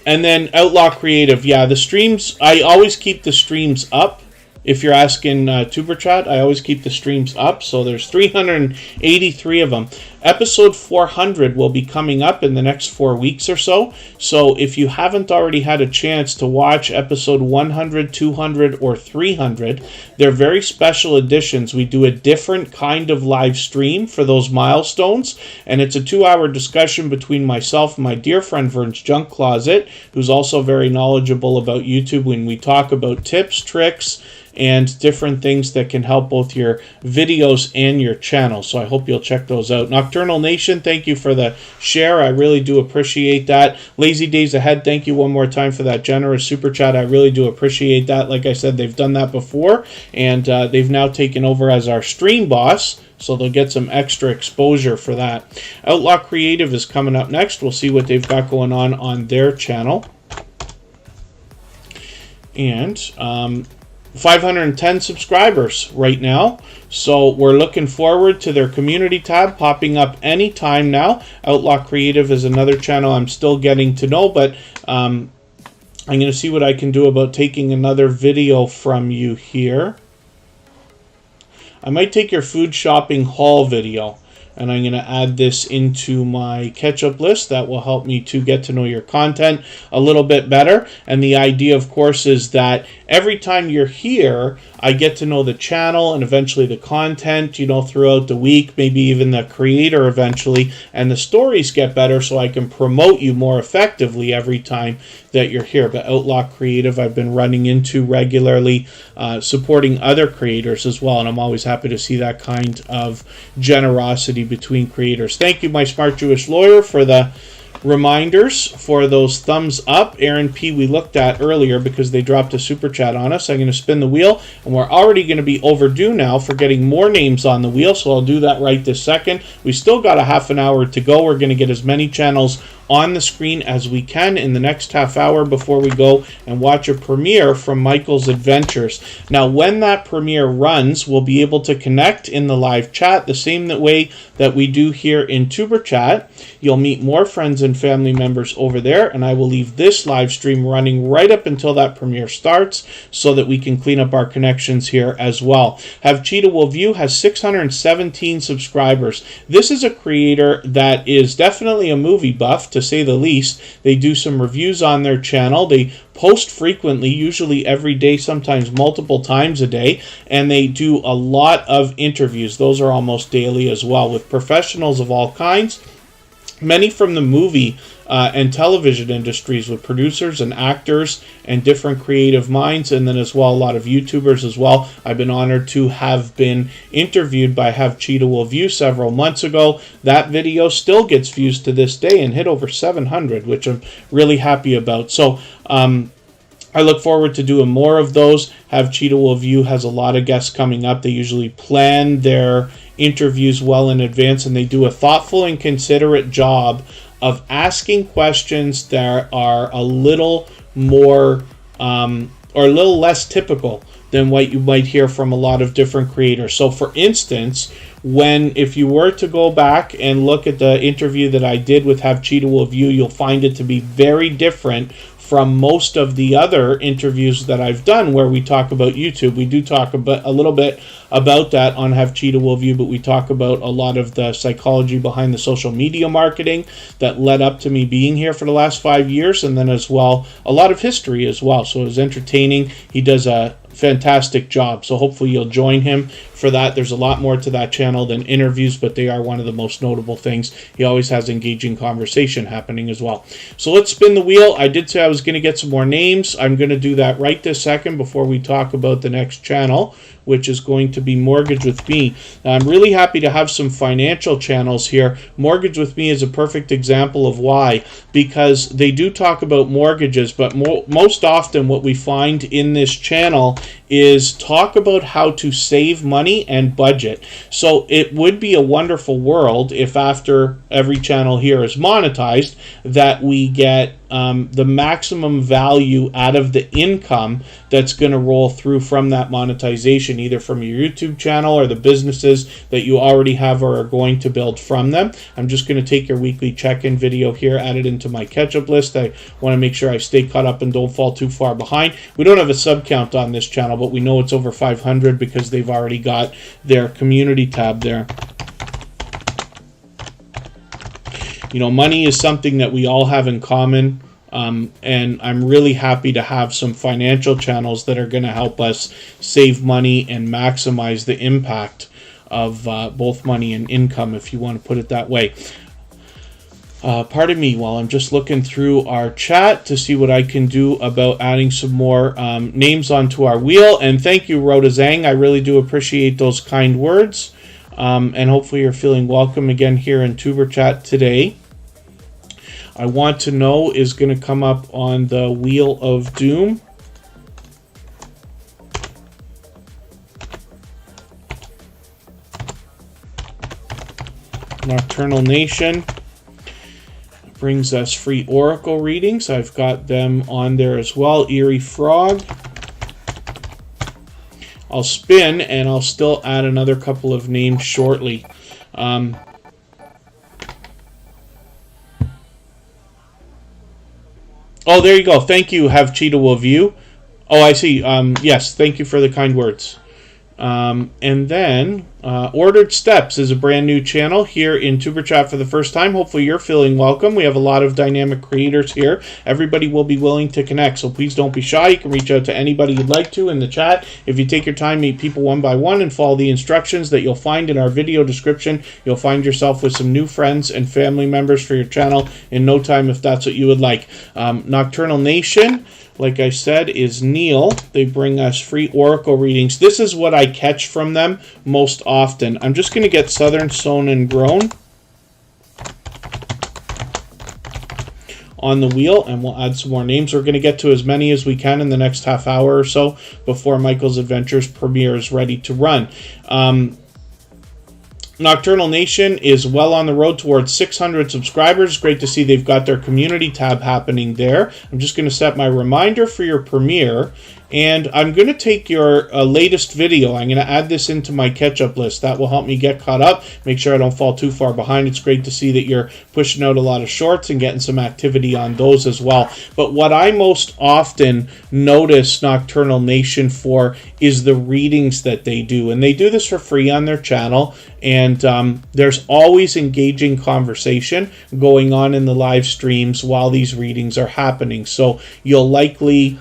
then Outlaw Creative. Yeah, the streams, I always keep the streams up. If you're asking Tuber Chat, I always keep the streams up. So there's 383 of them. Episode 400 will be coming up in the next 4 weeks or so. So if you haven't already had a chance to watch episode 100, 200, or 300, they're very special editions. We do a different kind of live stream for those milestones. And it's a 2-hour discussion between myself and my dear friend Vern's Junk Closet, who's also very knowledgeable about YouTube when we talk about tips, tricks, and different things that can help both your videos and your channel. So I hope you'll check those out. Nocturnal Nation, thank you for the share. I really do appreciate that. Lazy Days Ahead, thank you one more time for that generous super chat. I really do appreciate that. Like I said, they've done that before, and they've now taken over as our stream boss, so they'll get some extra exposure for that. Outlaw Creative is coming up next. We'll see what they've got going on their channel. And 510 subscribers right now, so we're looking forward to their community tab popping up anytime now. Outlaw Creative is another channel I'm still getting to know, but I'm going to see what I can do about taking another video from you here. I might take your food shopping haul video, and I'm going to add this into my catch-up list. That will help me to get to know your content a little bit better. And the idea, of course, is that every time you're here, I get to know the channel and eventually the content, you know, throughout the week, maybe even the creator eventually, and the stories get better so I can promote you more effectively every time that you're here. But Outlaw Creative, I've been running into regularly, supporting other creators as well, and I'm always happy to see that kind of generosity between creators. Thank you, my smart Jewish lawyer, for the reminders, for those thumbs up. Aaron P. we looked at earlier because they dropped a super chat on us. I'm going to spin the wheel, and we're already going to be overdue now for getting more names on the wheel, so I'll do that right this second. We still got a half an hour to go. We're going to get as many channels on the screen as we can in the next half hour before we go and watch a premiere from Michael's Adventures. Now, when that premiere runs, we'll be able to connect in the live chat the same way that we do here in Superchat. You'll meet more friends and family members over there, and I will leave this live stream running right up until that premiere starts so that we can clean up our connections here as well. Have Cheetah Will View has 617 subscribers. This is a creator that is definitely a movie buff, to say the least. They do some reviews on their channel. They post frequently, usually every day, sometimes multiple times a day, and they do a lot of interviews. Those are almost daily as well, with professionals of all kinds, many from the movie and television industries, with producers and actors and different creative minds, and then as well a lot of YouTubers as well. I've been honored to have been interviewed by Have Cheetah Will View several months ago. That video still gets views to this day and hit over 700, which I'm really happy about. So I look forward to doing more of those. Have Cheetah Will View has a lot of guests coming up. They usually plan their interviews well in advance, and they do a thoughtful and considerate job of asking questions that are a little more or a little less typical than what you might hear from a lot of different creators. So for instance, if you were to go back and look at the interview that I did with Have Cheetah Will View, you'll find it to be very different from most of the other interviews that I've done where we talk about YouTube. We do talk about a little bit about that on Have Cheetah Will View, but we talk about a lot of the psychology behind the social media marketing that led up to me being here for the last 5 years, and then as well a lot of history as well. So it's entertaining. He does a fantastic job, so hopefully you'll join him for that. There's a lot more to that channel than interviews, but they are one of the most notable things. He always has engaging conversation happening as well. So let's spin the wheel. I did say I was going to get some more names. I'm going to do that right this second before we talk about the next channel, which is going to be Mortgage with Me. Now, I'm really happy to have some financial channels here. Mortgage with Me is a perfect example of why, because they do talk about mortgages, but most often what we find in this channel is talk about how to save money and budget. So it would be a wonderful world if after every channel here is monetized that we get the maximum value out of the income that's going to roll through from that monetization, either from your YouTube channel or the businesses that you already have or are going to build from them. I'm just going to take your weekly check-in video here, add it into my catch-up list. I want to make sure I stay caught up and don't fall too far behind. We don't have a sub count on this channel, but we know it's over 500 because they've already got their community tab there. You know, money is something that we all have in common, and I'm really happy to have some financial channels that are going to help us save money and maximize the impact of both money and income, if you want to put it that way. Pardon me while I'm just looking through our chat to see what I can do about adding some more names onto our wheel. And thank you, Rhoda Zhang. I really do appreciate those kind words. And hopefully you're feeling welcome again here in Tuber Chat today. I Want to Know is going to come up on the Wheel of Doom. Nocturnal Nation brings us free Oracle readings. I've got them on there as well. Eerie Frog. I'll spin and I'll still add another couple of names shortly. Oh, there you go. Thank you, Have Cheetah Will View. Oh, I see. Yes, thank you for the kind words. And then Ordered Steps is a brand new channel here in Tuber Chat for the first time. Hopefully you're feeling welcome. We have a lot of dynamic creators here. Everybody will be willing to connect, so please don't be shy. You can reach out to anybody you'd like to in the chat. If you take your time, meet people one by one, and follow the instructions that you'll find in our video description, you'll find yourself with some new friends and family members for your channel in no time if that's what you would like. Nocturnal Nation, like I said, is Neil. They bring us free oracle readings. This is what I catch from them most often. I'm just going to get Southern Sown and Grown on the wheel, and we'll add some more names. We're going to get to as many as we can in the next half hour or so before Michael's Adventures premiere is ready to run. Nocturnal Nation is well on the road towards 600 subscribers. Great to see they've got their community tab happening there. I'm just going to set my reminder for your premiere, and I'm going to take your latest video. I'm going to add this into my catch-up list. That will help me get caught up, make sure I don't fall too far behind. It's great to see that you're pushing out a lot of shorts and getting some activity on those as well. But what I most often notice Nocturnal Nation for is the readings that they do. And they do this for free on their channel. And there's always engaging conversation going on in the live streams while these readings are happening. So you'll likely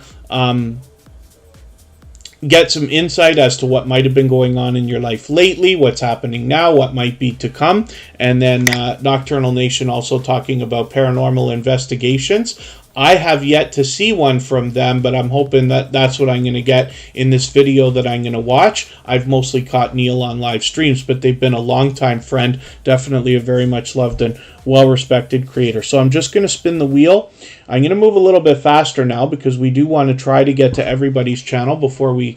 get some insight as to what might have been going on in your life lately, what's happening now, what might be to come. And then Nocturnal Nation also talking about paranormal investigations. I have yet to see one from them, but I'm hoping that that's what I'm going to get in this video that I'm going to watch. I've mostly caught Neil on live streams, but they've been a longtime friend, definitely a very much loved and well-respected creator. So I'm just going to spin the wheel. I'm going to move a little bit faster now because we do want to try to get to everybody's channel before we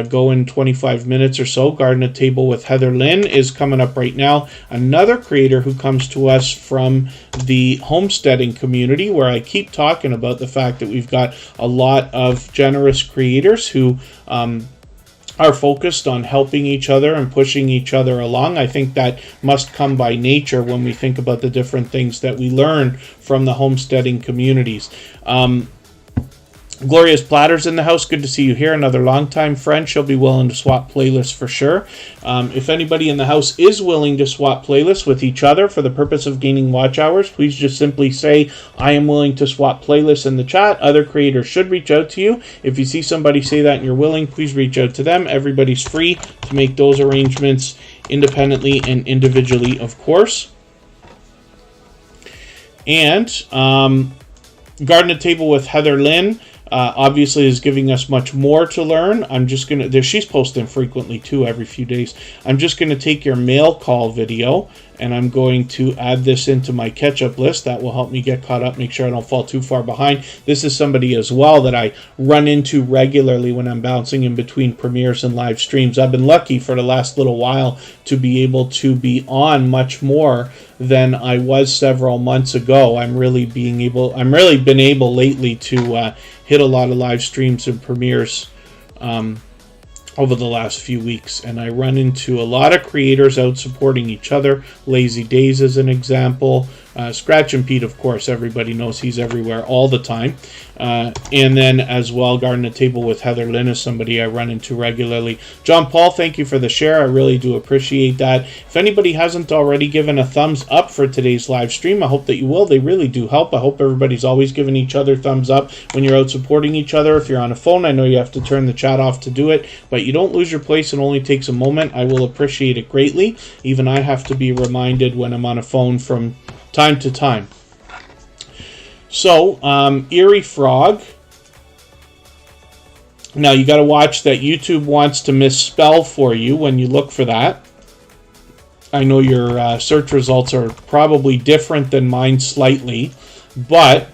go in 25 minutes or so. Garden at Table with Heather Lynn is coming up right now. Another creator who comes to us from the homesteading community, where I keep talking about the fact that we've got a lot of generous creators who are focused on helping each other and pushing each other along. I think that must come by nature when we think about the different things that we learn from the homesteading communities. Gloria's Platters in the house. Good to see you here. Another longtime friend. She'll be willing to swap playlists for sure. If anybody in the house is willing to swap playlists with each other for the purpose of gaining watch hours, please just simply say, I am willing to swap playlists in the chat. Other creators should reach out to you. If you see somebody say that and you're willing, please reach out to them. Everybody's free to make those arrangements independently and individually, of course. And Garden at Table with Heather Lynn obviously is giving us much more to learn. I'm just going to, she's posting frequently too, every few days. I'm just going to take your mail call video and I'm going to add this into my catch-up list. That will help me get caught up, make sure I don't fall too far behind. This is somebody as well that I run into regularly when I'm bouncing in between premieres and live streams. I've been lucky for the last little while to be able to be on much more than I was several months ago. I'm really been able lately to hit a lot of live streams and premieres over the last few weeks, and I run into a lot of creators out supporting each other. Lazy Days is an example. Scratch and Pete, of course, everybody knows he's everywhere all the time. And then as well, Garden at Table with Heather Lynn is somebody I run into regularly. John Paul, thank you for the share. I really do appreciate that. If anybody hasn't already given a thumbs up for today's live stream, I hope that you will. They really do help. I hope everybody's always giving each other thumbs up when you're out supporting each other. If you're on a phone, I know you have to turn the chat off to do it, but you don't lose your place. It only takes a moment. I will appreciate it greatly. Even I have to be reminded when I'm on a phone from time to time. So, Eerie Frog. Now, you got to watch that YouTube wants to misspell for you when you look for that. I know your search results are probably different than mine slightly, but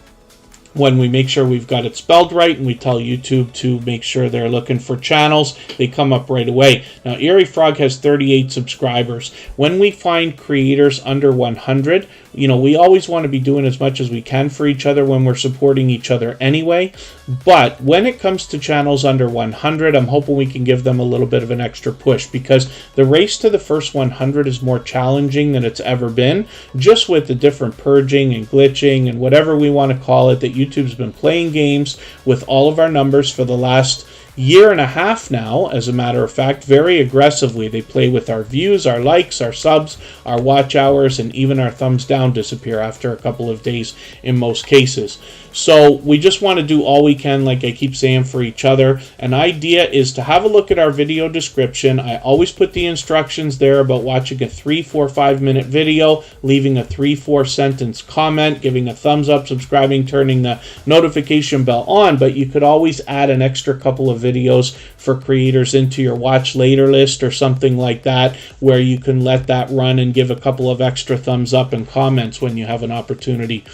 when we make sure we've got it spelled right and we tell YouTube to make sure they're looking for channels, they come up right away. Now, Eerie Frog has 38 subscribers. When we find creators under 100, you know, we always want to be doing as much as we can for each other when we're supporting each other anyway. But when it comes to channels under 100, I'm hoping we can give them a little bit of an extra push, because the race to the first 100 is more challenging than it's ever been, just with the different purging and glitching and whatever we want to call it, that YouTube's been playing games with all of our numbers for the last year and a half now, as a matter of fact, very aggressively. They play with our views, our likes, our subs, our watch hours, and even our thumbs down disappear after a couple of days in most cases. So we just want to do all we can, like I keep saying, for each other. An idea is to have a look at our video description. I always put the instructions there about watching a 3, 4, 5 minute video, leaving a 3, 4 sentence comment, giving a thumbs up, subscribing, turning the notification bell on. But you could always add an extra couple of videos for creators into your watch later list or something like that, where you can let that run and give a couple of extra thumbs up and comments when you have an opportunity.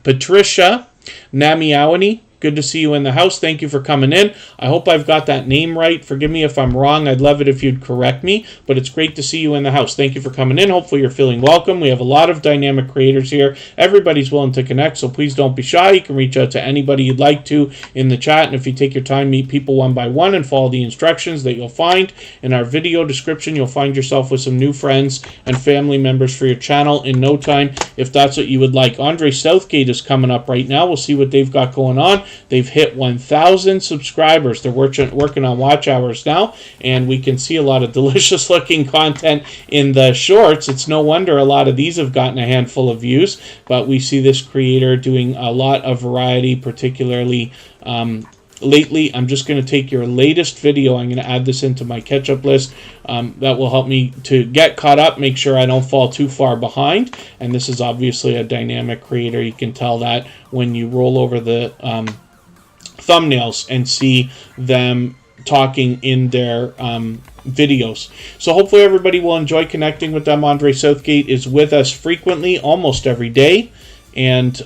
Patricia Namiawani, good to see you in the house. Thank you for coming in. I hope I've got that name right. Forgive me if I'm wrong. I'd love it if you'd correct me, but it's great to see you in the house. Thank you for coming in. Hopefully you're feeling welcome. We have a lot of dynamic creators here. Everybody's willing to connect, so please don't be shy. You can reach out to anybody you'd like to in the chat, and if you take your time, meet people one by one and follow the instructions that you'll find in our video description. You'll find yourself with some new friends and family members for your channel in no time, if that's what you would like. Andre Southgate is coming up right now. We'll see what they've got going on. They've hit 1,000 subscribers. They're working on watch hours now, and we can see a lot of delicious looking content in the shorts. It's no wonder a lot of these have gotten a handful of views, but we see this creator doing a lot of variety, particularly lately. I'm just going to take your latest video. I'm going to add this into my catch-up list. That will help me to get caught up, make sure I don't fall too far behind. And this is obviously a dynamic creator. You can tell that when you roll over the thumbnails and see them talking in their videos. So hopefully everybody will enjoy connecting with them. Andre Southgate is with us frequently, almost every day. And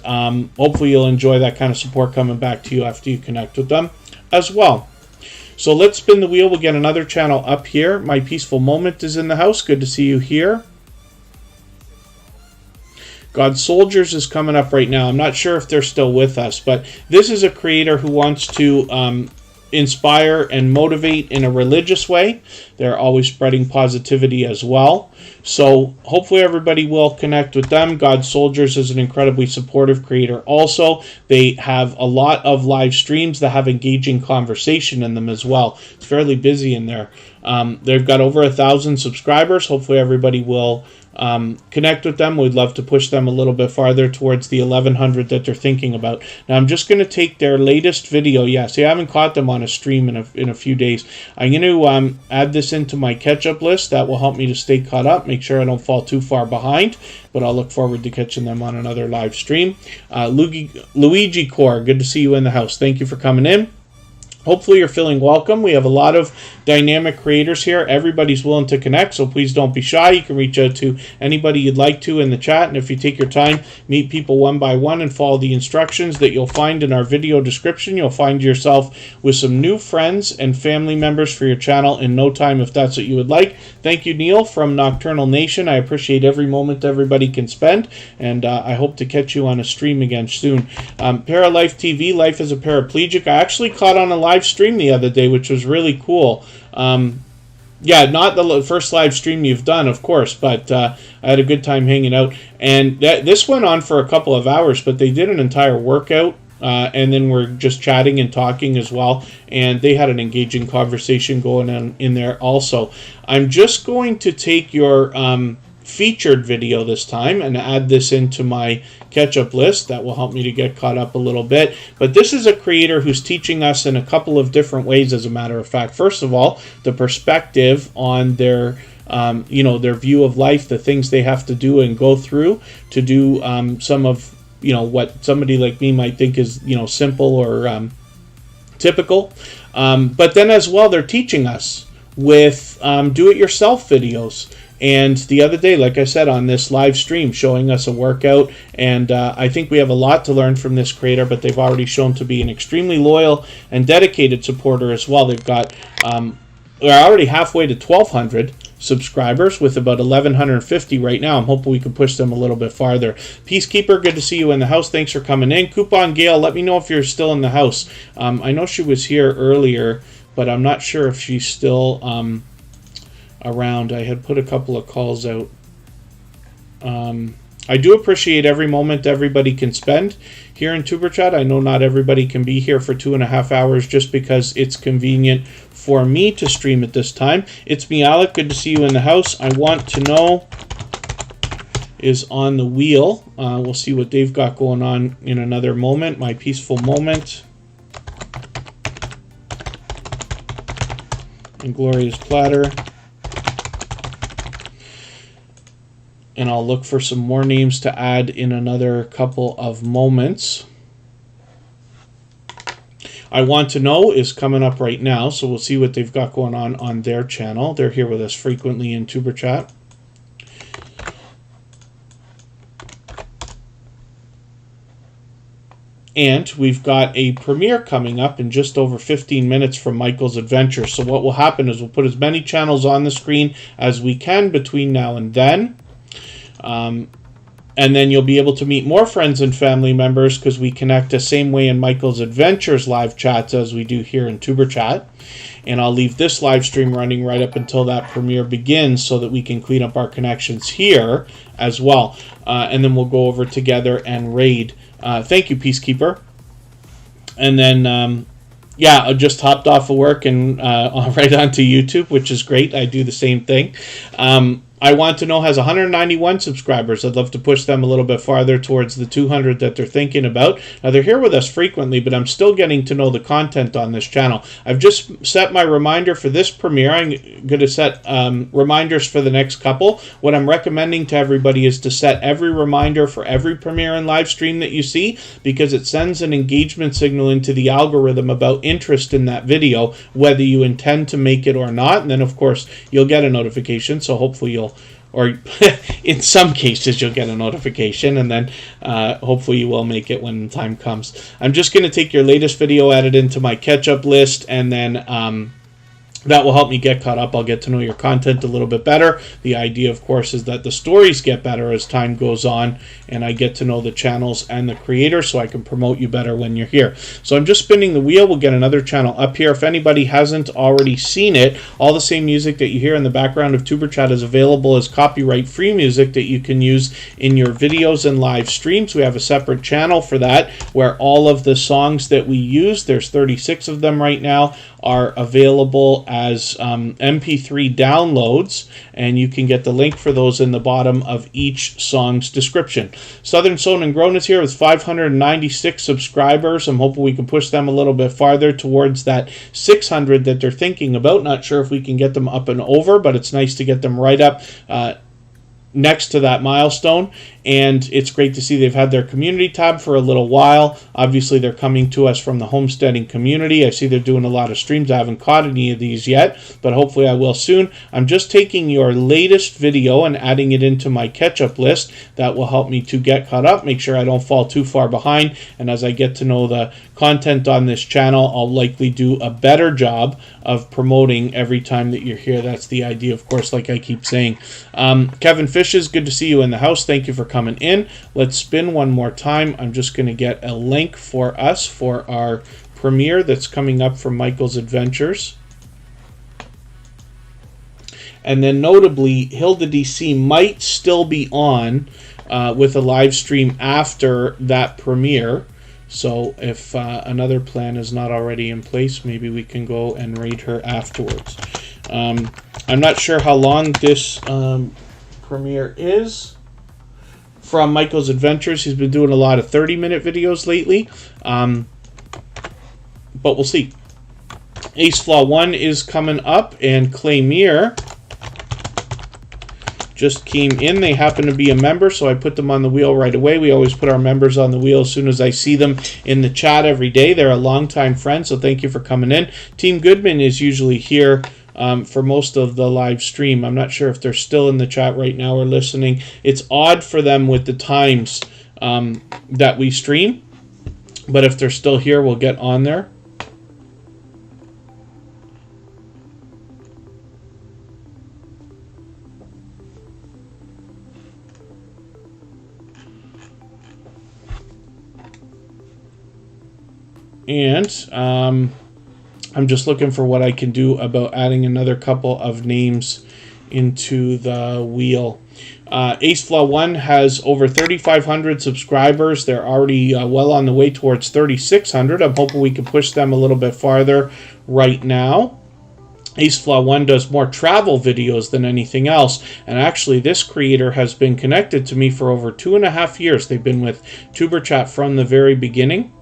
hopefully you'll enjoy that kind of support coming back to you after you connect with them as well. So let's spin the wheel. We'll get another channel up here. My Peaceful Moment is in the house. Good to see you here. God Soldiers is coming up right now. I'm not sure if they're still with us, but this is a creator who wants to inspire and motivate in a religious way. They're always spreading positivity as well. So hopefully everybody will connect with them. God Soldiers is an incredibly supportive creator also. They have a lot of live streams that have engaging conversation in them as well. It's fairly busy in there. They've got over 1,000 subscribers. Hopefully everybody will connect with them. We'd love to push them a little bit farther towards the 1,100 that they're thinking about. Now I'm just going to take their latest video. Yeah, see, I haven't caught them on a stream in a few days. I'm going to add this into my catch-up list. That will help me to stay caught up, make sure I don't fall too far behind, but I'll look forward to catching them on another live stream. Luigi Core, good to see you in the house. Thank you for coming in. Hopefully you're feeling welcome. We have a lot of dynamic creators here. Everybody's willing to connect, so please don't be shy. You can reach out to anybody you'd like to in the chat, and if you take your time, meet people one by one and follow the instructions that you'll find in our video description. You'll find yourself with some new friends and family members for your channel in no time, if that's what you would like. Thank you, Neil from Nocturnal Nation. I appreciate every moment everybody can spend, and I hope to catch you on a stream again soon. Paralife TV, Life as a Paraplegic. I actually caught on a live stream the other day, which was really cool. Yeah, not the first live stream you've done, of course, but I had a good time hanging out. And this went on for a couple of hours, but they did an entire workout, and then we're just chatting and talking as well. And they had an engaging conversation going on in there also. I'm just going to take your featured video this time and add this into my catch-up list. That will help me to get caught up a little bit. But this is a creator who's teaching us in a couple of different ways, as a matter of fact. First of all, the perspective on their their view of life, the things they have to do and go through to do some of what somebody like me might think is simple or typical. But then as well, they're teaching us with do-it-yourself videos. And the other day, like I said, on this live stream, showing us a workout. And I think we have a lot to learn from this creator, but they've already shown to be an extremely loyal and dedicated supporter as well. They've got, they're already halfway to 1,200 subscribers with about 1,150 right now. I'm hoping we can push them a little bit farther. Peacekeeper, good to see you in the house. Thanks for coming in. Coupon Gail, let me know if you're still in the house. I know she was here earlier, but I'm not sure if she's still around. I had put a couple of calls out. I do appreciate every moment everybody can spend here in Tuber Chat. I know not everybody can be here for 2.5 hours just because it's convenient for me to stream at this time. It's me, Alec. Good to see you in the house. I want to know is on the wheel. We'll see what they've got going on in another moment. My peaceful moment. And glorious platter. And I'll look for some more names to add in another couple of moments. I Want to Know is coming up right now, so we'll see what they've got going on their channel. They're here with us frequently in Tuber Chat. And we've got a premiere coming up in just over 15 minutes from Michael's Adventures. So what will happen is we'll put as many channels on the screen as we can between now and then. And then you'll be able to meet more friends and family members because we connect the same way in Michael's Adventures live chats as we do here in Tuber Chat. And I'll leave this live stream running right up until that premiere begins so that we can clean up our connections here as well. And then we'll go over together and raid. Thank you, Peacekeeper. And then, yeah, I just hopped off of work and right onto YouTube, which is great. I do the same thing. I Want to Know has 191 subscribers. I'd love to push them a little bit farther towards the 200 that they're thinking about. Now, they're here with us frequently, but I'm still getting to know the content on this channel. I've just set my reminder for this premiere. I'm going to set reminders for the next couple. What I'm recommending to everybody is to set every reminder for every premiere and live stream that you see, because it sends an engagement signal into the algorithm about interest in that video, whether you intend to make it or not. And then, of course, you'll get a notification, so hopefully you'll, or in some cases you'll get a notification, and then hopefully you will make it when the time comes. I'm just going to take your latest video, add it into my catch-up list, and then that will help me get caught up. I'll get to know your content a little bit better. The idea, of course, is that the stories get better as time goes on, and I get to know the channels and the creator so I can promote you better when you're here. So I'm just spinning the wheel. We'll get another channel up here. If anybody hasn't already seen it, all the same music that you hear in the background of Tuber Chat is available as copyright-free music that you can use in your videos and live streams. We have a separate channel for that where all of the songs that we use, there's 36 of them right now, are available as MP3 downloads, and you can get the link for those in the bottom of each song's description. Southern Sown and Grown is here with 596 subscribers. I'm hoping we can push them a little bit farther towards that 600 that they're thinking about. Not sure if we can get them up and over, but it's nice to get them right up next to that milestone. And it's great to see they've had their community tab for a little while. Obviously, they're coming to us from the homesteading community. I see they're doing a lot of streams. I haven't caught any of these yet, but hopefully I will soon. I'm just taking your latest video and adding it into my catch-up list. That will help me to get caught up, make sure I don't fall too far behind. And as I get to know the content on this channel, I'll likely do a better job of promoting every time that you're here. That's the idea, of course, like I keep saying. Kevin Fishes, good to see you in the house. Thank you for coming in. Let's spin one more time. I'm just going to get a link for us for our premiere that's coming up from Michael's Adventures. And then notably, Hilda DC might still be on with a live stream after that premiere. So if another plan is not already in place, maybe we can go and raid her afterwards. I'm not sure how long this premiere is from Michael's Adventures. He's been doing a lot of 30-minute videos lately, but we'll see. Ace Flaw 1 is coming up, and Claymere just came in. They happen to be a member, so I put them on the wheel right away. We always put our members on the wheel as soon as I see them in the chat every day. They're a longtime friend, so thank you for coming in. Team Goodman is usually here for most of the live stream. I'm not sure if they're still in the chat right now or listening. It's odd for them with the times that we stream, but if they're still here, we'll get on there. And I'm just looking for what I can do about adding another couple of names into the wheel. AceFlaw1 has over 3,500 subscribers. They're already well on the way towards 3,600. I'm hoping we can push them a little bit farther right now. AceFlaw1 does more travel videos than anything else, and actually this creator has been connected to me for over 2.5 years. They've been with Superchat from the very beginning.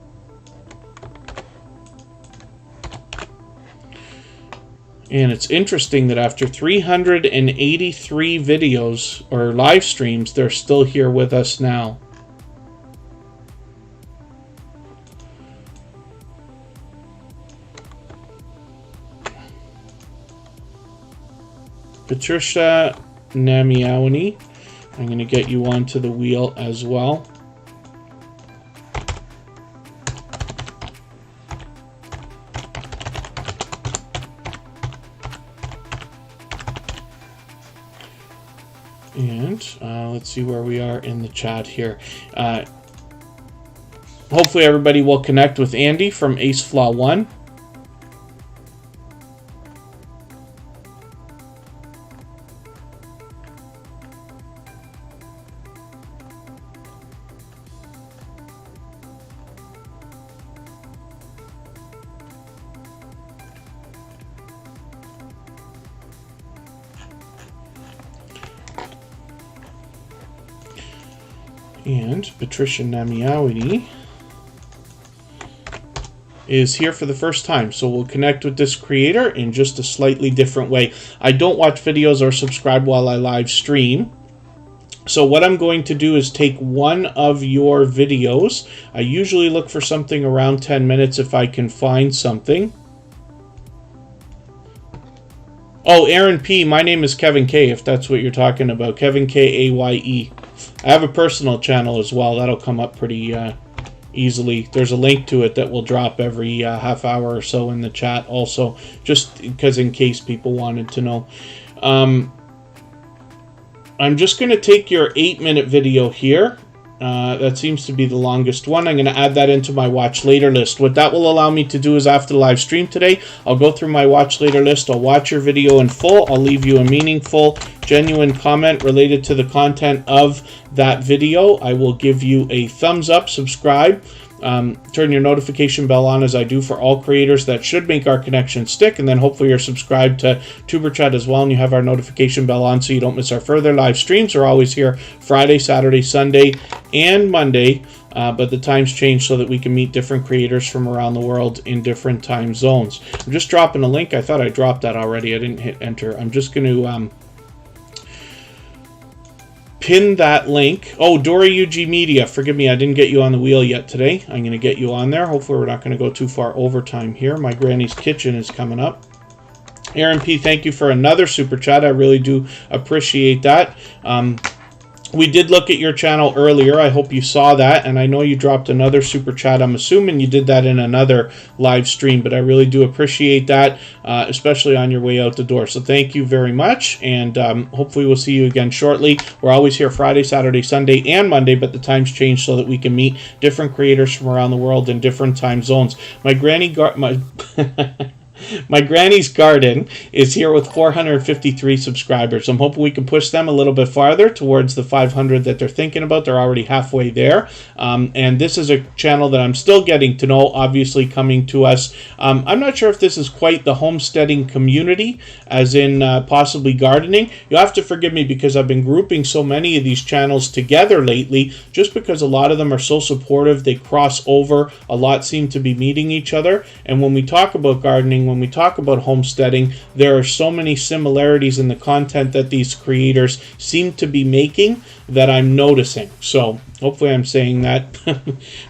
And it's interesting that after 383 videos or live streams, they're still here with us now. Patricia Namiawani, I'm going to get you onto the wheel as well. And let's see where we are in the chat here. Hopefully everybody will connect with Andy from AceFlaw1. And Patricia Namiawini is here for the first time, so we'll connect with this creator in just a slightly different way. I don't watch videos or subscribe while I live stream. So what I'm going to do is take one of your videos. I usually look for something around 10 minutes if I can find something. Oh, Aaron P. My name is Kevin K, if that's what you're talking about. Kevin K, A-Y-E. I have a personal channel as well. That'll come up pretty easily. There's a link to it that will drop every half hour or so in the chat also, just because in case people wanted to know. I'm just going to take your 8-minute video here. That seems to be the longest one. I'm going to add that into my watch later list. What that will allow me to do is after the live stream today, I'll go through my watch later list. I'll watch your video in full. I'll leave you a meaningful, genuine comment related to the content of that video. I will give you a thumbs up, subscribe, turn your notification bell on as I do for all creators. That should make our connection stick, and then hopefully you're subscribed to TuberChat as well and you have our notification bell on so you don't miss our further live streams. We're always here Friday, Saturday, Sunday, and Monday, but the times change so that we can meet different creators from around the world in different time zones. I'm just dropping a link. I thought I dropped that already. I didn't hit enter. I'm just going to pin that link. Oh, Dory UG Media, forgive me, I didn't get you on the wheel yet today. I'm going to get you on there. Hopefully we're not going to go too far overtime here. My Granny's Kitchen is coming up. Aaron P, thank you for another super chat. I really do appreciate that. We did look at your channel earlier. I hope you saw that, and I know you dropped another super chat. I'm assuming you did that in another live stream, but I really do appreciate that, especially on your way out the door. So thank you very much, and hopefully we'll see you again shortly. We're always here Friday, Saturday, Sunday, and Monday, but the times change so that we can meet different creators from around the world in different time zones. My Granny's Garden is here with 453 subscribers. I'm hoping we can push them a little bit farther towards the 500 that they're thinking about. They're already halfway there. And this is a channel that I'm still getting to know, obviously coming to us. I'm not sure if this is quite the homesteading community, as in possibly gardening. You'll have to forgive me because I've been grouping so many of these channels together lately, just because a lot of them are so supportive. They cross over. A lot seem to be meeting each other. And when we talk about gardening, when we talk about homesteading, there are so many similarities in the content that these creators seem to be making that I'm noticing. So hopefully I'm saying that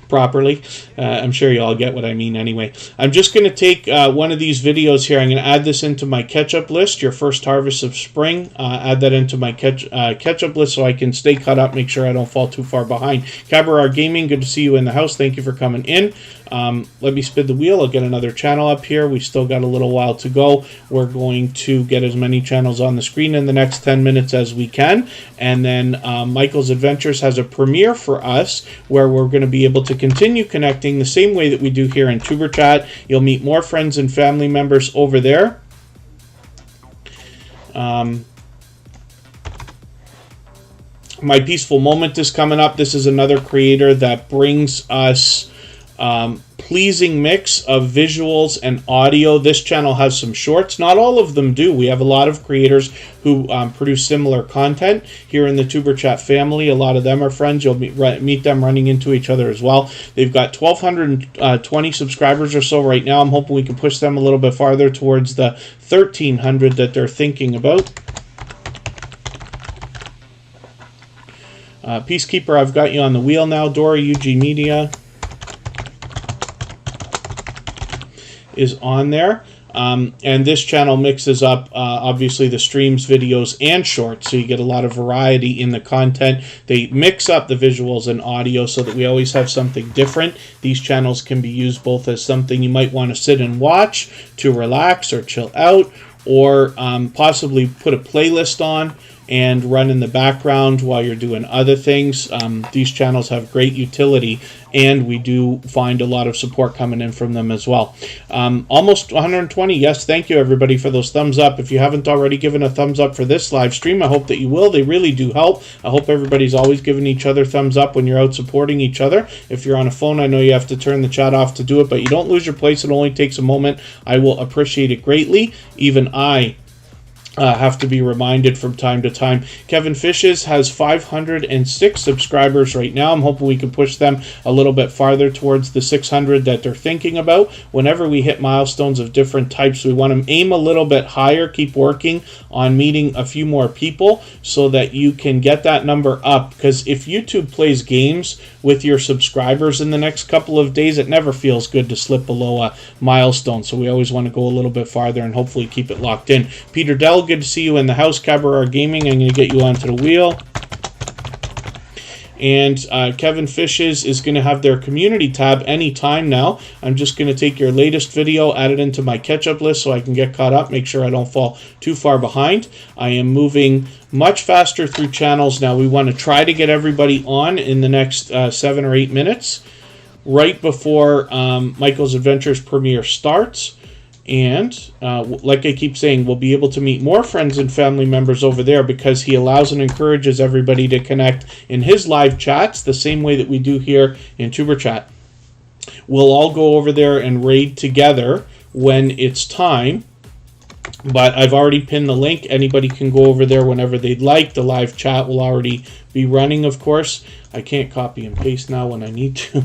properly. I'm sure you all get what I mean anyway. I'm just going to take one of these videos here. I'm going to add this into my catch-up list, your first harvest of spring. Add that into my catch-up list so I can stay caught up, make sure I don't fall too far behind. Cabarar Gaming, good to see you in the house. Thank you for coming in. Let me spin the wheel. I'll get another channel up here. We still got a little while to go. We're going to get as many channels on the screen in the next 10 minutes as we can. And then Michael's Adventures has a premiere for us where we're going to be able to continue connecting the same way that we do here in TuberChat. You'll meet more friends and family members over there. My Peaceful Moment is coming up. This is another creator that brings us pleasing mix of visuals and audio. This channel has some shorts. Not all of them do. We have a lot of creators who produce similar content here in the Tuber Chat family. A lot of them are friends. You'll meet them running into each other as well. They've got 1,220 subscribers or so right now. I'm hoping we can push them a little bit farther towards the 1,300 that they're thinking about. Peacekeeper, I've got you on the wheel now. Dora UG Media is on there. And this channel mixes up, obviously, the streams, videos, and shorts, so you get a lot of variety in the content. They mix up the visuals and audio so that we always have something different. These channels can be used both as something you might want to sit and watch, to relax or chill out, or possibly put a playlist on and run in the background while you're doing other things. These channels have great utility, and we do find a lot of support coming in from them as well. Almost 120. Yes, thank you everybody for those thumbs up. If you haven't already given a thumbs up for this live stream, I hope that you will. They really do help. I hope everybody's always giving each other thumbs up when you're out supporting each other. If you're on a phone, I know you have to turn the chat off to do it, but you don't lose your place. It only takes a moment. I will appreciate it greatly. Even I have to be reminded from time to time. Kevin Fishes has 506 subscribers right now. I'm hoping we can push them a little bit farther towards the 600 that they're thinking about. Whenever we hit milestones of different types, we want to aim a little bit higher, keep working on meeting a few more people so that you can get that number up. Because if YouTube plays games with your subscribers in the next couple of days, it never feels good to slip below a milestone. So we always want to go a little bit farther and hopefully keep it locked in. Peter Dell, good to see you in the house. Cabaret Gaming, I'm going to get you onto the wheel. And Kevin Fishes is going to have their community tab anytime now. I'm just going to take your latest video, add it into my catch-up list so I can get caught up, make sure I don't fall too far behind. I am moving much faster through channels now. We want to try to get everybody on in the next 7 or 8 minutes, right before Michael's Adventures premiere starts. And like I keep saying, we'll be able to meet more friends and family members over there because he allows and encourages everybody to connect in his live chats the same way that we do here in Tuber Chat. We'll all go over there and raid together when it's time. But I've already pinned the link. Anybody can go over there whenever they'd like. The live chat will already be running, of course. I can't copy and paste now when I need to.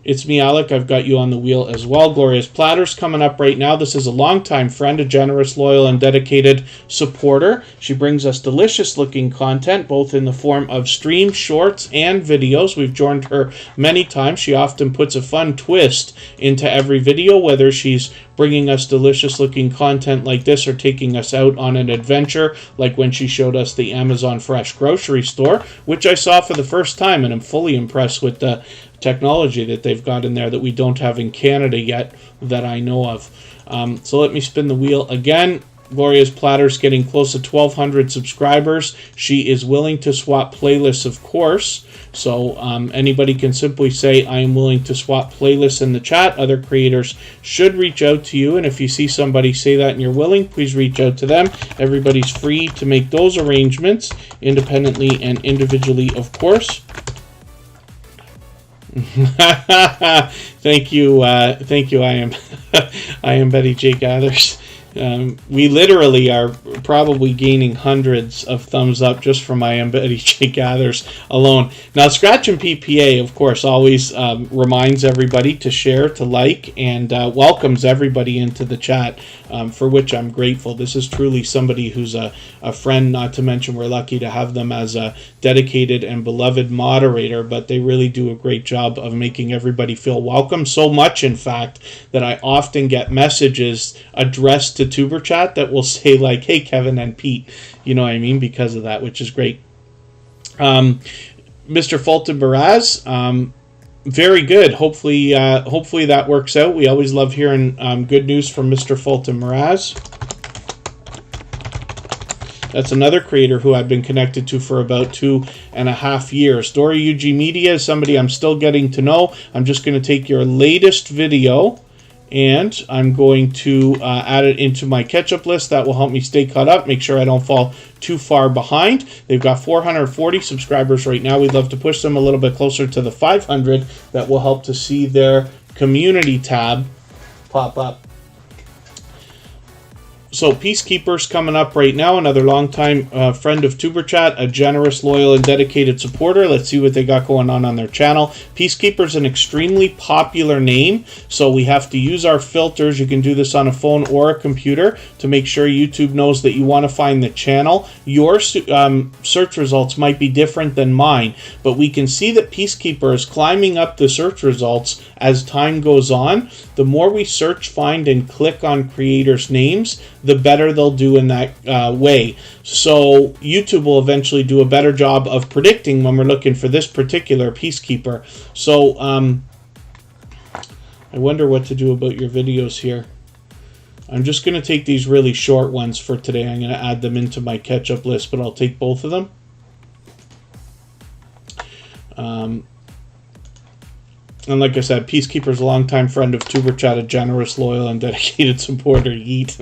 It's me, Alec. I've got you on the wheel as well. Glorious Platters coming up right now. This is a longtime friend, a generous, loyal, and dedicated supporter. She brings us delicious-looking content, both in the form of streams, shorts, and videos. We've joined her many times. She often puts a fun twist into every video, whether she's bringing us delicious-looking content like this or taking us out on an adventure, like when she showed us the Amazon Fresh grocery store, which I saw for the first time, and I'm fully impressed with the technology that they've got in there that we don't have in Canada yet that I know of. So let me spin the wheel again. Gloria's Platters getting close to 1,200 subscribers. She is willing to swap playlists, of course. So anybody can simply say, I am willing to swap playlists in the chat. Other creators should reach out to you. And if you see somebody say that and you're willing, please reach out to them. Everybody's free to make those arrangements independently and individually, of course. Thank you. I am Betty J. Gathers. We literally are probably gaining hundreds of thumbs up just from my Betty J. Gathers alone. Now, Scratch and PPA, of course, always reminds everybody to share, to like, and welcomes everybody into the chat, for which I'm grateful. This is truly somebody who's a friend, not to mention we're lucky to have them as a dedicated and beloved moderator, but they really do a great job of making everybody feel welcome. So much, in fact, that I often get messages addressed to Tuber Chat that will say like, hey, Kevin and Pete, you know what I mean, because of that, which is great. Mr. Fulton Baraz, very good. Hopefully that works out. We always love hearing good news from Mr. Fulton Baraz. That's another creator who I've been connected to for about 2.5 years. Dora UG Media is somebody I'm still getting to know. I'm just going to take your latest video and I'm going to add it into my catch-up list. That will help me stay caught up, make sure I don't fall too far behind. They've got 440 subscribers right now. We'd love to push them a little bit closer to the 500. That will help to see their community tab pop up. So Peacekeepers coming up right now, another longtime friend of TuberChat, a generous, loyal, and dedicated supporter. Let's see what they got going on their channel. Peacekeepers, an extremely popular name, so we have to use our filters. You can do this on a phone or a computer to make sure YouTube knows that you want to find the channel. Your search results might be different than mine, but we can see that Peacekeeper is climbing up the search results as time goes on. The more we search, find, and click on creators' names, the better they'll do in that way. So YouTube will eventually do a better job of predicting when we're looking for this particular Peacekeeper. So I wonder what to do about your videos here. I'm just going to take these really short ones for today. I'm going to add them into my catch-up list, but I'll take both of them. And like I said, Peacekeeper's a longtime friend of TuberChat, a generous, loyal, and dedicated supporter. Yeet.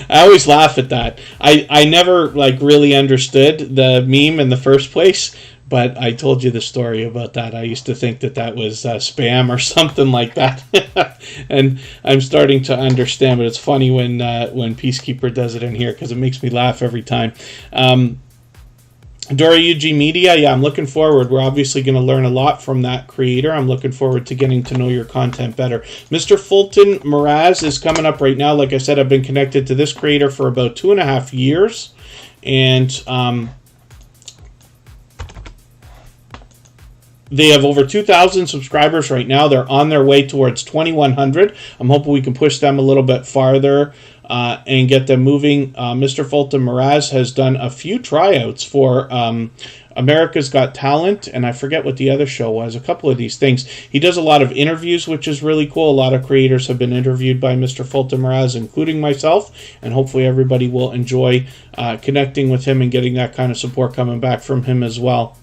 I always laugh at that. I never really understood the meme in the first place, but I told you the story about that. I used to think that was spam or something like that. And I'm starting to understand, but it's funny when Peacekeeper does it in here because it makes me laugh every time. Dora UG Media, yeah, I'm looking forward. We're obviously going to learn a lot from that creator. I'm looking forward to getting to know your content better. Mr. Fulton Mraz is coming up right now. Like I said, I've been connected to this creator for about 2.5 years. And they have over 2,000 subscribers right now. They're on their way towards 2,100. I'm hoping we can push them a little bit farther and get them moving. Mr. Fulton Mraz has done a few tryouts for America's Got Talent, and I forget what the other show was, a couple of these things. He does a lot of interviews, which is really cool. A lot of creators have been interviewed by Mr. Fulton Mraz, including myself, and hopefully everybody will enjoy connecting with him and getting that kind of support coming back from him as well.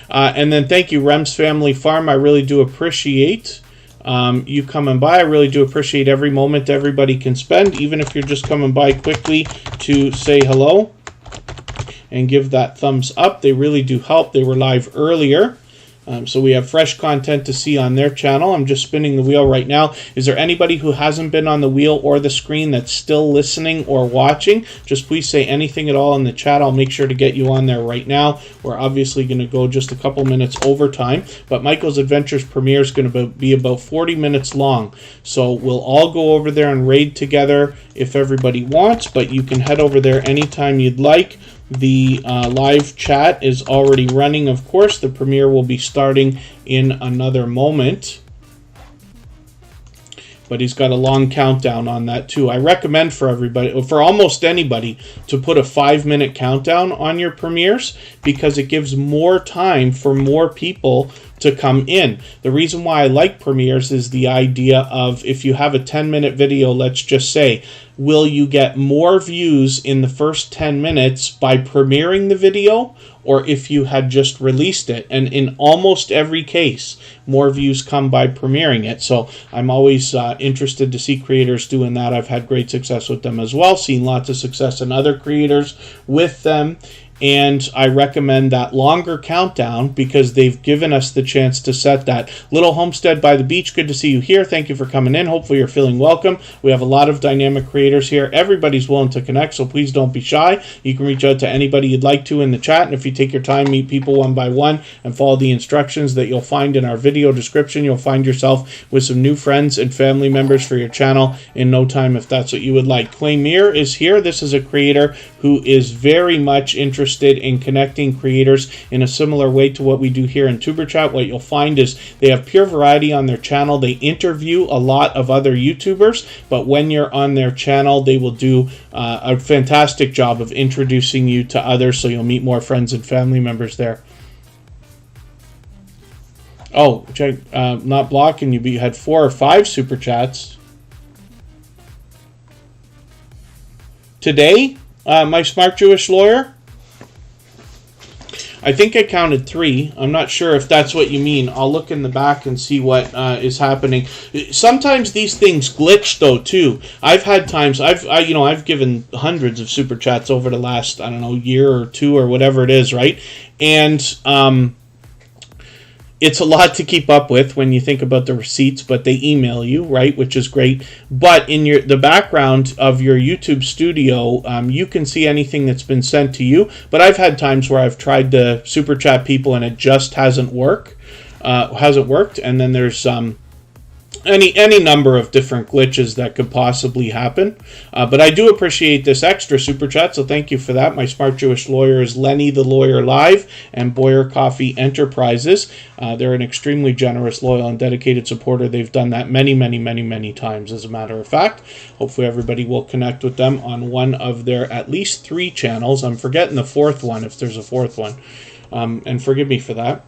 And then thank you, Rem's Family Farm. I really do appreciate you coming by. I really do appreciate every moment everybody can spend, even if you're just coming by quickly to say hello and give that thumbs up. They really do help. They were live earlier. So we have fresh content to see on their channel. I'm just spinning the wheel right now. Is there anybody who hasn't been on the wheel or the screen that's still listening or watching? Just please say anything at all in the chat. I'll make sure to get you on there right now. We're obviously going to go just a couple minutes over time, but Michael's Adventures premiere is going to be about 40 minutes long. So we'll all go over there and raid together if everybody wants, but you can head over there anytime you'd like. The live chat is already running, of course. The premiere will be starting in another moment. But he's got a long countdown on that too. I recommend for everybody, for almost anybody, to put a 5-minute countdown on your premieres because it gives more time for more people to come in. The reason why I like premieres is the idea of if you have a 10-minute video, let's just say, will you get more views in the first 10 minutes by premiering the video or if you had just released it? And in almost every case, more views come by premiering it. So I'm always interested to see creators doing that. I've had great success with them as well, seen lots of success in other creators with them. And I recommend that longer countdown because they've given us the chance to set that. Little Homestead by the Beach, good to see you here. Thank you for coming in. Hopefully you're feeling welcome. We have a lot of dynamic creators here. Everybody's willing to connect, so please don't be shy. You can reach out to anybody you'd like to in the chat, and if you take your time, meet people one by one and follow the instructions that you'll find in our video description, you'll find yourself with some new friends and family members for your channel in no time if that's what you would like. Claymere is here. This is a creator who is very much interested in connecting creators in a similar way to what we do here in TuberChat. What you'll find is they have pure variety on their channel. They interview a lot of other YouTubers, but when you're on their channel, they will do a fantastic job of introducing you to others, so you'll meet more friends and family members there. Oh, check, not blocking you, but you had 4 or 5 super chats today, my smart Jewish lawyer. I think I counted 3. I'm not sure if that's what you mean. I'll look in the back and see what is happening. Sometimes these things glitch though too. I've had times I've given hundreds of super chats over the last, I don't know, year or 2 or whatever it is, right? And it's a lot to keep up with when you think about the receipts, but they email you, right, which is great. But in the background of your YouTube studio, you can see anything that's been sent to you. But I've had times where I've tried to super chat people and it just hasn't worked, and then there's any number of different glitches that could possibly happen. But I do appreciate this extra super chat, so thank you for that. My smart Jewish lawyer is Lenny the Lawyer Live and Boyer Coffee Enterprises. They're an extremely generous, loyal, and dedicated supporter. They've done that many, many, many, many times, as a matter of fact. Hopefully everybody will connect with them on one of their at least 3 channels. I'm forgetting the 4th one, if there's a 4th one. And forgive me for that.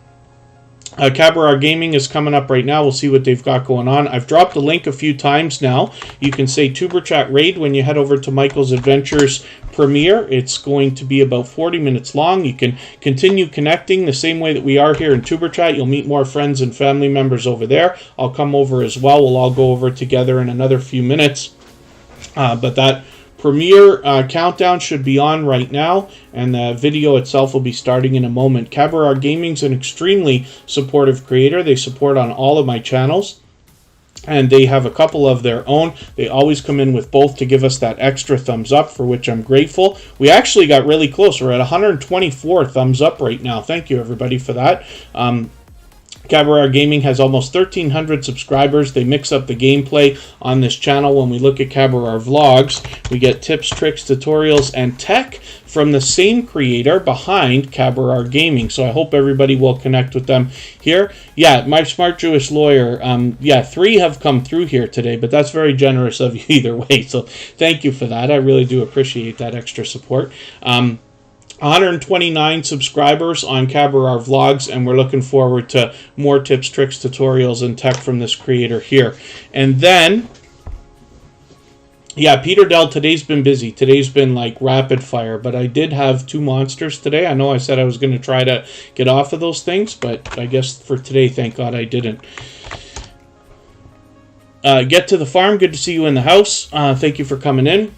Cabaret Gaming is coming up right now. We'll see what they've got going on. I've dropped the link a few times now. You can say Tuber Chat Raid when you head over to Michael's Adventures premiere. It's going to be about 40 minutes long. You can continue connecting the same way that we are here in Tuber Chat. You'll meet more friends and family members over there. I'll come over as well. We'll all go over together in another few minutes. But that premiere countdown should be on right now, and the video itself will be starting in a moment. Cabaret Gaming is an extremely supportive creator. They support on all of my channels, and they have a couple of their own. They always come in with both to give us that extra thumbs up, for which I'm grateful. We actually got really close. We're at 124 thumbs up right now. Thank you, everybody, for that. Cabaret Gaming has almost 1,300 subscribers. They mix up the gameplay on this channel. When we look at Cabaret Vlogs, we get tips, tricks, tutorials, and tech from the same creator behind Cabaret Gaming. So I hope everybody will connect with them here. Yeah, my smart Jewish lawyer, 3 have come through here today, but that's very generous of you either way. So thank you for that. I really do appreciate that extra support. 129 subscribers on Cabaret Vlogs, and we're looking forward to more tips, tricks, tutorials, and tech from this creator here. And then, yeah, Peter Dell, today's been busy. Today's been like rapid fire, but I did have 2 monsters today. I know I said I was going to try to get off of those things, but I guess for today, thank God I didn't. Get to the farm. Good to see you in the house. Thank you for coming in.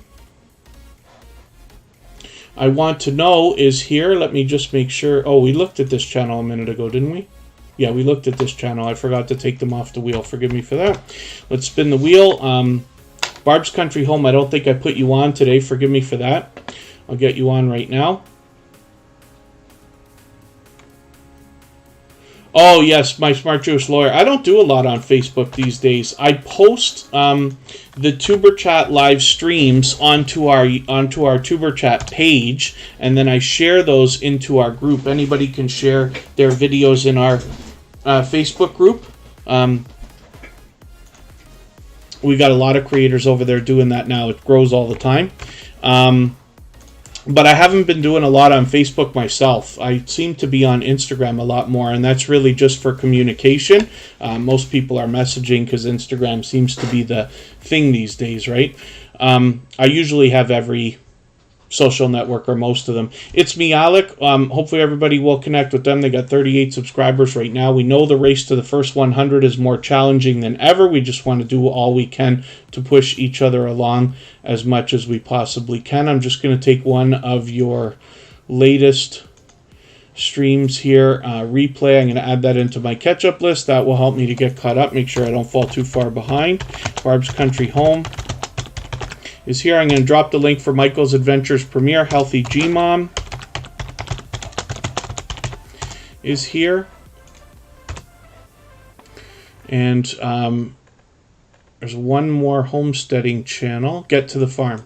I want to know is here. Let me just make sure. Oh, we looked at this channel a minute ago, didn't we? Yeah, we looked at this channel. I forgot to take them off the wheel. Forgive me for that. Let's spin the wheel. Barb's Country Home, I don't think I put you on today. Forgive me for that. I'll get you on right now. Oh, yes, my smart Jewish lawyer. I don't do a lot on Facebook these days. I post the Tuber Chat live streams onto our Tuber Chat page, and then I share those into our group. Anybody can share their videos in our Facebook group. We got a lot of creators over there doing that now. It grows all the time. But I haven't been doing a lot on Facebook myself. I seem to be on Instagram a lot more, and that's really just for communication. Most people are messaging because Instagram seems to be the thing these days, right? I usually have every social network, or most of them. It's me, Alec. Hopefully everybody will connect with them. They got 38 subscribers right now. We know the race to the first 100 is more challenging than ever. We just want to do all we can to push each other along as much as we possibly can. I'm just going to take one of your latest streams here, replay. I'm going to add that into my catch-up list. That will help me to get caught up, make sure I don't fall too far behind. Barb's Country Home is here. I'm going to drop the link for Michael's Adventures premiere. Healthy G-Mom is here. And there's one more homesteading channel. Get to the Farm.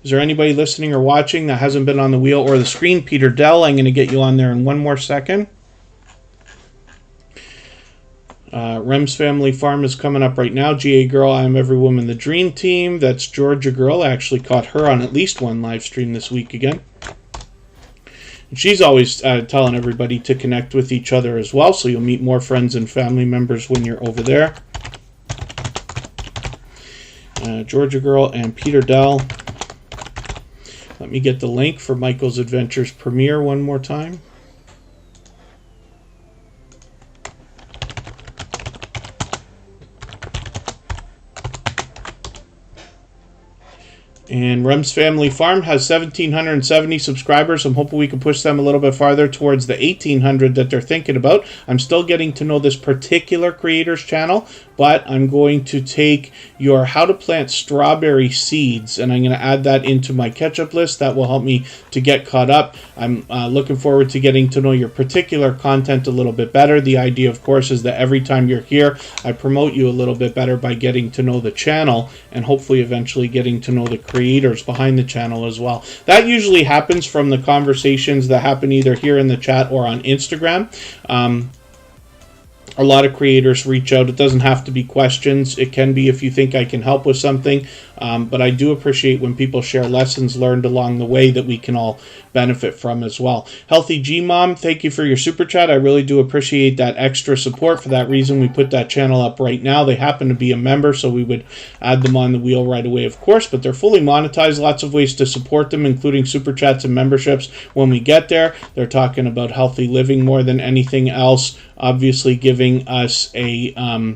Is there anybody listening or watching that hasn't been on the wheel or the screen? Peter Dell, I'm going to get you on there in one more second. Rem's Family Farm is coming up right now. GA Girl, I Am Every Woman, the Dream Team. That's Georgia Girl. I actually caught her on at least one live stream this week again. And she's always telling everybody to connect with each other as well, so you'll meet more friends and family members when you're over there. Georgia Girl and Peter Dell. Let me get the link for Michael's Adventures premiere one more time. And Rem's Family Farm has 1,770 subscribers. I'm hoping we can push them a little bit farther towards the 1,800 that they're thinking about. I'm still getting to know this particular creator's channel, but I'm going to take your how to plant strawberry seeds, and I'm going to add that into my catch-up list. That will help me to get caught up. I'm looking forward to getting to know your particular content a little bit better. The idea, of course, is that every time you're here, I promote you a little bit better by getting to know the channel and hopefully eventually getting to know the creators behind the channel as well. That usually happens from the conversations that happen either here in the chat or on Instagram. A lot of creators reach out. It doesn't have to be questions. It can be if you think I can help with something. But I do appreciate when people share lessons learned along the way that we can all benefit from as well. Healthy G Mom, thank you for your super chat. I really do appreciate that extra support. For that reason, we put that channel up right now. They happen to be a member, so we would add them on the wheel right away, of course, but they're fully monetized. Lots of ways to support them, including super chats and memberships. When we get there, they're talking about healthy living more than anything else, obviously giving us a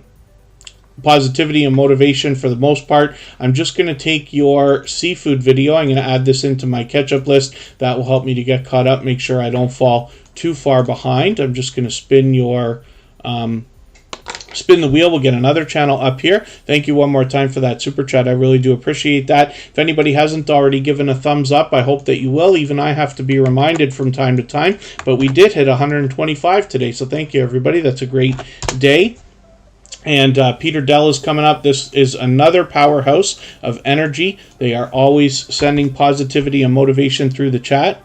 positivity and motivation for the most part. I'm just going to take your seafood video. I'm going to add this into my catch-up list. That will help me to get caught up, make sure I don't fall too far behind. I'm just going to spin your spin the wheel. We'll get another channel up here. Thank you one more time for that super chat. I really do appreciate that. If anybody hasn't already given a thumbs up, I hope that you will. Even I have to be reminded from time to time, but we did hit 125 today, so thank you everybody. That's a great day. And Peter Dell is coming up. This is another powerhouse of energy. They are always sending positivity and motivation through the chat.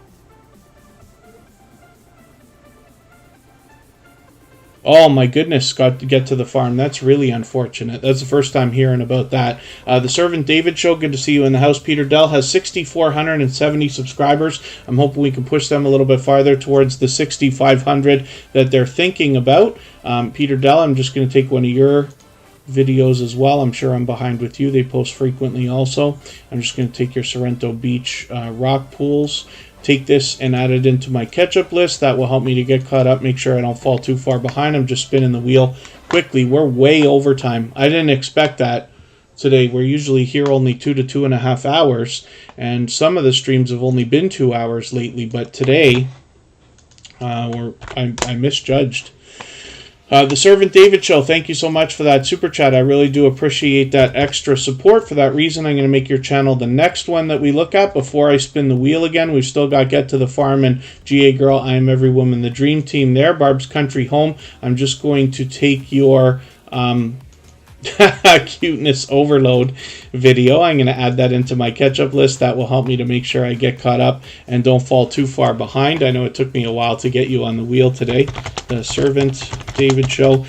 Oh my goodness, got to get to the farm. That's really unfortunate. That's the first time hearing about that. The Servant David Show, good to see you in the house. Peter Dell has 6,470 subscribers. I'm hoping we can push them a little bit farther towards the 6,500 that they're thinking about. Peter Dell, I'm just going to take one of your videos as well. I'm sure I'm behind with you. They post frequently also. I'm just going to take your Sorrento Beach rock pools. Take this and add it into my catch-up list. That will help me to get caught up, make sure I don't fall too far behind. I'm just spinning the wheel quickly. We're way over time. I didn't expect that today. We're usually here only 2 to 2.5 hours, and some of the streams have only been 2 hours lately, but today I misjudged. The Servant David Show, thank you so much for that super chat. I really do appreciate that extra support. For that reason, I'm going to make your channel the next one that we look at before I spin the wheel again. We've still got Get to the Farm and GA Girl, I Am Every Woman, the Dream Team there. Barb's Country Home. I'm just going to take your cuteness overload video. I'm going to add that into my catch-up list. That will help me to make sure I get caught up and don't fall too far behind. I know it took me a while to get you on the wheel today. The Servant David Show.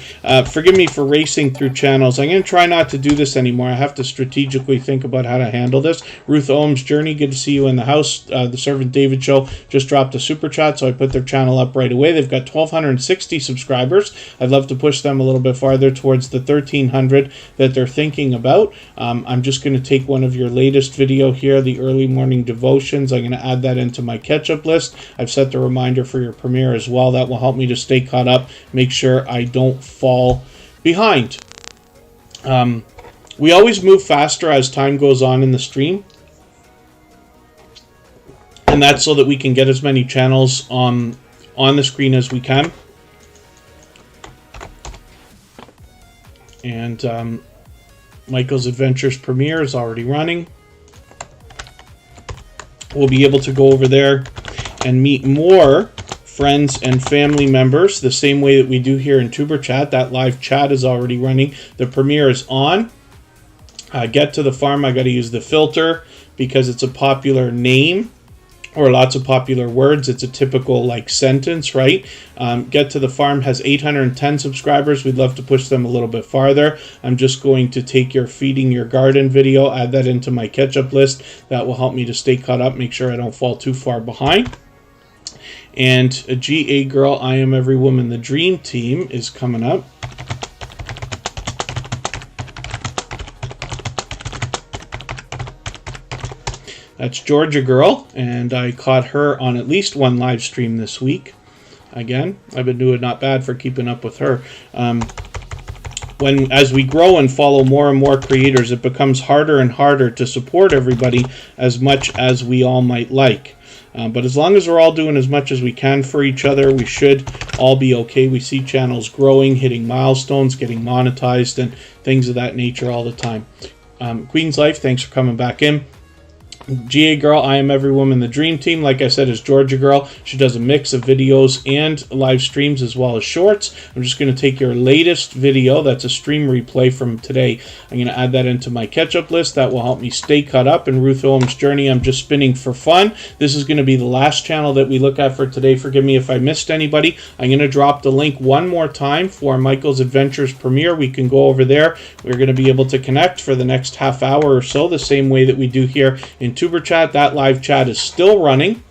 Forgive me for racing through channels. I'm going to try not to do this anymore. I have to strategically think about how to handle this. Ruth Ohm's Journey, good to see you in the house. The Servant David Show just dropped a super chat, so I put their channel up right away. They've got 1,260 subscribers. I'd love to push them a little bit farther towards the 1,300 that they're thinking about. I'm just going to take one of your latest video here, the early morning devotions. I'm going to add that into my catch-up list. I've set the reminder for your premiere as well. That will help me to stay caught up, make sure I don't fall behind. We always move faster as time goes on in the stream, and that's so that we can get as many channels on the screen as we can. And Michael's Adventures premiere is already running. We'll be able to go over there and meet more friends and family members the same way that we do here in Tuber Chat. That live chat is already running. The premiere is on. Get to the Farm, I got to use the filter because it's a popular name or lots of popular words. It's a typical like sentence, right? Get to the Farm has 810 subscribers. We'd love to push them a little bit farther. I'm just going to take your Feeding Your Garden video, add that into my catch-up list. That will help me to stay caught up, make sure I don't fall too far behind. And a GA Girl, I Am Every Woman, the Dream Team is coming up. That's Georgia Girl, and I caught her on at least one live stream this week. Again, I've been doing not bad for keeping up with her. As we grow and follow more and more creators, it becomes harder and harder to support everybody as much as we all might like. But as long as we're all doing as much as we can for each other, we should all be okay. We see channels growing, hitting milestones, getting monetized, and things of that nature all the time. Queen's Life, thanks for coming back in. GA Girl, I Am Every Woman the Dream Team, like I said, is Georgia Girl. She does a mix of videos and live streams as well as shorts. I'm just going to take your latest video, that's a stream replay from today. I'm going to add that into my catch-up list. That will help me stay caught up in Ruth Olam's journey. I'm just spinning for fun. This is going to be the last channel that we look at for today. Forgive me if I missed anybody. I'm going to drop the link one more time for Michael's Adventures premiere. We can go over there. We're going to be able to connect for the next half hour or so, the same way that we do here in Superchat. That live chat is still running.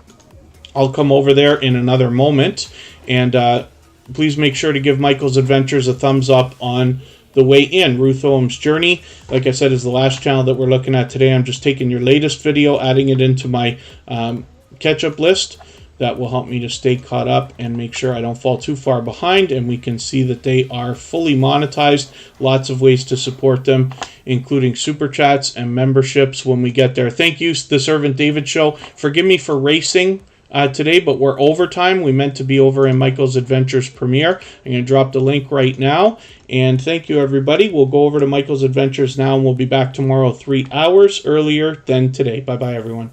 I'll come over there in another moment, and please make sure to give Michael's Adventures a thumbs up on the way in. Ruth Olam's Journey, like I said, is the last channel that we're looking at today. I'm just taking your latest video, adding it into my catch-up list. That will help me to stay caught up and make sure I don't fall too far behind, and we can see that they are fully monetized. Lots of ways to support them, including super chats and memberships when we get there. Thank you, The Servant David Show. Forgive me for racing today, but we're overtime. We meant to be over in Michael's Adventures premiere. I'm going to drop the link right now, and thank you, everybody. We'll go over to Michael's Adventures now, and we'll be back tomorrow 3 hours earlier than today. Bye-bye, everyone.